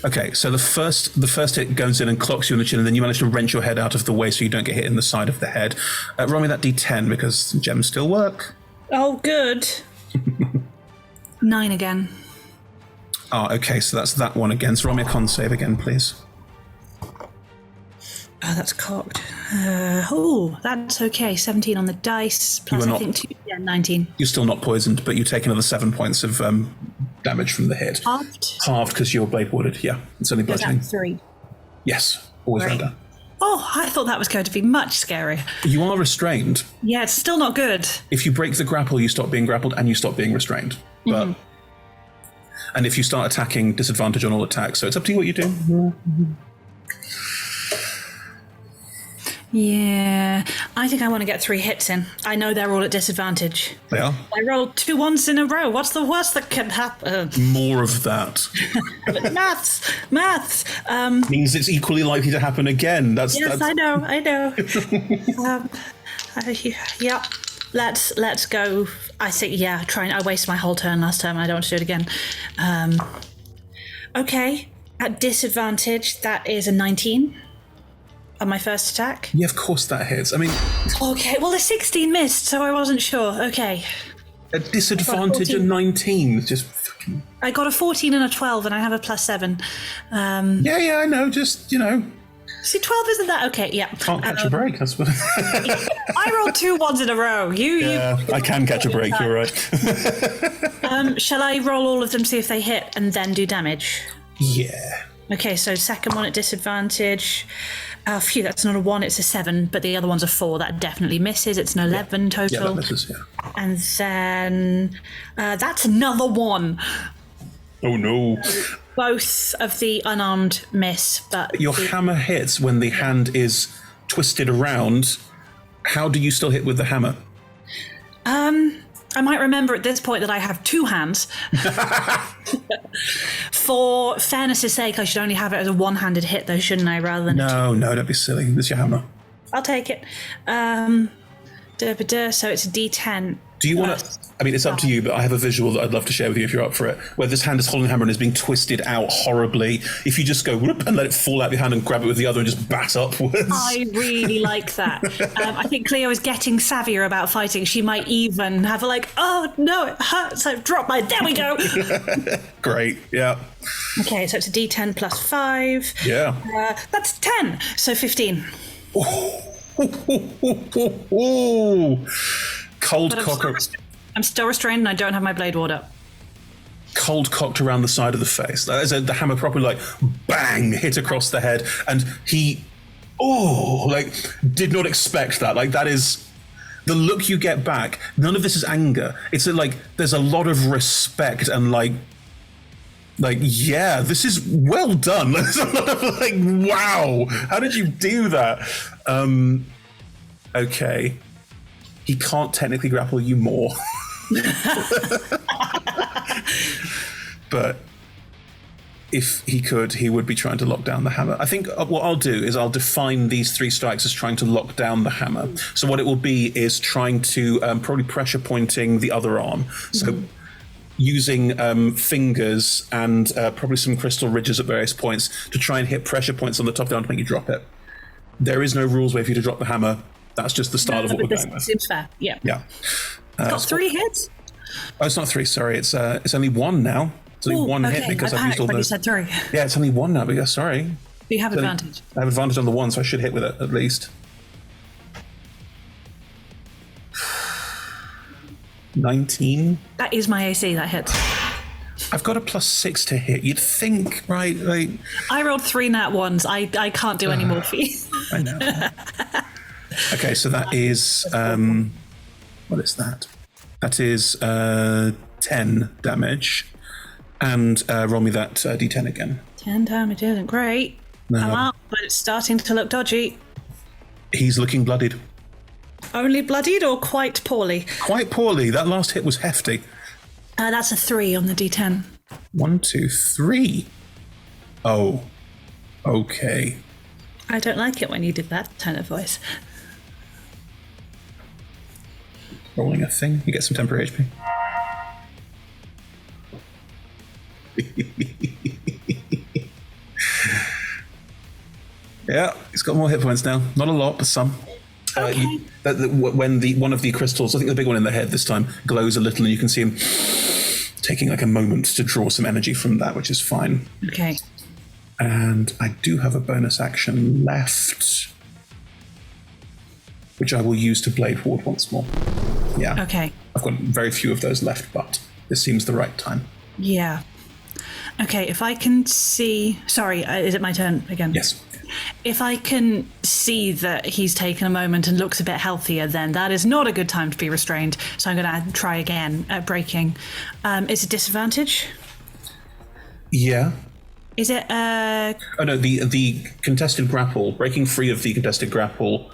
Speaker 1: Okay, so the first hit goes in and clocks you in the chin, and then you manage to wrench your head out of the way so you don't get hit in the side of the head. Roll me that d10 because gems still work.
Speaker 12: Oh, good. 9 again.
Speaker 1: Oh, okay, so that's that one again. So roll me a con save again, please.
Speaker 12: Oh, that's cocked. That's okay. 17 on the dice, plus I think 2. Yeah, 19.
Speaker 1: You're still not poisoned, but you take another 7 points of damage from the hit. Halved because you're blade warded. Yeah, it's only bludgeoning.
Speaker 12: 3.
Speaker 1: Yes, always round down.
Speaker 12: Oh, I thought that was going to be much scarier.
Speaker 1: You are restrained.
Speaker 12: Yeah, it's still not good.
Speaker 1: If you break the grapple, you stop being grappled and you stop being restrained. But and if you start attacking, disadvantage on all attacks. So it's up to you what you do.
Speaker 12: Yeah, I think I want to get 3 hits in. I know they're all at disadvantage.
Speaker 1: They are?
Speaker 12: I rolled 2 ones in a row. What's the worst that can happen?
Speaker 1: More of that.
Speaker 12: Maths.
Speaker 1: Means it's equally likely to happen again. That's
Speaker 12: I know. Yeah. Let's go. I think, I wasted my whole turn last time. I don't want to do it again. Okay. At disadvantage, that is a 19 on my first attack.
Speaker 1: Yeah, of course that hits. I mean...
Speaker 12: Okay, well, the 16 missed, so I wasn't sure. Okay.
Speaker 1: A disadvantage of 19. Just fucking...
Speaker 12: I got a 14 and a 12, and I have a +7.
Speaker 1: Yeah, I know. Just,
Speaker 12: See, 12 isn't that... Okay, yeah.
Speaker 1: Can't catch a break, that's what...
Speaker 12: I rolled 2 ones in a row.
Speaker 1: I can catch a break, you're right.
Speaker 12: Shall I roll all of them, see if they hit, and then do damage?
Speaker 1: Yeah.
Speaker 12: Okay, so second one at disadvantage. Phew, that's not a 1, it's a 7, but the other one's a 4. That definitely misses. It's an 11 total.
Speaker 1: Yeah, that misses, yeah.
Speaker 12: And then that's another 1.
Speaker 1: Oh, no.
Speaker 12: Both of the unarmed miss, but...
Speaker 1: Your hammer hits when the hand is twisted around. How do you still hit with the hammer?
Speaker 12: I might remember at this point that I have 2 hands. For fairness' sake, I should only have it as a one-handed hit, though, shouldn't I? Rather than
Speaker 1: no, don't be silly. This is your hammer.
Speaker 12: I'll take it. So it's a D10.
Speaker 1: Do you want to? I mean, it's up to you, but I have a visual that I'd love to share with you if you're up for it, where this hand is holding the hammer and is being twisted out horribly. If you just go whoop and let it fall out of your hand and grab it with the other and just bat upwards.
Speaker 12: I really like that. I think Clio is getting savvier about fighting. She might even have oh no, it hurts. I've dropped my. There we go.
Speaker 1: Great. Yeah.
Speaker 12: Okay, so it's a D10 plus 5.
Speaker 1: Yeah.
Speaker 12: That's 10. So 15.
Speaker 1: Cold cocker.
Speaker 12: I'm still restrained and I don't have my blade ward up.
Speaker 1: Cold cocked around the side of the face. The hammer properly bang hit across the head, and he did not expect that. That is the look you get back. None of this is anger. It's there's a lot of respect and yeah, this is well done. There's a lot of wow, how did you do that? Okay. He can't technically grapple you more. But if he could, he would be trying to lock down the hammer. I think what I'll do is I'll define these 3 strikes as trying to lock down the hammer. So what it will be is trying to probably pressure pointing the other arm. So using fingers and probably some crystal ridges at various points to try and hit pressure points on the top of the arm to make you drop it. There is no rules way for you to drop the hammer. That's just the style of what we're going with.
Speaker 12: Seems fair. Yeah.
Speaker 1: Yeah.
Speaker 12: It's got 3 hits?
Speaker 1: Oh, it's not 3. Sorry, it's only 1 now. It's only one hit because I've used all those.
Speaker 12: You said 3.
Speaker 1: Yeah, it's only 1 now. Because sorry.
Speaker 12: But you have advantage.
Speaker 1: I have advantage on the 1, so I should hit with it at least. 19.
Speaker 12: That is my AC. That hits.
Speaker 1: I've got a +6 to hit. You'd think, right?
Speaker 12: I rolled 3 nat 1s. I can't do any more for you.
Speaker 1: I know. Okay, so that is what is that? That is 10 damage, and roll me that D10 again.
Speaker 12: 10 damage isn't great.
Speaker 1: No.
Speaker 12: I'm out, but it's starting to look dodgy.
Speaker 1: He's looking bloodied.
Speaker 12: Only bloodied or quite poorly?
Speaker 1: Quite poorly. That last hit was hefty.
Speaker 12: That's a 3 on the D10.
Speaker 1: 1, 2, 3. Oh, okay.
Speaker 12: I don't like it when you did that tone of voice.
Speaker 1: Rolling a thing. You get some temporary HP. Yeah, he's got more hit points now. Not a lot, but some.
Speaker 12: Okay.
Speaker 1: When one of the crystals, I think the big one in the head this time, glows a little, and you can see him taking a moment to draw some energy from that, which is fine.
Speaker 12: Okay.
Speaker 1: And I do have a bonus action left, which I will use to blade ward once more. Yeah.
Speaker 12: Okay.
Speaker 1: I've got very few of those left, but this seems the right time.
Speaker 12: Yeah. Okay, if I can see... Sorry, is it my turn again?
Speaker 1: Yes.
Speaker 12: If I can see that he's taken a moment and looks a bit healthier, then that is not a good time to be restrained. So I'm going to try again at breaking. Is it disadvantage?
Speaker 1: Yeah.
Speaker 12: Is it...
Speaker 1: Oh, no, the contested grapple, breaking free of the contested grapple,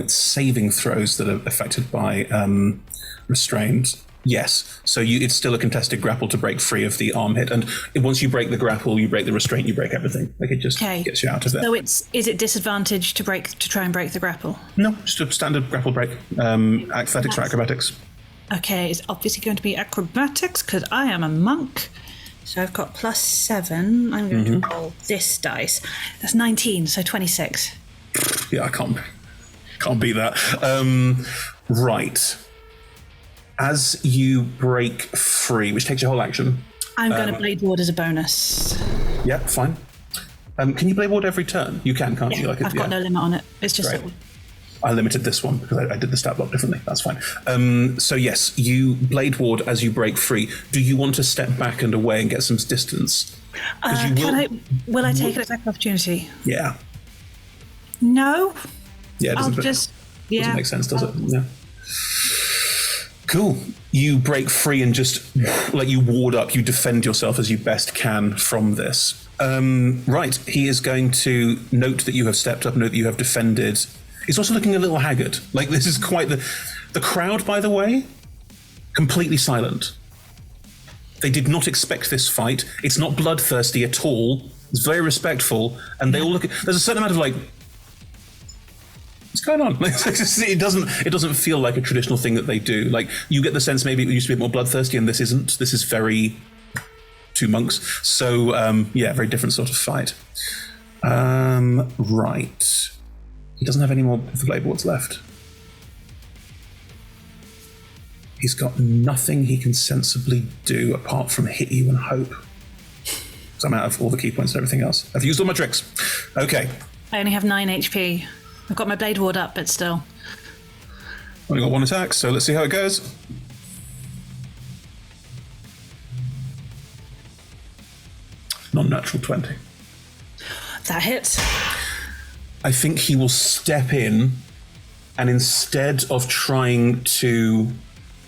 Speaker 1: saving throws that are affected by restrained. Yes, so it's still a contested grapple to break free of the arm hit, and once you break the grapple, you break the restraint, you break everything. It just gets you out of there.
Speaker 12: So is it disadvantage to try and break the grapple?
Speaker 1: No, just a standard grapple break. Athletics or acrobatics.
Speaker 12: Okay, it's obviously going to be acrobatics because I am a monk. So I've got +7. I'm going to roll this dice. That's 19, so 26.
Speaker 1: Yeah, I can't beat that. Right. As you break free, which takes your whole action.
Speaker 12: I'm going to blade ward as a bonus.
Speaker 1: Yeah, fine. Can you blade ward every turn? You can, can't you?
Speaker 12: I've got no limit on it. It's just that
Speaker 1: I limited this one because I did the stat block differently. That's fine. So yes, you blade ward as you break free. Do you want to step back and away and get some distance?
Speaker 12: Will I take an attack opportunity?
Speaker 1: Yeah.
Speaker 12: No.
Speaker 1: Yeah, it doesn't make sense, does it? Yeah. Cool. You break free and just you ward up, you defend yourself as you best can from this. Right, he is going to note that you have stepped up, note that you have defended. He's also looking a little haggard. This is quite the crowd, by the way, completely silent. They did not expect this fight. It's not bloodthirsty at all. It's very respectful, and they all look. There's a certain amount of What's going on? It doesn't feel like a traditional thing that they do. Like, you get the sense maybe it used to be more bloodthirsty, and this isn't. This is very two monks. So very different sort of fight. Right. He doesn't have any more of the blade boards left. He's got nothing he can sensibly do apart from hit you and hope. So I'm out of all the key points and everything else. I've used all my tricks. Okay.
Speaker 12: I only have 9 HP. I've got my blade ward up, but still.
Speaker 1: Only got 1 attack, so let's see how it goes. Non-natural 20.
Speaker 12: That hits.
Speaker 1: I think he will step in, and instead of trying to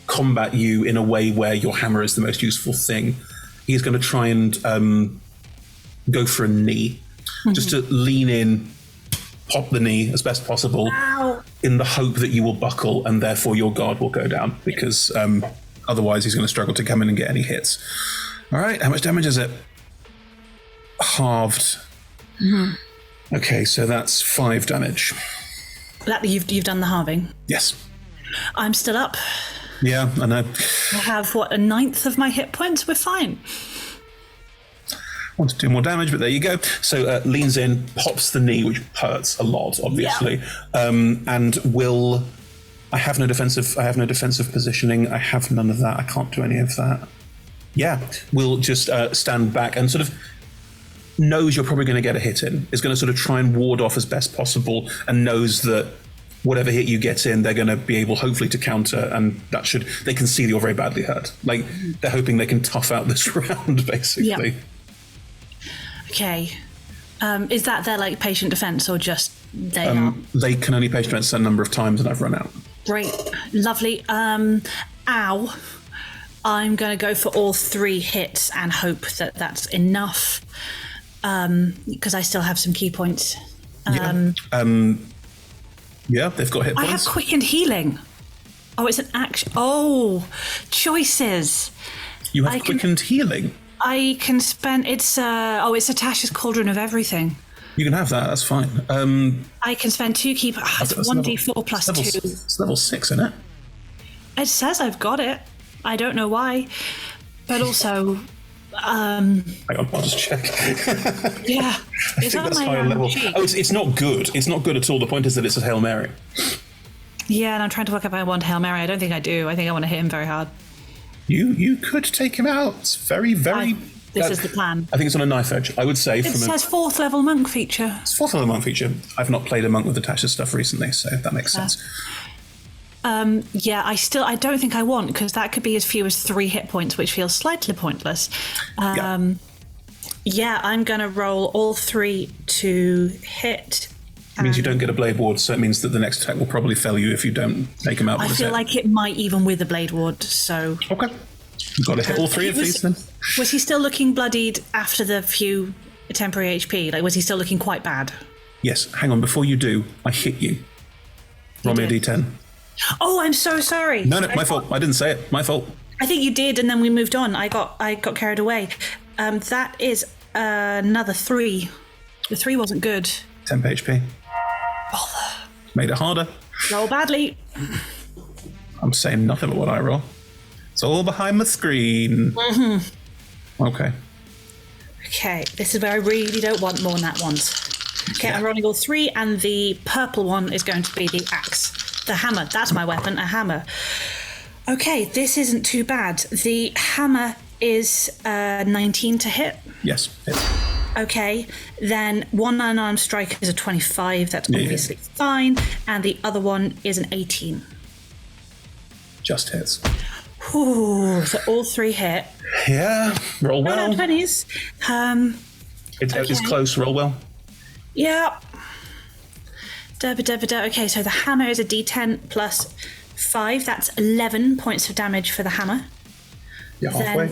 Speaker 1: combat you in a way where your hammer is the most useful thing, he's going to try and go for a knee. Just to lean in, pop the knee as best possible.
Speaker 12: Ow.
Speaker 1: In the hope that you will buckle and therefore your guard will go down, because otherwise he's going to struggle to come in and get any hits. All right, how much damage is it? Halved. Okay, so that's 5 damage.
Speaker 12: That you've done the halving?
Speaker 1: Yes.
Speaker 12: I'm still up.
Speaker 1: Yeah, I know.
Speaker 12: I have, a 9th of my hit points? We're fine.
Speaker 1: Want to do more damage, but there you go. So leans in, pops the knee, which hurts a lot, obviously, and will. I have no defensive positioning. I have none of that. I can't do any of that. Yeah, will just stand back and sort of knows you're probably going to get a hit in. Is going to sort of try and ward off as best possible, and knows that whatever hit you get in, they're going to be able, hopefully, to counter, and they can see that you're very badly hurt. Like, they're hoping they can tough out this round, basically.
Speaker 12: Yeah. Okay. Is that their, patient defense, or just they are?
Speaker 1: They can only patient defense a number of times, and I've run out.
Speaker 12: Great. Lovely. Ow. I'm going to go for all 3 hits and hope that that's enough, because I still have some key points.
Speaker 1: Yeah, they've got hit points.
Speaker 12: I have quickened healing. Oh, it's an action. Oh, choices.
Speaker 1: You have quickened healing?
Speaker 12: I can spend... It's Tasha's Cauldron of Everything.
Speaker 1: You can have that, that's fine.
Speaker 12: I can spend 2 key... It's 1d4 plus 2.
Speaker 1: It's level 6, isn't it?
Speaker 12: It says I've got it. I don't know why. But also... Hang
Speaker 1: on, I'll just check.
Speaker 12: Yeah.
Speaker 1: I think that's higher level. Oh, it's not good. It's not good at all. The point is that it's a Hail Mary.
Speaker 12: Yeah, and I'm trying to work out if I want Hail Mary. I don't think I do. I think I want to hit him very hard.
Speaker 1: You could take him out. It's very, very...
Speaker 12: This is the plan.
Speaker 1: I think it's on a knife edge. I would say
Speaker 12: it says 4th level monk feature.
Speaker 1: It's 4th level monk feature. I've not played a monk with the Tasha stuff recently, so that makes sense.
Speaker 12: I don't think I want, because that could be as few as 3 hit points, which feels slightly pointless. I'm going to roll all 3 to hit.
Speaker 1: It means you don't get a blade ward, so it means that the next attack will probably fail you if you don't take him out.
Speaker 12: I feel like it might even with the blade ward, so...
Speaker 1: Okay. You've got to hit all 3 of these, then.
Speaker 12: Was he still looking bloodied after the few temporary HP? Was he still looking quite bad?
Speaker 1: Yes. Hang on, before you do, I hit you. Roll me a d10.
Speaker 12: Oh, I'm so sorry.
Speaker 1: No, my fault. I didn't say it. My fault.
Speaker 12: I think you did, and then we moved on. I got carried away. That is another 3. The 3 wasn't good.
Speaker 1: 10 HP.
Speaker 12: Bother.
Speaker 1: Made it harder.
Speaker 12: Roll badly.
Speaker 1: I'm saying nothing but what I roll. It's all behind the screen.
Speaker 12: Mm-hmm.
Speaker 1: Okay.
Speaker 12: Okay, this is where I really don't want more than that ones. Okay, I'm rolling all 3, and the purple one is going to be the axe. The hammer. That's my weapon, a hammer. Okay, this isn't too bad. The hammer is 19 to hit.
Speaker 1: Yes.
Speaker 12: Okay, then one unarmed strike is a 25. That's obviously fine. And the other one is an 18.
Speaker 1: Just hits.
Speaker 12: Ooh, so all 3 hit.
Speaker 1: Yeah, roll well.
Speaker 12: 20s.
Speaker 1: It's close, roll well.
Speaker 12: Yeah. Okay, so the hammer is a d10 plus 5. That's 11 points of damage for the hammer.
Speaker 1: You're halfway.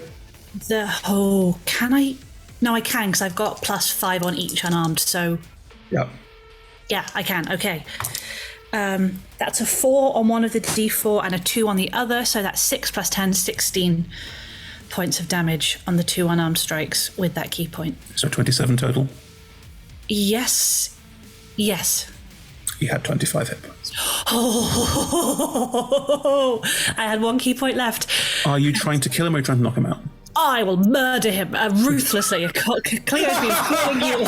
Speaker 12: Can I? No, I can, because I've got plus 5 on each unarmed, so...
Speaker 1: Yep.
Speaker 12: Yeah, I can, okay. That's a 4 on one of the d4 and a 2 on the other, so that's 6 plus 10, 16 points of damage on the 2 unarmed strikes with that key point.
Speaker 1: So 27 total?
Speaker 12: Yes.
Speaker 1: He had 25 hit points.
Speaker 12: Oh, I had 1 key point left.
Speaker 1: Are you trying to kill him or are you trying to knock him out?
Speaker 12: I will murder him ruthlessly. Cleo's been calling you.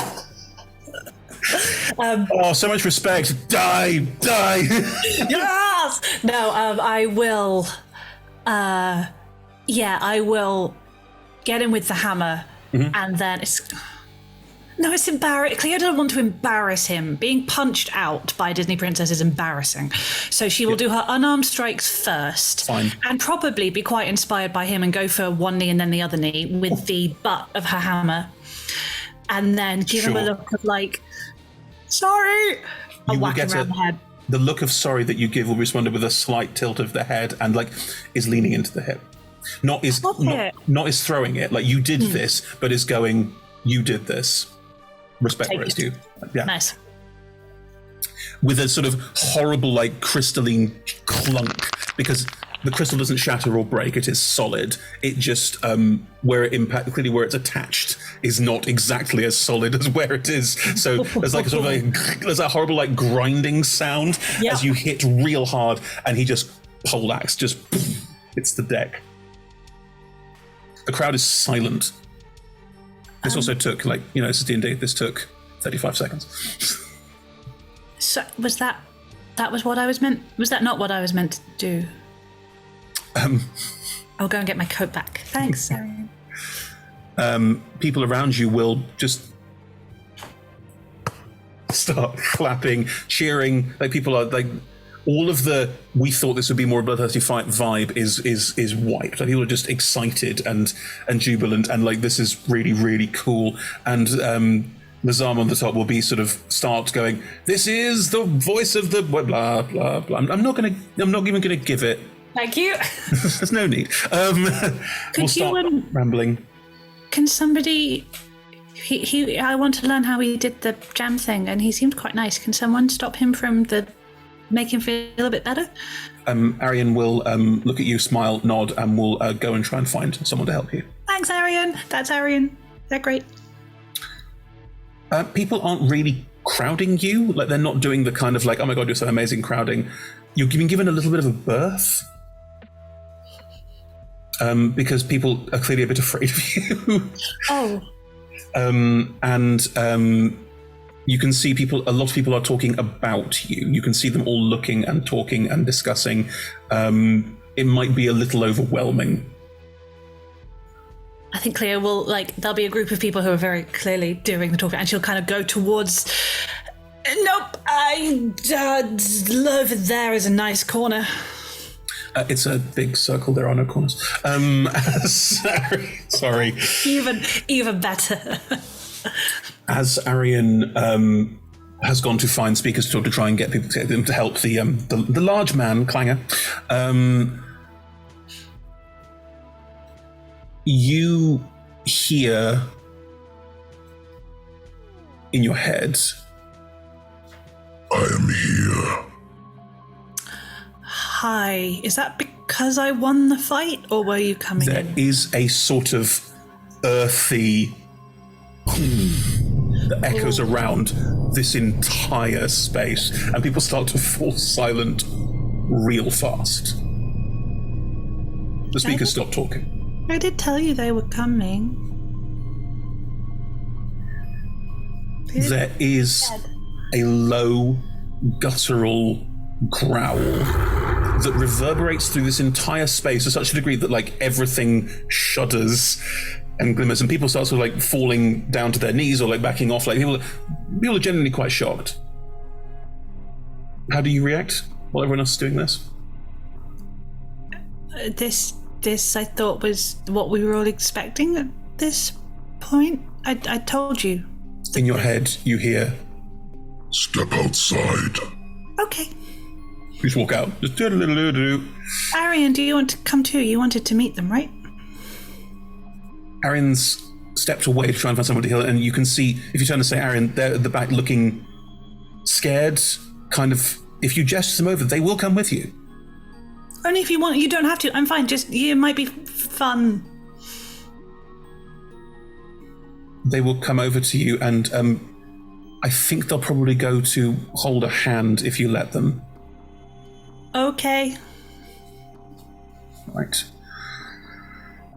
Speaker 1: So much respect. Die.
Speaker 12: Yes! No, I will. I will get him with the hammer, and then it's embarrassing. Cleo doesn't want to embarrass him. Being punched out by a Disney princess is embarrassing. So she will do her unarmed strikes first.
Speaker 1: Fine.
Speaker 12: And probably be quite inspired by him and go for one knee and then the other knee with the butt of her hammer. And then give him a look of like, sorry. I'll whack him around the head.
Speaker 1: The look of sorry that you give will be responded with a slight tilt of the head and like is leaning into the hip. Not is throwing it, like you did this, but is going, you did this. Respect where it's due. Yeah.
Speaker 12: Nice.
Speaker 1: With a sort of horrible, like, crystalline clunk, because the crystal doesn't shatter or break, it is solid. It just, where it clearly where it's attached is not exactly as solid as where it is. So there's like a sort of there's a horrible, like, grinding sound as you hit real hard, and he just poleaxe, just hits the deck. The crowd is silent. This also took, like, this is D&D. This took 35 seconds.
Speaker 12: So was that was what I was meant? Was that not what I was meant to do? I'll go and get my coat back. Thanks, Arian.
Speaker 1: People around you will just start clapping, cheering. Like people are like, all of the we thought this would be more a bloodthirsty fight vibe is wiped. Like people are just excited and jubilant and like this is really, really cool. And Lazam on the top will be sort of start going, this is the voice of the blah blah blah. I'm not even gonna give it.
Speaker 12: Thank you.
Speaker 1: There's no need. We'll start rambling.
Speaker 12: Can somebody I want to learn how he did the jam thing and he seemed quite nice. Can someone stop him from make him feel a bit better?
Speaker 1: Arian will look at you, smile, nod, and will go and try and find someone to help you.
Speaker 12: Thanks, Arian. That's Arian. They're great.
Speaker 1: People aren't really crowding you. Like, they're not doing the kind of like, oh my god, you're so amazing crowding. You've been given a little bit of a berth. Because people are clearly a bit afraid of you.
Speaker 12: Oh.
Speaker 1: You can see a lot of people are talking about you. You can see them all looking and talking and discussing. It might be a little overwhelming.
Speaker 12: I think Clio will, there'll be a group of people who are very clearly doing the talking, and she'll kind of go towards, nope, over there is a nice corner.
Speaker 1: It's a big circle, there are no corners. Sorry.
Speaker 12: Even better.
Speaker 1: As Arian has gone to find speakers to talk to try and get them to help the large man, Clanger, you hear in your head,
Speaker 13: I am here.
Speaker 12: Hi, is that because I won the fight, or were you coming in?
Speaker 1: There is a sort of earthy that echoes around this entire space, and people start to fall silent real fast. The speakers stop talking.
Speaker 12: I did tell you they were coming.
Speaker 1: There is a low, guttural growl that reverberates through this entire space to such a degree that everything shudders and glimmers, and people start sort of falling down to their knees or backing off. People are genuinely quite shocked. How do you react while everyone else is doing this?
Speaker 12: This I thought was what we were all expecting at this point. I told you.
Speaker 1: In your head, you hear,
Speaker 13: step outside.
Speaker 12: Okay.
Speaker 1: You just walk out. Just do-do-do-do-do.
Speaker 12: Arian, do you want to come too? You wanted to meet them, right?
Speaker 1: Arian's stepped away to try and find someone to heal, and you can see, if you turn to say Arian, they're at the back looking scared, kind of, if you gesture them over, they will come with you.
Speaker 12: Only if you want. You don't have to. I'm fine. Just, it might be fun.
Speaker 1: They will come over to you, and I think they'll probably go to hold a hand if you let them.
Speaker 12: Okay.
Speaker 1: Right.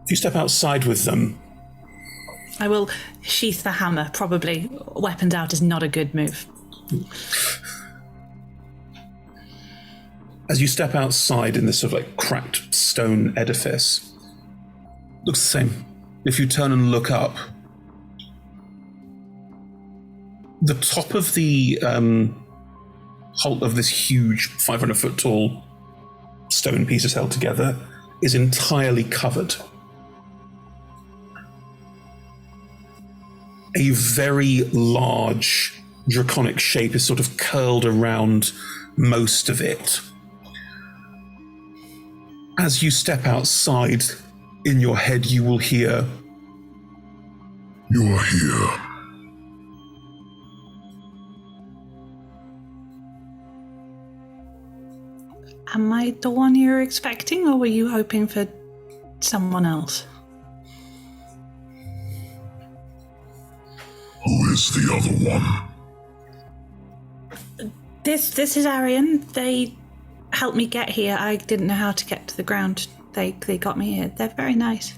Speaker 1: If you step outside with them...
Speaker 12: I will sheath the hammer, probably. Weapons out is not a good move.
Speaker 1: As you step outside in this sort of like cracked stone edifice, looks the same. If you turn and look up, the top of the whole of this huge 500-foot tall stone pieces held together is entirely covered. A very large draconic shape is sort of curled around most of it. As you step outside, in your head you will hear,
Speaker 13: "You are here."
Speaker 12: Am I the one you're expecting, or were you hoping for someone else?
Speaker 13: Who is the other one?
Speaker 12: This is Arian. They helped me get here. I didn't know how to get to the ground. They got me here. They're very nice.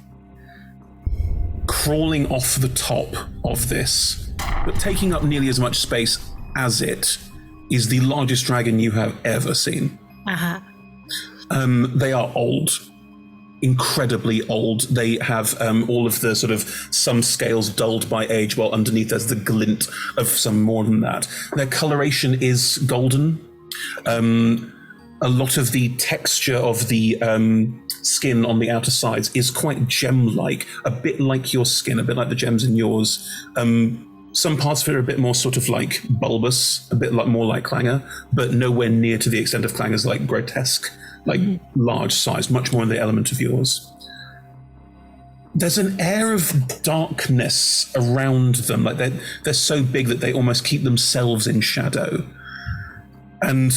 Speaker 1: Crawling off the top of this, but taking up nearly as much space as it, is the largest dragon you have ever seen.
Speaker 12: Uh-huh.
Speaker 1: They are old, incredibly old. They have all of the sort of some scales dulled by age, while underneath there's the glint of some more than that. Their coloration is golden. A lot of the texture of the skin on the outer sides is quite gem-like, a bit like your skin, a bit like the gems in yours. Some parts of it are a bit more sort of like bulbous, a bit like more like Clangor, but nowhere near to the extent of Clangor's like grotesque, like large size, much more in the element of yours. There's an air of darkness around them, like they're so big that they almost keep themselves in shadow. And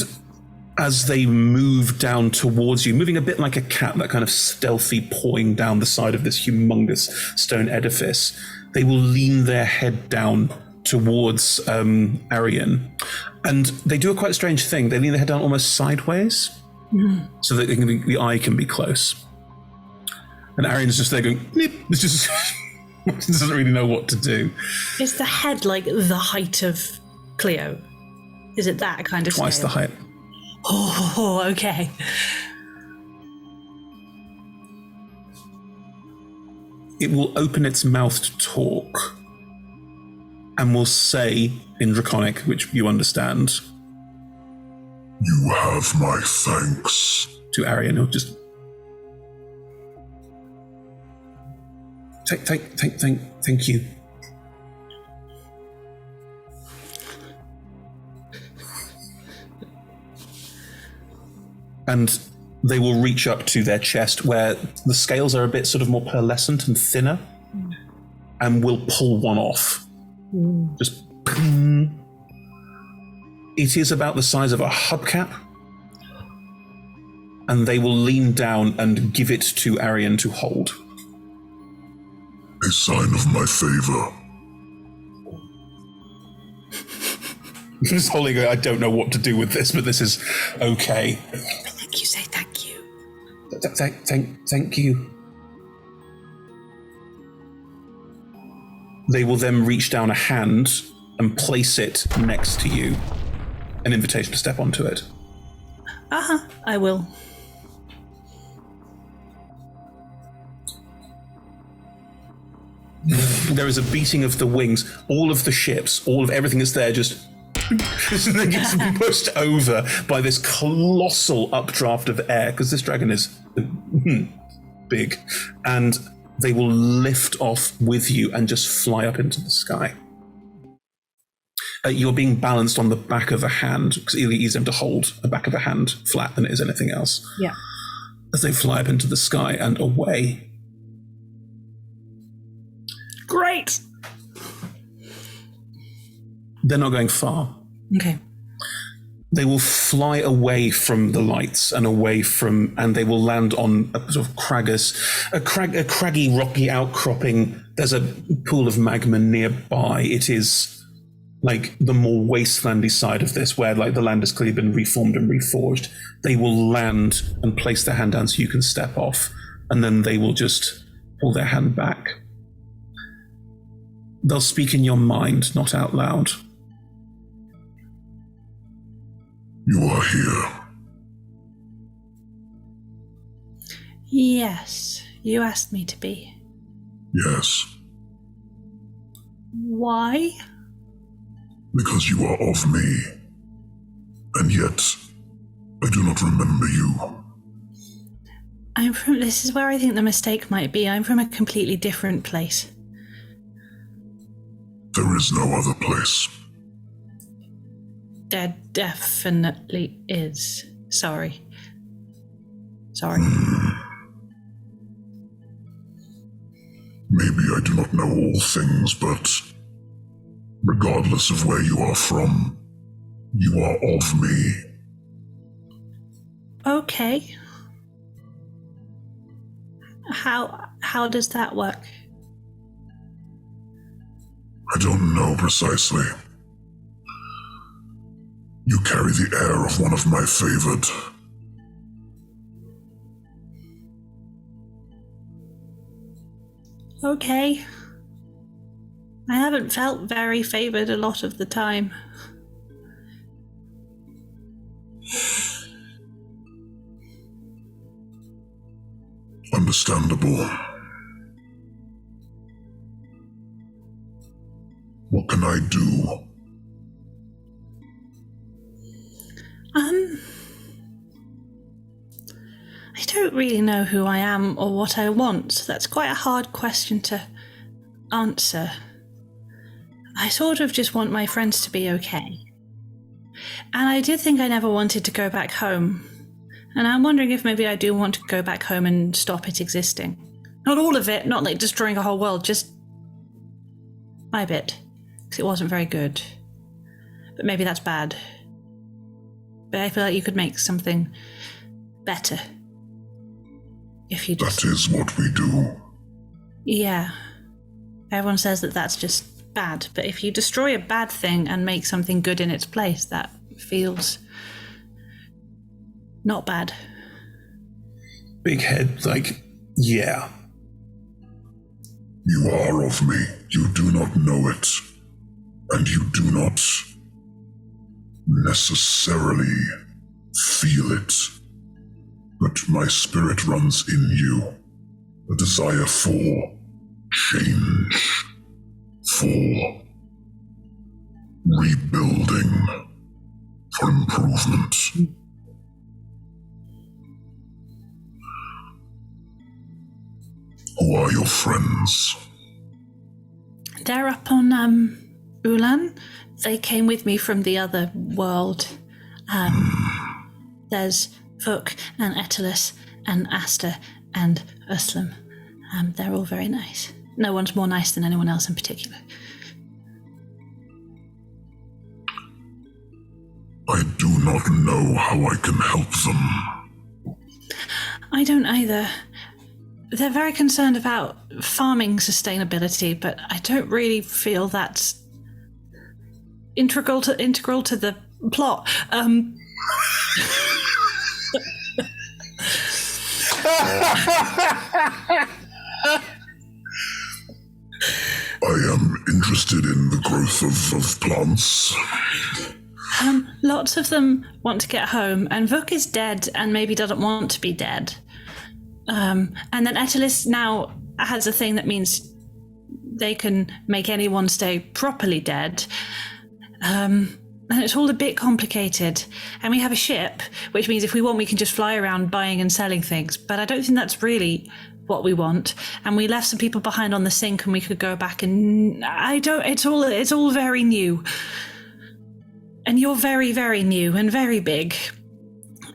Speaker 1: as they move down towards you, moving a bit like a cat, that kind of stealthy pawing down the side of this humongous stone edifice, they will lean their head down towards Arian. And they do a quite strange thing. They lean their head down almost sideways, so that the eye can be close. And Arian's just there going, nip. It's just doesn't really know what to do.
Speaker 12: Is the head like the height of Clio? Is it that kind of
Speaker 1: Twice
Speaker 12: scale?
Speaker 1: the height.
Speaker 12: Oh, okay.
Speaker 1: It will open its mouth to talk and will say in Draconic, which you understand,
Speaker 13: "You have my thanks."
Speaker 1: To Arian, who'll just thank you. And they will reach up to their chest where the scales are a bit sort of more pearlescent and thinner, and will pull one off. Just ping. It is about the size of a hubcap, and they will lean down and give it to Arian to hold.
Speaker 13: "A sign of my favor."
Speaker 1: Just holding it. I don't know what to do with this, but this is okay.
Speaker 12: Thank you. Say thank you.
Speaker 1: Thank you. They will then reach down a hand and place it next to you. An invitation to step onto it.
Speaker 12: I will.
Speaker 1: There is a beating of the wings. All of the ships, all of everything that's there just gets pushed over by this colossal updraft of air, because this dragon is big. And they will lift off with you and just fly up into the sky. You're being balanced on the back of a hand, because it's easier to hold a back of a hand flat than it is anything else.
Speaker 12: Yeah.
Speaker 1: As they fly up into the sky and away.
Speaker 12: Great!
Speaker 1: They're not going far.
Speaker 12: Okay.
Speaker 1: They will fly away from the lights and away from, and they will land on a sort of a craggy, rocky outcropping. There's a pool of magma nearby. It is like the more wastelandy side of this, where like the land has clearly been reformed and reforged, they will land and place their hand down so you can step off, and then they will just pull their hand back. They'll speak in your mind, not out loud.
Speaker 13: You are here.
Speaker 12: Yes, you asked me to be.
Speaker 13: Yes.
Speaker 12: Why?
Speaker 13: Because you are of me. And yet, I do not remember you.
Speaker 12: This is where I think the mistake might be. I'm from a completely different place.
Speaker 13: There is no other place.
Speaker 12: There definitely is. Sorry.
Speaker 13: Maybe I do not know all things, but regardless of where you are from, you are of me.
Speaker 12: Okay. How does that work?
Speaker 13: I don't know precisely. You carry the air of one of my favored.
Speaker 12: Okay. I haven't felt very favored a lot of the time.
Speaker 13: Understandable. What can I do?
Speaker 12: I don't really know who I am or what I want. That's quite a hard question to answer. I sort of just want my friends to be okay. And I did think I never wanted to go back home. And I'm wondering if maybe I do want to go back home and stop it existing. Not all of it, not like destroying a whole world, just my bit. Because it wasn't very good. But maybe that's bad. But I feel like you could make something better. If you just...
Speaker 13: That is what we do.
Speaker 12: Yeah. Everyone says that that's just bad. But if you destroy a bad thing and make something good in its place, that feels not bad.
Speaker 1: Big head, like, yeah.
Speaker 13: You are of me. You do not know it. And you do not necessarily feel it. But my spirit runs in you. A desire for change. For rebuilding. For improvement. Who are your friends?
Speaker 12: They're up on Ulan. They came with me from the other world. There's Vuk and Etelus and Asta and Uslam. They're all very nice. No one's more nice than anyone else in particular.
Speaker 13: I do not know how I can help them.
Speaker 12: I don't either. They're very concerned about farming sustainability, but I don't really feel that's integral to the plot.
Speaker 13: I am interested in the growth of plants.
Speaker 12: Lots of them want to get home, and Vuk is dead and maybe doesn't want to be dead. And then Etelus now has a thing that means they can make anyone stay properly dead. And it's all a bit complicated. And we have a ship, which means if we want, we can just fly around buying and selling things. But I don't think that's really what we want. And we left some people behind on the sink, and we could go back and it's all very new. And you're very, very new and very big.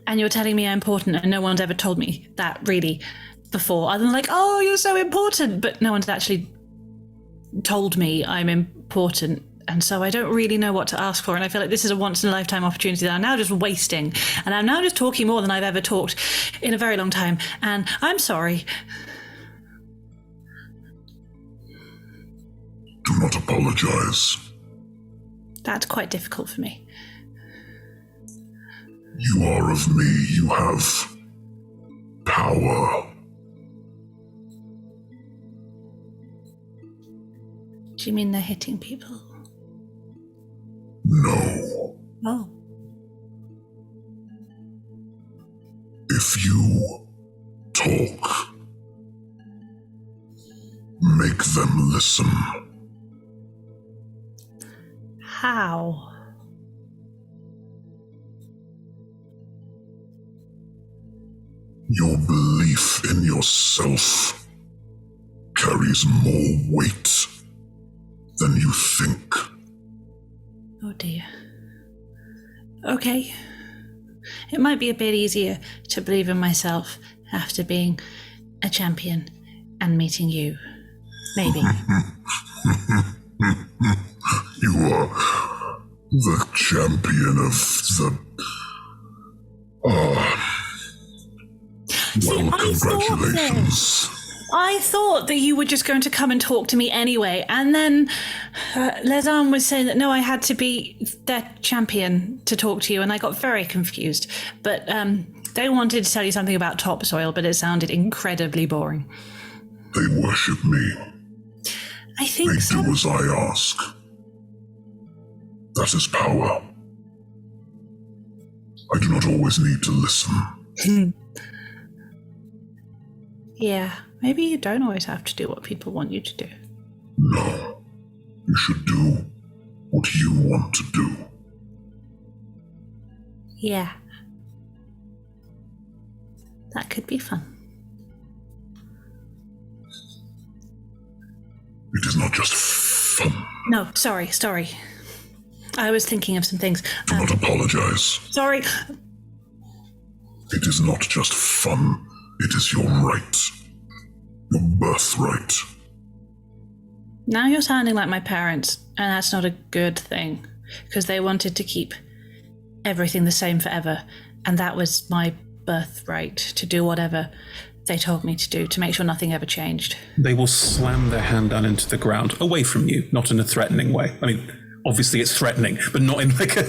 Speaker 12: And you're telling me I'm important, and no one's ever told me that really before. Other than like, oh, you're so important. But no one's actually told me I'm important. And so I don't really know what to ask for. And I feel like this is a once-in-a-lifetime opportunity that I'm now just wasting. And I'm now just talking more than I've ever talked in a very long time. And I'm sorry.
Speaker 13: Do not apologize.
Speaker 12: That's quite difficult for me.
Speaker 13: You are of me. You have power.
Speaker 12: Do you mean they're hitting people?
Speaker 13: No.
Speaker 12: Oh.
Speaker 13: If you talk, make them listen.
Speaker 12: How?
Speaker 13: Your belief in yourself carries more weight than you think.
Speaker 12: Oh dear. Okay. It might be a bit easier to believe in myself after being a champion and meeting you. Maybe.
Speaker 13: You are the champion of the... well, congratulations.
Speaker 12: I thought that you were just going to come and talk to me anyway, and then Lesan was saying that no, I had to be their champion to talk to you, and I got very confused. But they wanted to tell you something about topsoil, but it sounded incredibly boring.
Speaker 13: They worship me.
Speaker 12: I think
Speaker 13: they
Speaker 12: so.
Speaker 13: do as I ask. That is power. I do not always need to listen.
Speaker 12: Yeah, maybe you don't always have to do what people want you to do.
Speaker 13: No, you should do what you want to do.
Speaker 12: Yeah. That could be fun.
Speaker 13: It is not just fun.
Speaker 12: No, sorry. I was thinking of some things.
Speaker 13: Do not apologize.
Speaker 12: Sorry.
Speaker 13: It is not just fun. It is your right. Your birthright.
Speaker 12: Now you're sounding like my parents, and that's not a good thing, because they wanted to keep everything the same forever, and that was my birthright, to do whatever they told me to do, to make sure nothing ever changed.
Speaker 1: They will slam their hand down into the ground, away from you, not in a threatening way. I mean, obviously it's threatening, but not in like a...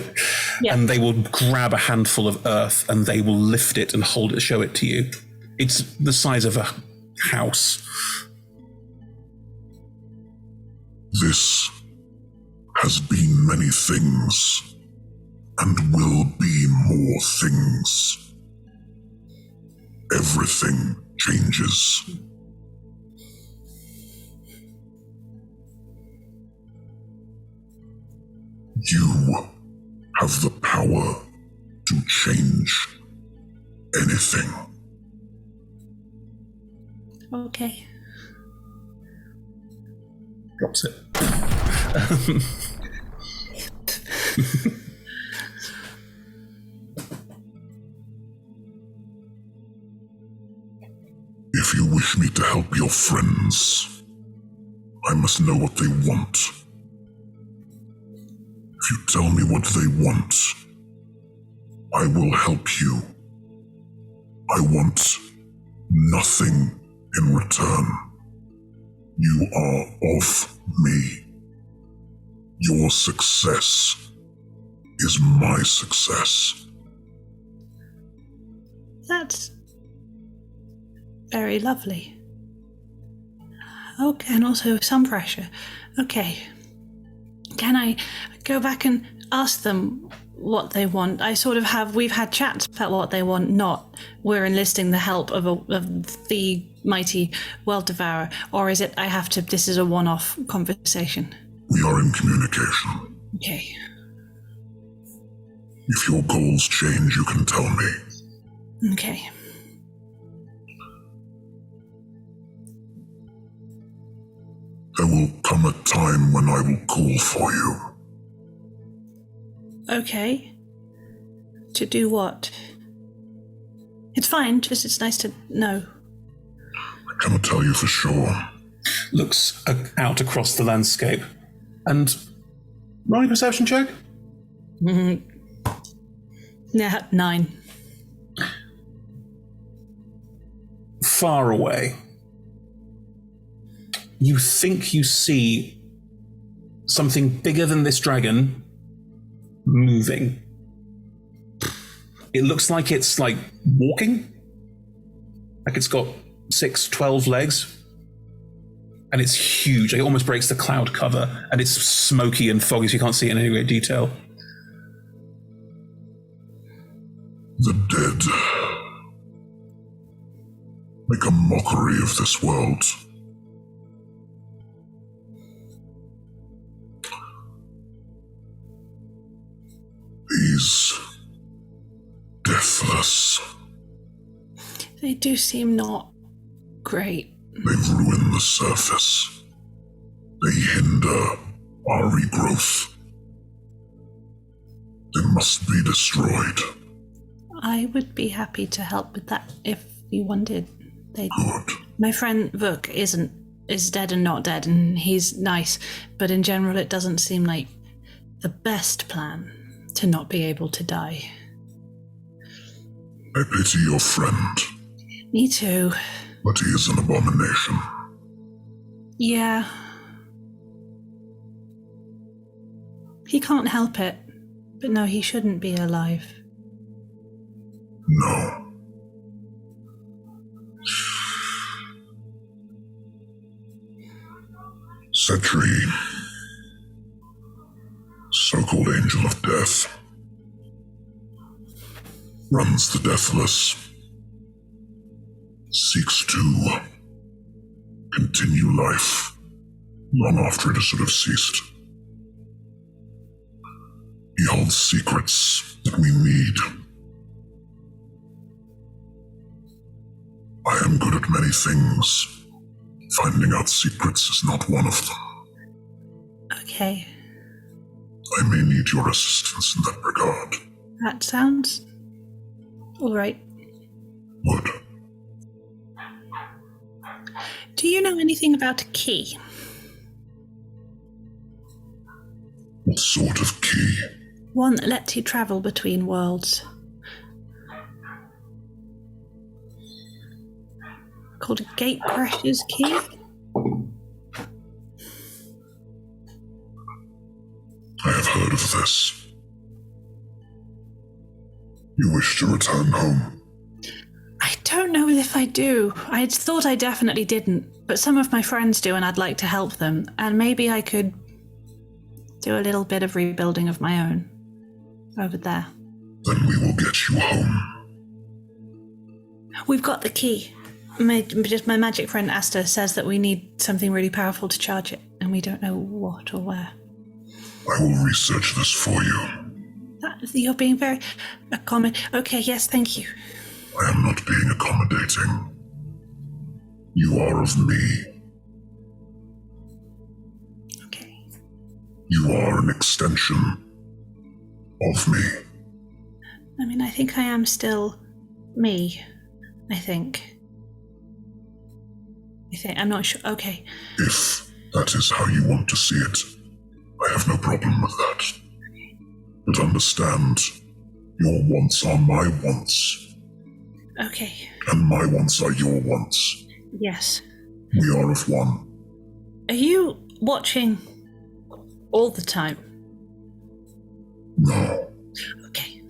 Speaker 1: Yeah. And they will grab a handful of earth, and they will lift it and hold it, show it to you. It's the size of a house.
Speaker 13: This has been many things, and will be more things. Everything changes. You have the power to change anything.
Speaker 12: Okay.
Speaker 1: Drops it.
Speaker 13: If you wish me to help your friends, I must know what they want. If you tell me what they want, I will help you. I want nothing in return. You are of me. Your success is my success.
Speaker 12: That's very lovely. Okay, and also some pressure. Okay. Can I go back and ask them what they want? We've had chats about what they want, not we're enlisting the help of the mighty World Devourer, or is it this is a one-off conversation?
Speaker 13: We are in communication.
Speaker 12: Okay.
Speaker 13: If your goals change, you can tell me.
Speaker 12: Okay.
Speaker 13: There will come a time when I will call for you.
Speaker 12: Okay. To do what? It's fine, just it's nice to know.
Speaker 13: I cannot tell you for sure.
Speaker 1: Looks out across the landscape. And roll a perception check.
Speaker 12: Yeah, 9.
Speaker 1: Far away, you think you see something bigger than this dragon moving. It looks like it's like walking. Like it's got 12 legs. And it's huge. It almost breaks the cloud cover. And it's smoky and foggy, so you can't see it in any great detail.
Speaker 13: The dead make a mockery of this world. These deathless.
Speaker 12: They do seem not great.
Speaker 13: They've ruined the surface. They hinder our regrowth. They must be destroyed.
Speaker 12: I would be happy to help with that if you wanted.
Speaker 13: Good.
Speaker 12: My friend Vuk is dead and not dead, and he's nice, but in general it doesn't seem like the best plan to not be able to die.
Speaker 13: I pity your friend.
Speaker 12: Me too.
Speaker 13: But he is an abomination.
Speaker 12: Yeah. He can't help it, but no, he shouldn't be alive.
Speaker 13: No. Setri, so-called angel of death, runs the deathless, seeks to continue life long after it has sort of ceased. He holds secrets that we need. I am good at many things. Finding out secrets is not one of them.
Speaker 12: Okay.
Speaker 13: I may need your assistance in that regard.
Speaker 12: That sounds all right.
Speaker 13: Good.
Speaker 12: Do you know anything about a key?
Speaker 13: What sort of key?
Speaker 12: One that lets you travel between worlds. Called a Gatecrasher's key?
Speaker 13: I have heard of this. You wish to return home?
Speaker 12: I don't know if I do. I thought I definitely didn't, but some of my friends do and I'd like to help them, and maybe I could do a little bit of rebuilding of my own over there.
Speaker 13: Then we will get you home.
Speaker 12: We've got the key. My magic friend Asta says that we need something really powerful to charge it, and we don't know what or where.
Speaker 13: I will research this for you.
Speaker 12: You're being very accommodating. Okay, yes, thank you.
Speaker 13: I am not being accommodating. You are of me.
Speaker 12: Okay.
Speaker 13: You are an extension of me.
Speaker 12: I mean, I think I am still me. I think. I'm not sure. Okay.
Speaker 13: If that is how you want to see it, I have no problem with that. But understand, your wants are my wants.
Speaker 12: Okay.
Speaker 13: And my wants are your wants.
Speaker 12: Yes.
Speaker 13: We are of one.
Speaker 12: Are you watching all the time?
Speaker 13: No.
Speaker 12: Okay.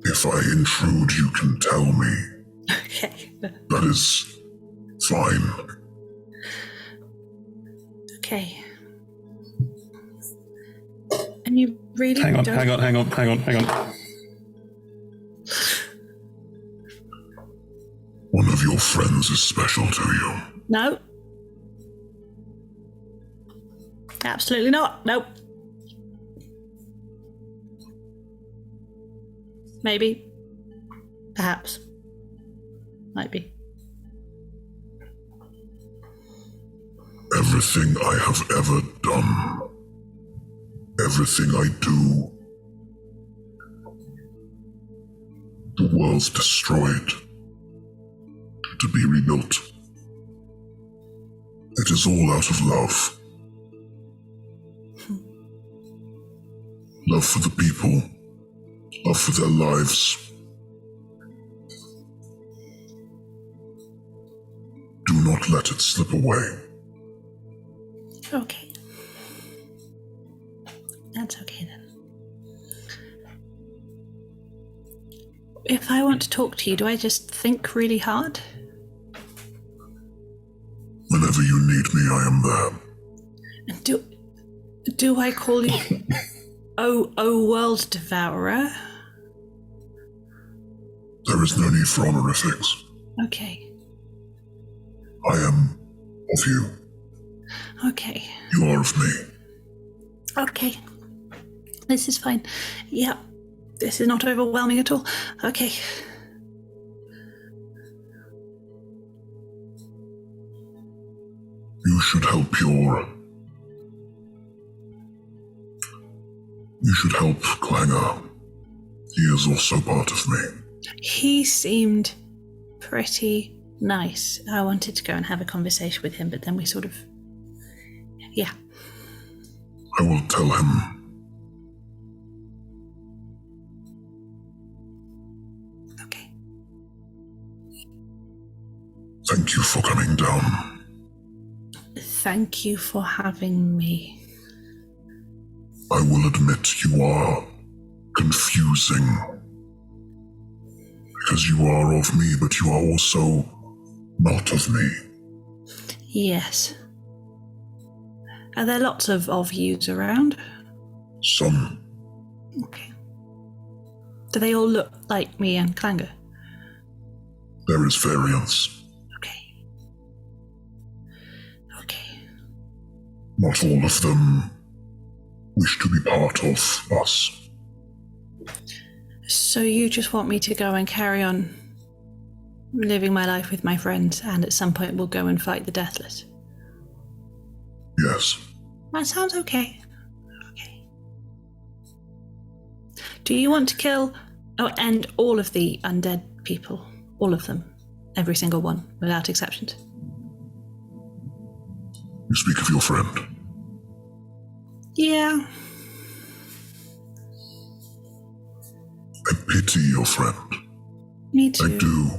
Speaker 13: If I intrude, you can tell me.
Speaker 12: Okay.
Speaker 13: That is fine.
Speaker 12: Okay. And you really
Speaker 1: Hang on.
Speaker 13: One of your friends is special to you.
Speaker 12: No. Absolutely not. Nope. Maybe. Perhaps. Might be.
Speaker 13: Everything I have ever done, everything I do, the world's destroyed, to be rebuilt. It is all out of love. Love for the people, love for their lives. Do not let it slip away.
Speaker 12: Okay. That's okay then. If I want to talk to you, do I just think really hard?
Speaker 13: Whenever you need me, I am there.
Speaker 12: And do I call you Oh World Devourer?
Speaker 13: There is no need for honorifics.
Speaker 12: Okay.
Speaker 13: I am of you.
Speaker 12: Okay.
Speaker 13: You are of me.
Speaker 12: Okay. This is fine. Yeah. This is not overwhelming at all. Okay.
Speaker 13: You should help Clanger. He is also part of me.
Speaker 12: He seemed pretty nice. I wanted to go and have a conversation with him, but then we sort of... Yeah.
Speaker 13: I will tell him.
Speaker 12: Okay.
Speaker 13: Thank you for coming down.
Speaker 12: Thank you for having me.
Speaker 13: I will admit you are confusing. Because you are of me, but you are also not of me.
Speaker 12: Yes. Are there lots of yous around?
Speaker 13: Some.
Speaker 12: Okay. Do they all look like me and Clanger?
Speaker 13: There is variance.
Speaker 12: Okay. Okay.
Speaker 13: Not all of them wish to be part of us.
Speaker 12: So you just want me to go and carry on living my life with my friends, and at some point we'll go and fight the Deathless?
Speaker 13: Yes.
Speaker 12: That sounds okay. Okay. Do you want to kill or end all of the undead people? All of them? Every single one, without exceptions?
Speaker 13: You speak of your friend.
Speaker 12: Yeah.
Speaker 13: I pity your friend.
Speaker 12: Me too.
Speaker 13: I do.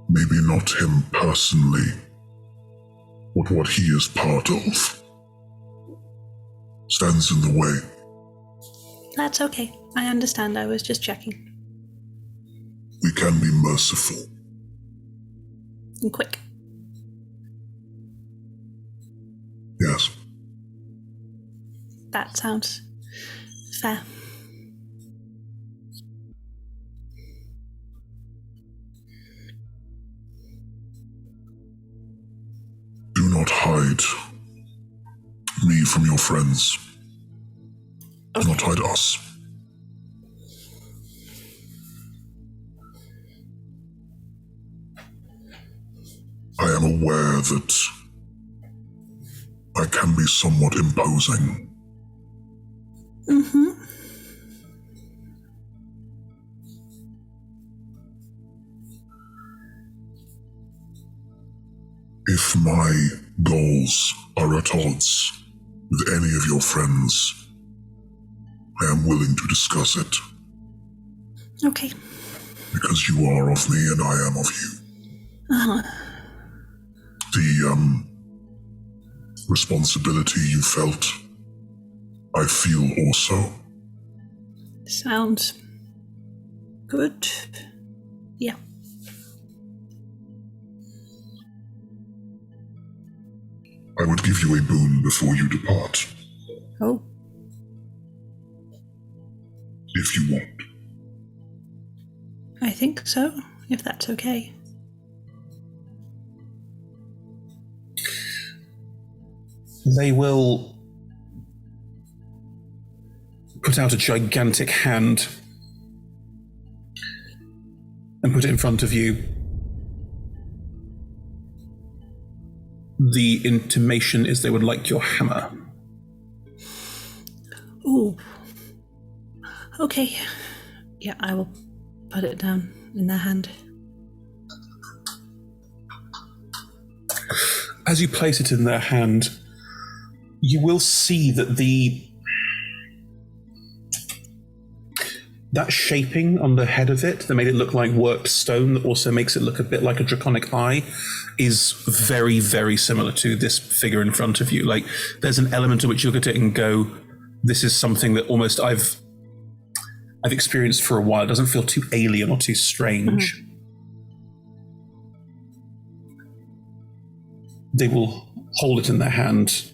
Speaker 13: Maybe not him personally, but what he is part of stands in the way.
Speaker 12: That's okay. I understand. I was just checking.
Speaker 13: We can be merciful.
Speaker 12: And quick.
Speaker 13: Yes.
Speaker 12: That sounds fair.
Speaker 13: Do not hide me from your friends. Do not hide us. I am aware that I can be somewhat imposing.
Speaker 12: Mm-hmm.
Speaker 13: If my goals are at odds with any of your friends, I am willing to discuss it.
Speaker 12: Okay.
Speaker 13: Because you are of me and I am of you.
Speaker 12: Uh-huh.
Speaker 13: The responsibility you felt, I feel also.
Speaker 12: Sounds good. Yeah.
Speaker 13: I would give you a boon before you depart.
Speaker 12: Oh.
Speaker 13: If you want.
Speaker 12: I think so, if that's okay.
Speaker 1: They will put out a gigantic hand and put it in front of you. The intimation is they would like your hammer.
Speaker 12: Ooh. Okay. Yeah, I will put it down in their hand.
Speaker 1: As you place it in their hand, you will see that that shaping on the head of it that made it look like worked stone, that also makes it look a bit like a draconic eye, is very, very similar to this figure in front of you. Like, there's an element to which you look at it and go, this is something that almost I've experienced for a while. It doesn't feel too alien or too strange. Mm-hmm. They will hold it in their hand,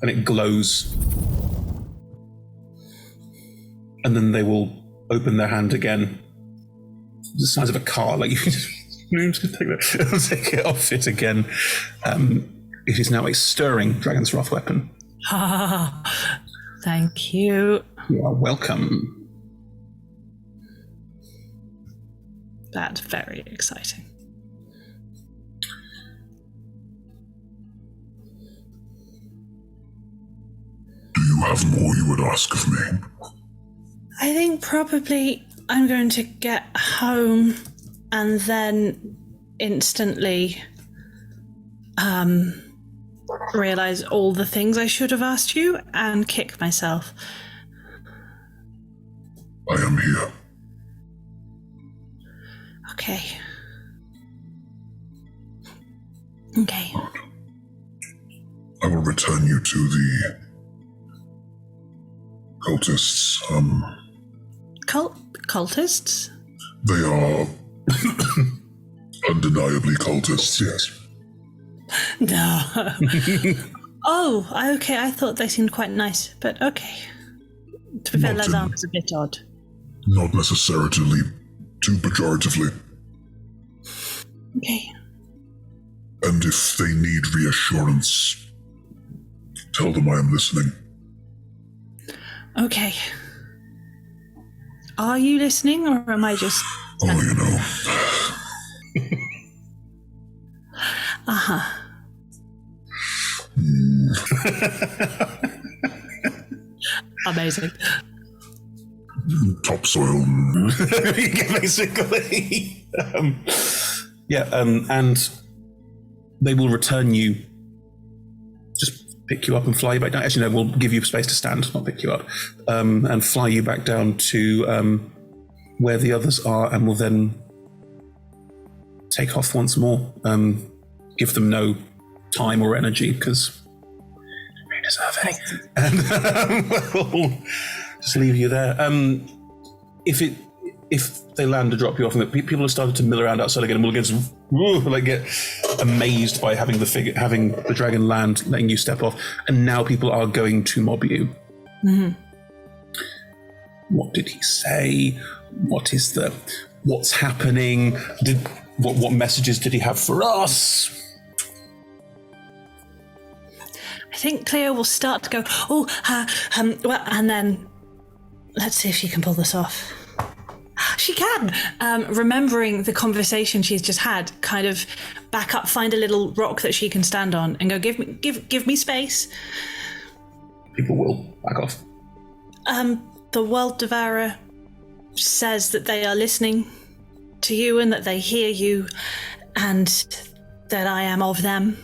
Speaker 1: and it glows. And then they will open their hand again. The size of a car, like you can just take it off it again. It is now a stirring Dragon's Wrath weapon.
Speaker 12: Thank you.
Speaker 1: You are welcome.
Speaker 12: That's very exciting.
Speaker 13: Do you have more you would ask of me?
Speaker 12: I think probably I'm going to get home and then instantly realize all the things I should have asked you and kick myself.
Speaker 13: I am here.
Speaker 12: Okay. Okay.
Speaker 13: I will return you to the cultists.
Speaker 12: Cultists?
Speaker 13: They are undeniably cultists, yes.
Speaker 12: No. Oh, okay. I thought they seemed quite nice, but okay. To be fair, Lazam is a bit odd.
Speaker 13: Not necessarily too pejoratively.
Speaker 12: Okay.
Speaker 13: And if they need reassurance, tell them I am listening.
Speaker 12: Okay. Are you listening, or am I just...
Speaker 13: Oh, you know.
Speaker 12: Uh-huh. Amazing.
Speaker 13: Topsoil.
Speaker 1: Basically. And they will return you, just pick you up and fly you back down. Actually, no, we'll give you space to stand, not pick you up, and fly you back down to where the others are, and will then take off once more. Give them no time or energy, because they deserve it. And we'll just leave you there. If they land to drop you off, and people have started to mill around outside again, and will get amazed by having the dragon land, letting you step off, and now people are going to mob you.
Speaker 12: Mm-hmm.
Speaker 1: What did he say? What's happening? What messages did he have for us?
Speaker 12: I think Clio will start to go, well, and then let's see if she can pull this off. She can. Remembering the conversation she's just had, kind of back up, find a little rock that she can stand on, and go, give me space.
Speaker 1: People will back off.
Speaker 12: The World Devourer says that they are listening to you and that they hear you, and that I am of them,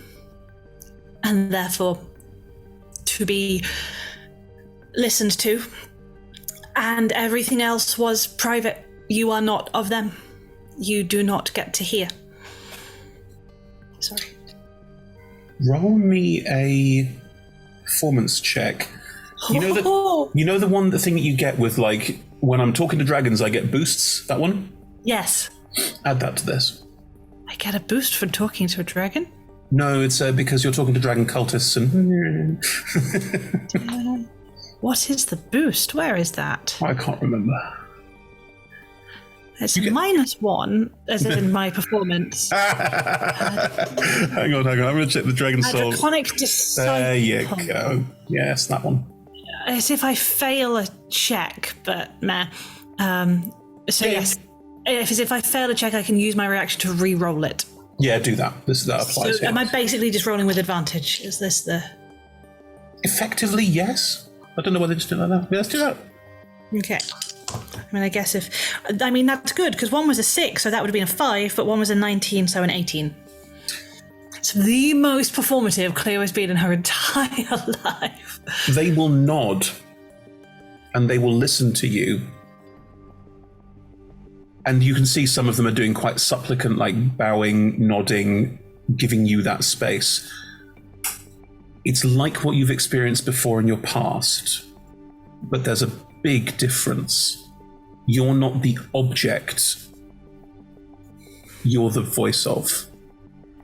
Speaker 12: and therefore to be listened to. And everything else was private. You are not of them. You do not get to hear. Sorry.
Speaker 1: Roll me a performance check. You know the thing that you get with, like, when I'm talking to dragons, I get boosts? That one?
Speaker 12: Yes.
Speaker 1: Add that to this.
Speaker 12: I get a boost for talking to a dragon?
Speaker 1: No, it's because you're talking to dragon cultists and...
Speaker 12: What is the boost? Where is that?
Speaker 1: I can't remember.
Speaker 12: It's -1, as in my performance.
Speaker 1: Hang on. I'm going to check the dragon soul.
Speaker 12: Draconic Disciple.
Speaker 1: There you go. Yes, that one.
Speaker 12: As if I fail a check, but meh. Yes. If I fail a check, I can use my reaction to re-roll it.
Speaker 1: Yeah, do that. That applies.
Speaker 12: So am I basically just rolling with advantage? Is this the...
Speaker 1: Effectively, yes. I don't know why they just did it like that. Yeah, let's do that.
Speaker 12: Okay. I mean, I guess that's good, because one was a 6, so that would have been a 5, but one was a 19, so an 18. It's the most performative Clio has been in her entire life.
Speaker 1: They will nod and they will listen to you. And you can see some of them are doing quite supplicant, like bowing, nodding, giving you that space. It's like what you've experienced before in your past, but there's a big difference. You're not the object. You're the voice of.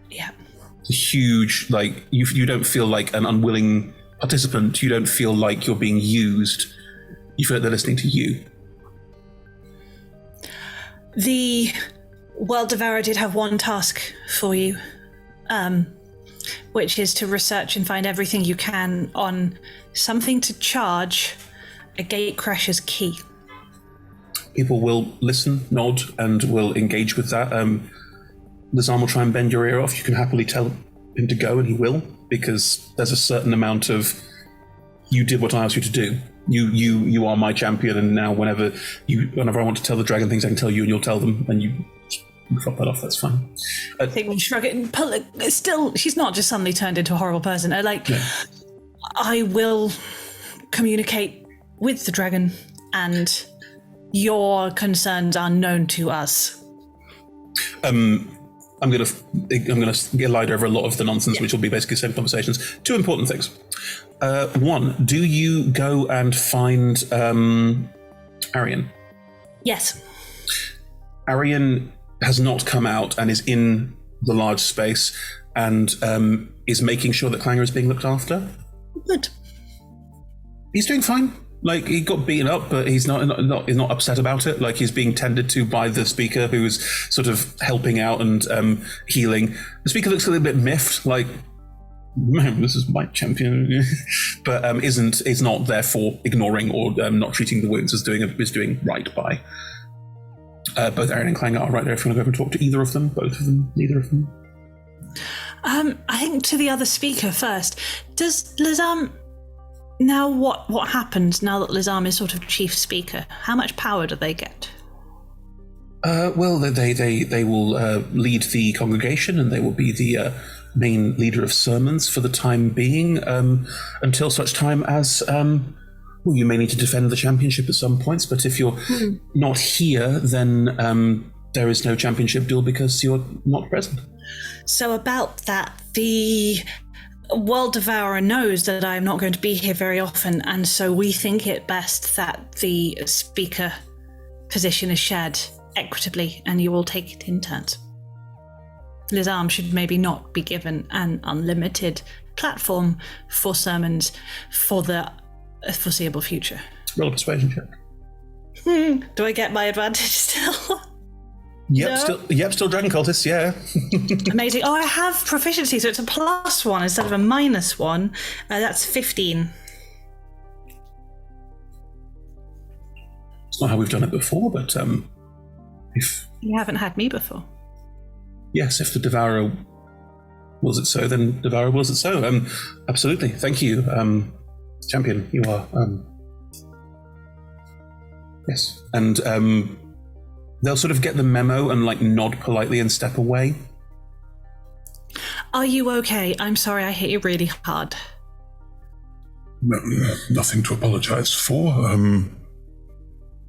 Speaker 12: Yeah.
Speaker 1: It's a huge, like, you don't feel like an unwilling participant. You don't feel like you're being used. You feel like they're listening to you.
Speaker 12: The World Devourer did have one task for you, which is to research and find everything you can on something to charge a gatecrasher's key.
Speaker 1: People will listen, nod, and will engage with that. Lazam will try and bend your ear off. You can happily tell him to go, and he will, because there's a certain amount of, you did what I asked you to do. You are my champion, and now whenever I want to tell the dragon things, I can tell you, and you'll tell them, and you drop that off. That's fine.
Speaker 12: I think we'll shrug it and pull it. Still, she's not just suddenly turned into a horrible person. I will communicate with the dragon, and your concerns are known to us.
Speaker 1: I'm gonna glide over a lot of the nonsense, which will be basically the same conversations. Two important things. One, do you go and find Arian?
Speaker 12: Yes.
Speaker 1: Arian has not come out and is in the large space and is making sure that Clanger is being looked after.
Speaker 12: Good.
Speaker 1: He's doing fine. Like, he got beaten up, but he's not upset about it. Like, he's being tended to by the speaker, who is sort of helping out and healing. The speaker looks a little bit miffed, like, man, this is my champion, but is not therefore ignoring or not treating the wounds as doing right by. Both Arian and Clanger are right there if you want to go over and talk to either of them, both of them, neither of them.
Speaker 12: I think to the other speaker first. Does Lazam... Now what happens now that Lazam is sort of chief speaker? How much power do they get?
Speaker 1: Well, they will lead the congregation, and they will be the main leader of sermons for the time being, until such time as you may need to defend the championship at some points. But if you're not here, then there is no championship duel because you're not present.
Speaker 12: So about that, the World Devourer knows that I'm not going to be here very often, and so we think it best that the speaker position is shared equitably, and you all take it in turns. Lazam should maybe not be given an unlimited platform for sermons for the foreseeable future.
Speaker 1: Roll a persuasion check.
Speaker 12: Do I get my advantage still?
Speaker 1: Yep,
Speaker 12: No?
Speaker 1: still dragon cultists, yeah.
Speaker 12: Amazing. Oh, I have proficiency, so it's a +1 instead of a -1. That's 15.
Speaker 1: It's not how we've done it before, but if...
Speaker 12: You haven't had me before.
Speaker 1: Yes, if the Devourer wills it so, then Devourer wills it so. Absolutely. Thank you, champion. You are... Yes. And they'll sort of get the memo and like nod politely and step away.
Speaker 12: Are you okay? I'm sorry I hit you really hard.
Speaker 13: No, nothing to apologize for.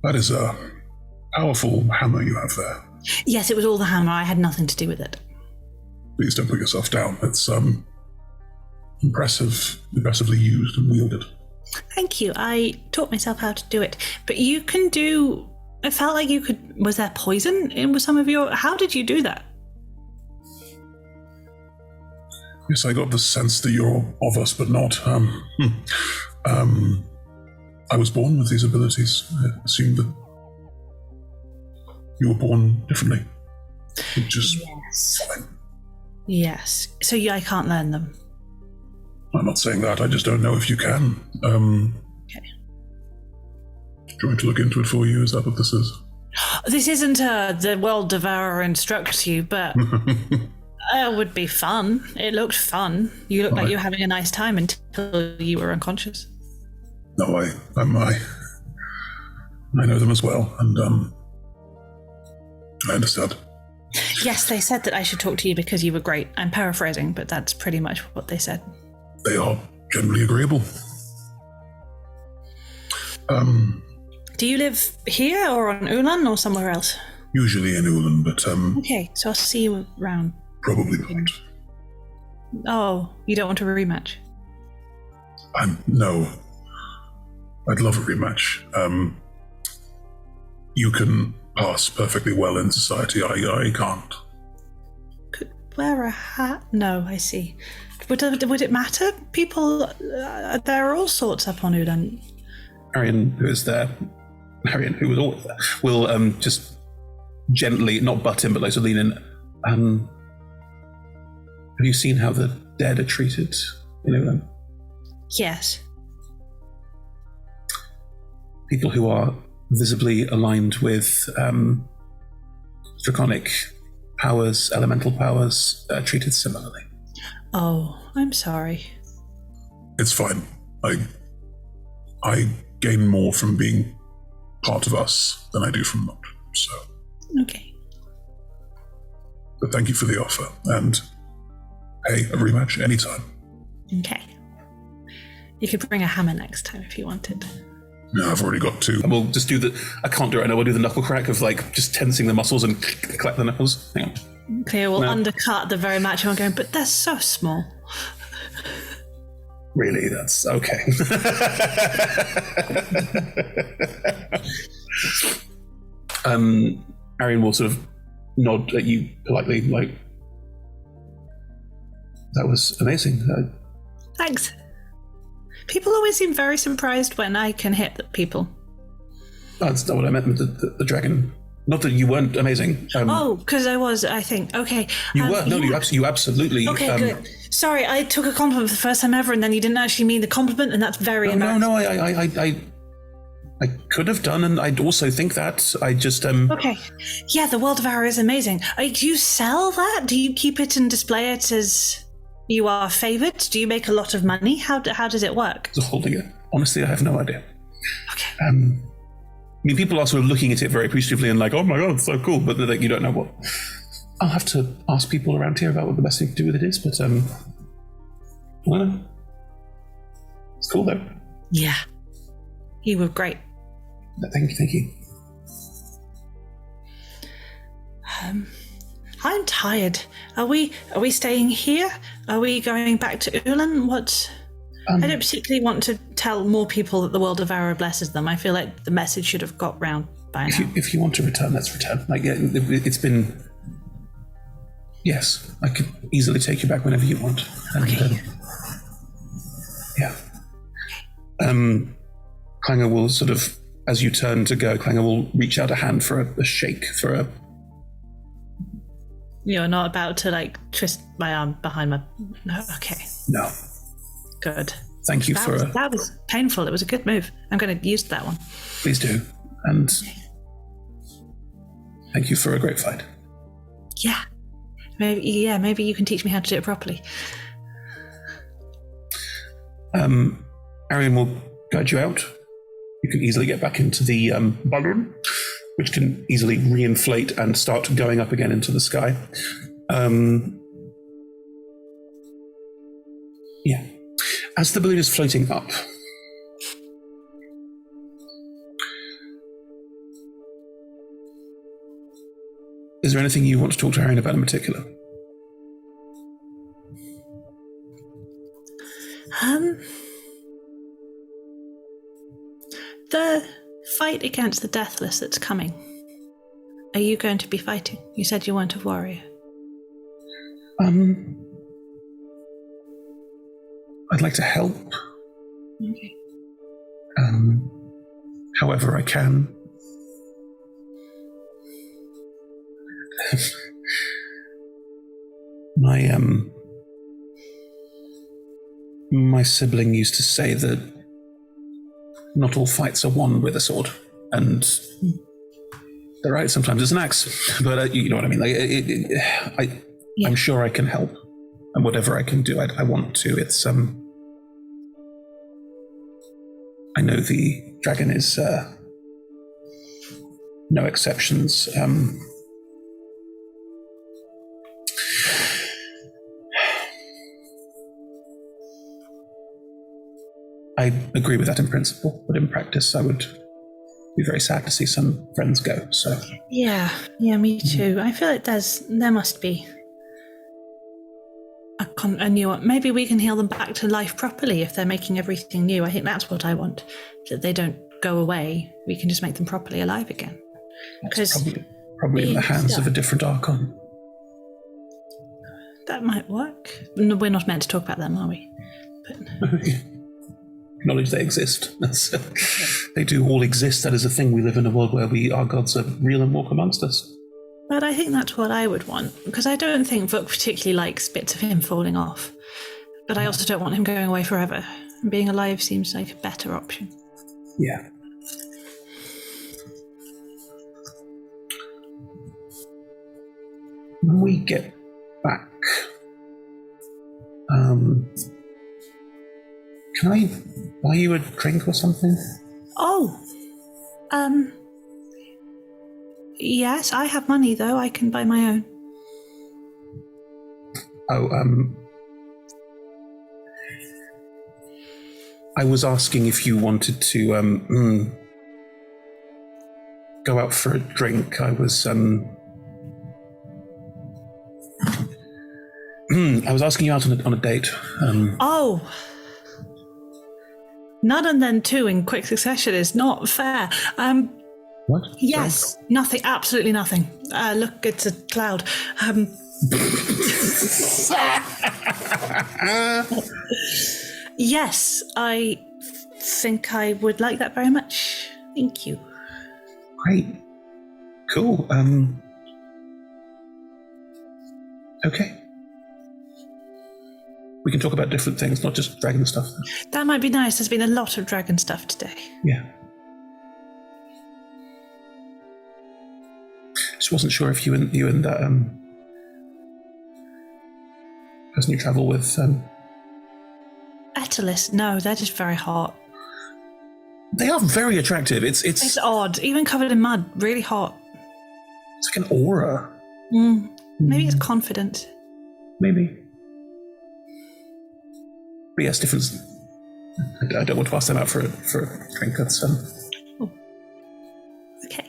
Speaker 13: That is a powerful hammer you have there.
Speaker 12: Yes, it was all the hammer. I had nothing to do with it.
Speaker 13: Please don't put yourself down. It's impressively used and wielded.
Speaker 12: Thank you. I taught myself how to do it. But you can do... It felt like you could... Was there poison in with some of your... How did you do that?
Speaker 13: Yes, I got the sense that you're of us, but not. I was born with these abilities. I assumed that you were born differently. Which is fine.
Speaker 12: Yes. So I can't learn them.
Speaker 13: I'm not saying that. I just don't know if you can.
Speaker 12: Okay.
Speaker 13: Do you want me to look into it for you? Is that what this is?
Speaker 12: This isn't the World Devourer instructs you, but it would be fun. It looked fun. You looked like you were having a nice time until you were unconscious.
Speaker 13: No, I know them as well, and I understand.
Speaker 12: Yes, they said that I should talk to you because you were great. I'm paraphrasing, but that's pretty much what they said.
Speaker 13: They are generally agreeable.
Speaker 12: Do you live here or on Ulan or somewhere else?
Speaker 13: Usually in Ulan, but
Speaker 12: Okay, so I'll see you around.
Speaker 13: probably not.
Speaker 12: Oh, you don't want a rematch?
Speaker 13: No. I'd love a rematch. You can pass perfectly well in society. I can't.
Speaker 12: Could wear a hat? No, I see. Would it matter? People, there are all sorts up on Ulan.
Speaker 1: Arian, who is there, Arian, who was always there, will just gently, not butt in, but like to lean in. Have you seen how the dead are treated in Ulan?
Speaker 12: Yes.
Speaker 1: People who are visibly aligned with draconic powers, elemental powers, treated similarly.
Speaker 12: Oh, I'm sorry.
Speaker 13: It's fine. I gain more from being part of us than I do from not. So.
Speaker 12: Okay.
Speaker 13: But thank you for the offer, and hey, a rematch anytime.
Speaker 12: Okay. You could bring a hammer next time if you wanted.
Speaker 13: No, I've already got two.
Speaker 1: And we'll just do I can't do it right now, we'll do the knuckle crack of like just tensing the muscles and clap the knuckles. Hang on.
Speaker 12: Clio will undercut the very match I'm going, but they're so small.
Speaker 1: Really, that's okay. Arian will sort of nod at you politely, like, that was amazing.
Speaker 12: Thanks. People always seem very surprised when I can hit people.
Speaker 1: That's not what I meant with the dragon. Not that you weren't amazing.
Speaker 12: Because I was, I think. Okay.
Speaker 1: You were. No,
Speaker 12: yeah.
Speaker 1: you absolutely...
Speaker 12: Okay, good. Sorry, I took a compliment for the first time ever, and then you didn't actually mean the compliment, and that's very embarrassing.
Speaker 1: No, I could have done, and I'd also think that. I just...
Speaker 12: Okay. Yeah, the World of Hour is amazing. Do you sell that? Do you keep it and display it as you are favoured? Do you make a lot of money? How does it work?
Speaker 1: Just holding it. Honestly, I have no idea.
Speaker 12: Okay.
Speaker 1: I mean, people are sort of looking at it very appreciatively and like, oh my god, it's so cool, but you don't know what. I'll have to ask people around here about what the best thing to do with it is, but I don't know. It's cool though.
Speaker 12: Yeah. You were great.
Speaker 1: Thank you.
Speaker 12: I'm tired. Are we staying here? Are we going back to Ulan? What? I don't particularly want to tell more people that the World of Hour blesses them. I feel like the message should have got round by now.
Speaker 1: If you want to return, let's return. Like, yeah, it's been... Yes, I could easily take you back whenever you want. And,
Speaker 12: okay.
Speaker 1: Yeah. Clanger will sort of, as you turn to go, Clanger will reach out a hand for a shake, for a...
Speaker 12: You're not about to, like, twist my arm behind my... No, okay.
Speaker 1: No.
Speaker 12: Good.
Speaker 1: Thank you
Speaker 12: That was painful. It was a good move. I'm going to use that one.
Speaker 1: Please do. And thank you for a great fight.
Speaker 12: Yeah. Maybe you can teach me how to do it properly.
Speaker 1: Arian will guide you out. You can easily get back into the balloon, which can easily reinflate and start going up again into the sky. Yeah. As the balloon is floating up, is there anything you want to talk to Arian about in particular?
Speaker 12: The fight against the Deathless that's coming. Are you going to be fighting? You said you weren't a warrior.
Speaker 1: I'd like to help.
Speaker 12: Okay.
Speaker 1: However I can. My sibling used to say that not all fights are won with a sword, and they're right. Sometimes it's an axe, but you know what I mean. Like, I'm sure I can help, and whatever I can do, I want to. It's I know the dragon is no exceptions. I agree with that in principle, but in practice, I would be very sad to see some friends go. So
Speaker 12: Yeah, me too. I feel like there must be a new one. Maybe we can heal them back to life properly if they're making everything new. I think that's what I want. That they don't go away. We can just make them properly alive again.
Speaker 1: That's probably in the hands of a different Archon.
Speaker 12: That might work. No, we're not meant to talk about them, are we? But
Speaker 1: Acknowledge they exist. They do all exist. That is a thing. We live in a world where our gods are real and walk amongst us.
Speaker 12: But I think that's what I would want, because I don't think Vuk particularly likes bits of him falling off. But I also don't want him going away forever. Being alive seems like a better option.
Speaker 1: Yeah. When we get back, can I buy you a drink or something?
Speaker 12: Oh, yes, I have money though. I can buy my own.
Speaker 1: I was asking if you wanted to go out for a drink. I was I was asking you out on a date.
Speaker 12: Oh. None and then two in quick succession is not fair.
Speaker 1: What?
Speaker 12: Yes,
Speaker 1: Sorry?
Speaker 12: Nothing, absolutely nothing. Look, it's a cloud. Yes, I think I would like that very much. Thank you.
Speaker 1: Great. Cool. Okay. We can talk about different things, not just dragon stuff.
Speaker 12: That might be nice. There's been a lot of dragon stuff today.
Speaker 1: Yeah. Just wasn't sure if you and that person you travel with.
Speaker 12: Etelis, no, they're just very hot.
Speaker 1: They are very attractive. It's
Speaker 12: odd, even covered in mud. Really hot.
Speaker 1: It's like an aura.
Speaker 12: Maybe it's confident.
Speaker 1: Maybe. But yes, different. I don't want to ask them out for a drink. That's
Speaker 12: Okay.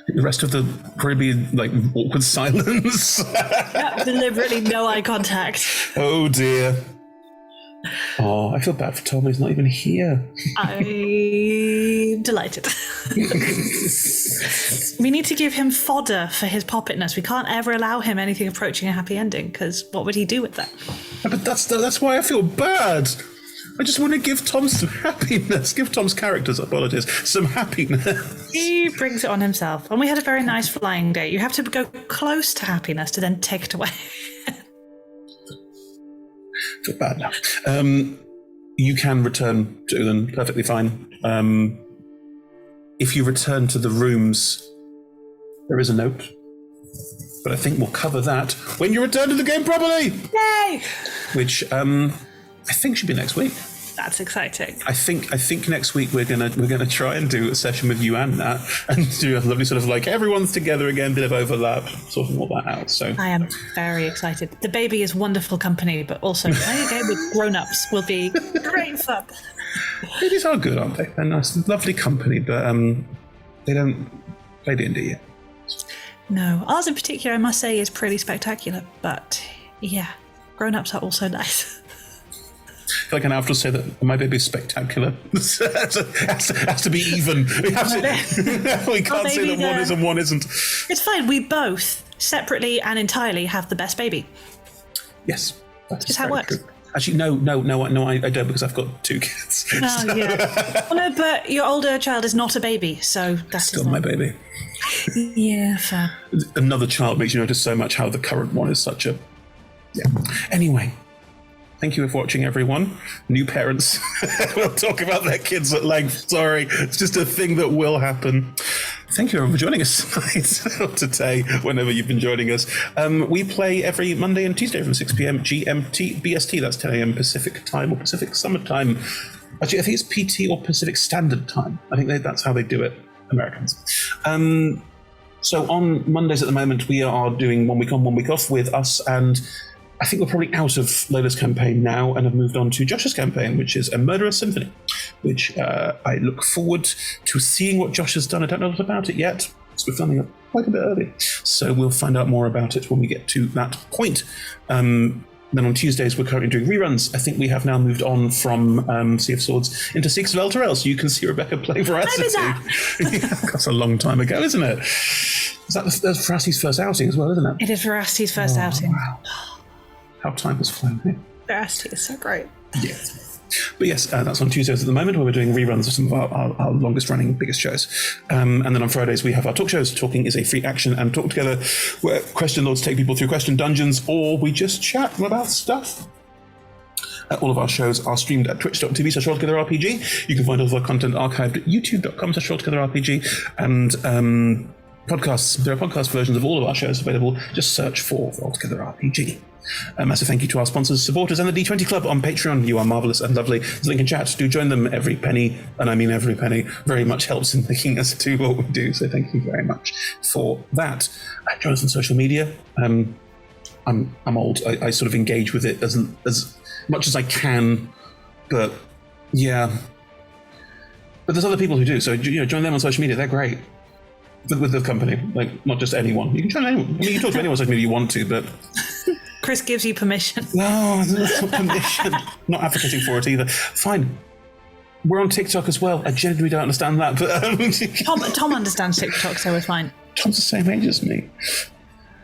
Speaker 1: The rest of the probably like awkward silence.
Speaker 12: Deliberately no eye contact.
Speaker 1: Oh dear. Oh, I feel bad for Tom. He's not even here.
Speaker 12: I'm delighted. We need to give him fodder for his poppetness. We can't ever allow him anything approaching a happy ending, because what would he do with that?
Speaker 1: But that's why I feel bad. I just want to give Tom some happiness. Give Tom's characters, apologies, some happiness.
Speaker 12: He brings it on himself. And we had a very nice flying day. You have to go close to happiness to then take it away.
Speaker 1: I feel bad now. You can return to them perfectly fine. If you return to the rooms, there is a note. But I think we'll cover that when you return to the game properly.
Speaker 12: Yay!
Speaker 1: Which I think should be next week.
Speaker 12: That's exciting.
Speaker 1: I think next week we're gonna try and do a session with you and Nat and do a lovely sort of like everyone's together again, bit of overlap, sorting all that out. So
Speaker 12: I am very excited. The baby is wonderful company, but also playing a game with grown-ups will be great fun.
Speaker 1: Babies are good, aren't they? They're nice, lovely company, but they don't play D&D yet.
Speaker 12: No, ours in particular, I must say, is pretty spectacular. But yeah, grown-ups are also nice.
Speaker 1: I feel like I have to say that my baby is spectacular. It has to be even. We can't say that one is and one isn't.
Speaker 12: It's fine. We both, separately and entirely, have the best baby.
Speaker 1: Yes.
Speaker 12: That's how it works.
Speaker 1: True. Actually, no, I don't, because I've got 2 kids.
Speaker 12: Oh, yeah. Well, no, but your older child is not a baby, so that's
Speaker 1: still my baby.
Speaker 12: Yeah, fair.
Speaker 1: Another child makes you notice so much how the current one is such a... Yeah. Anyway. Thank you for watching, everyone. New parents will talk about their kids at length. Sorry, it's just a thing that will happen. Thank you for joining us tonight or today, whenever you've been joining us. We play every Monday and Tuesday from 6 p.m. GMT, BST, that's 10 a.m. Pacific time or Pacific Summer Time. Actually, I think it's PT or Pacific Standard Time. I think that's how they do it, Americans. So on Mondays at the moment, we are doing 1 week on, 1 week off with us and I think we're probably out of Layla's campaign now and have moved on to Josh's campaign, which is A Murderous Symphony, which I look forward to seeing what Josh has done. I don't know a lot about it yet, because we're filming it quite a bit early. So we'll find out more about it when we get to that point. Then on Tuesdays, we're currently doing reruns. I think we have now moved on from Sea of Swords into Seeks of Elturel, so you can see Rebecca play Veracity. That's a long time ago, isn't it? That's Veracity's first outing as well, isn't it?
Speaker 12: It is Veracity's first outing.
Speaker 1: Wow. How time has flown here.
Speaker 12: Veracity is so great.
Speaker 1: Yes. But yes, that's on Tuesdays at the moment, where we're doing reruns of some of our longest running, biggest shows. And then on Fridays, we have our talk shows. Talking is a free action and talk together, where question lords take people through question dungeons, or we just chat about stuff. All of our shows are streamed at twitch.tv/RollTogetherRPG. You can find all of our content archived at youtube.com/RollTogetherRPG. And podcasts, there are podcast versions of all of our shows available. Just search for Roll Together RPG. A massive thank you to our sponsors, supporters, and the D20 Club on Patreon. You are marvellous and lovely. There's a link in chat. Do join them. Every penny, and I mean every penny, very much helps in making us do what we do. So thank you very much for that. Join us on social media. I'm old. I sort of engage with it as much as I can, but yeah. But there's other people who do. So join them on social media. They're great. With the company, like not just anyone. You can join anyone. I mean, you can talk to anyone on social media you want to, but
Speaker 12: Chris gives you permission.
Speaker 1: No, that's not permission. Not advocating for it either. Fine. We're on TikTok as well. I genuinely don't understand that, but
Speaker 12: Tom understands TikTok, so we're fine.
Speaker 1: Tom's the same age as me.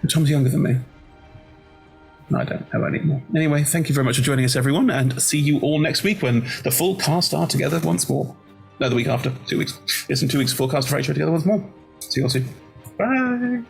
Speaker 1: Tom's younger than me. No, I don't have any more. Anyway, thank you very much for joining us, everyone, and see you all next week when the full cast are together once more. No, the week after. 2 weeks. Yes, in 2 weeks, full cast of Fracture together once more. See you all soon. Bye.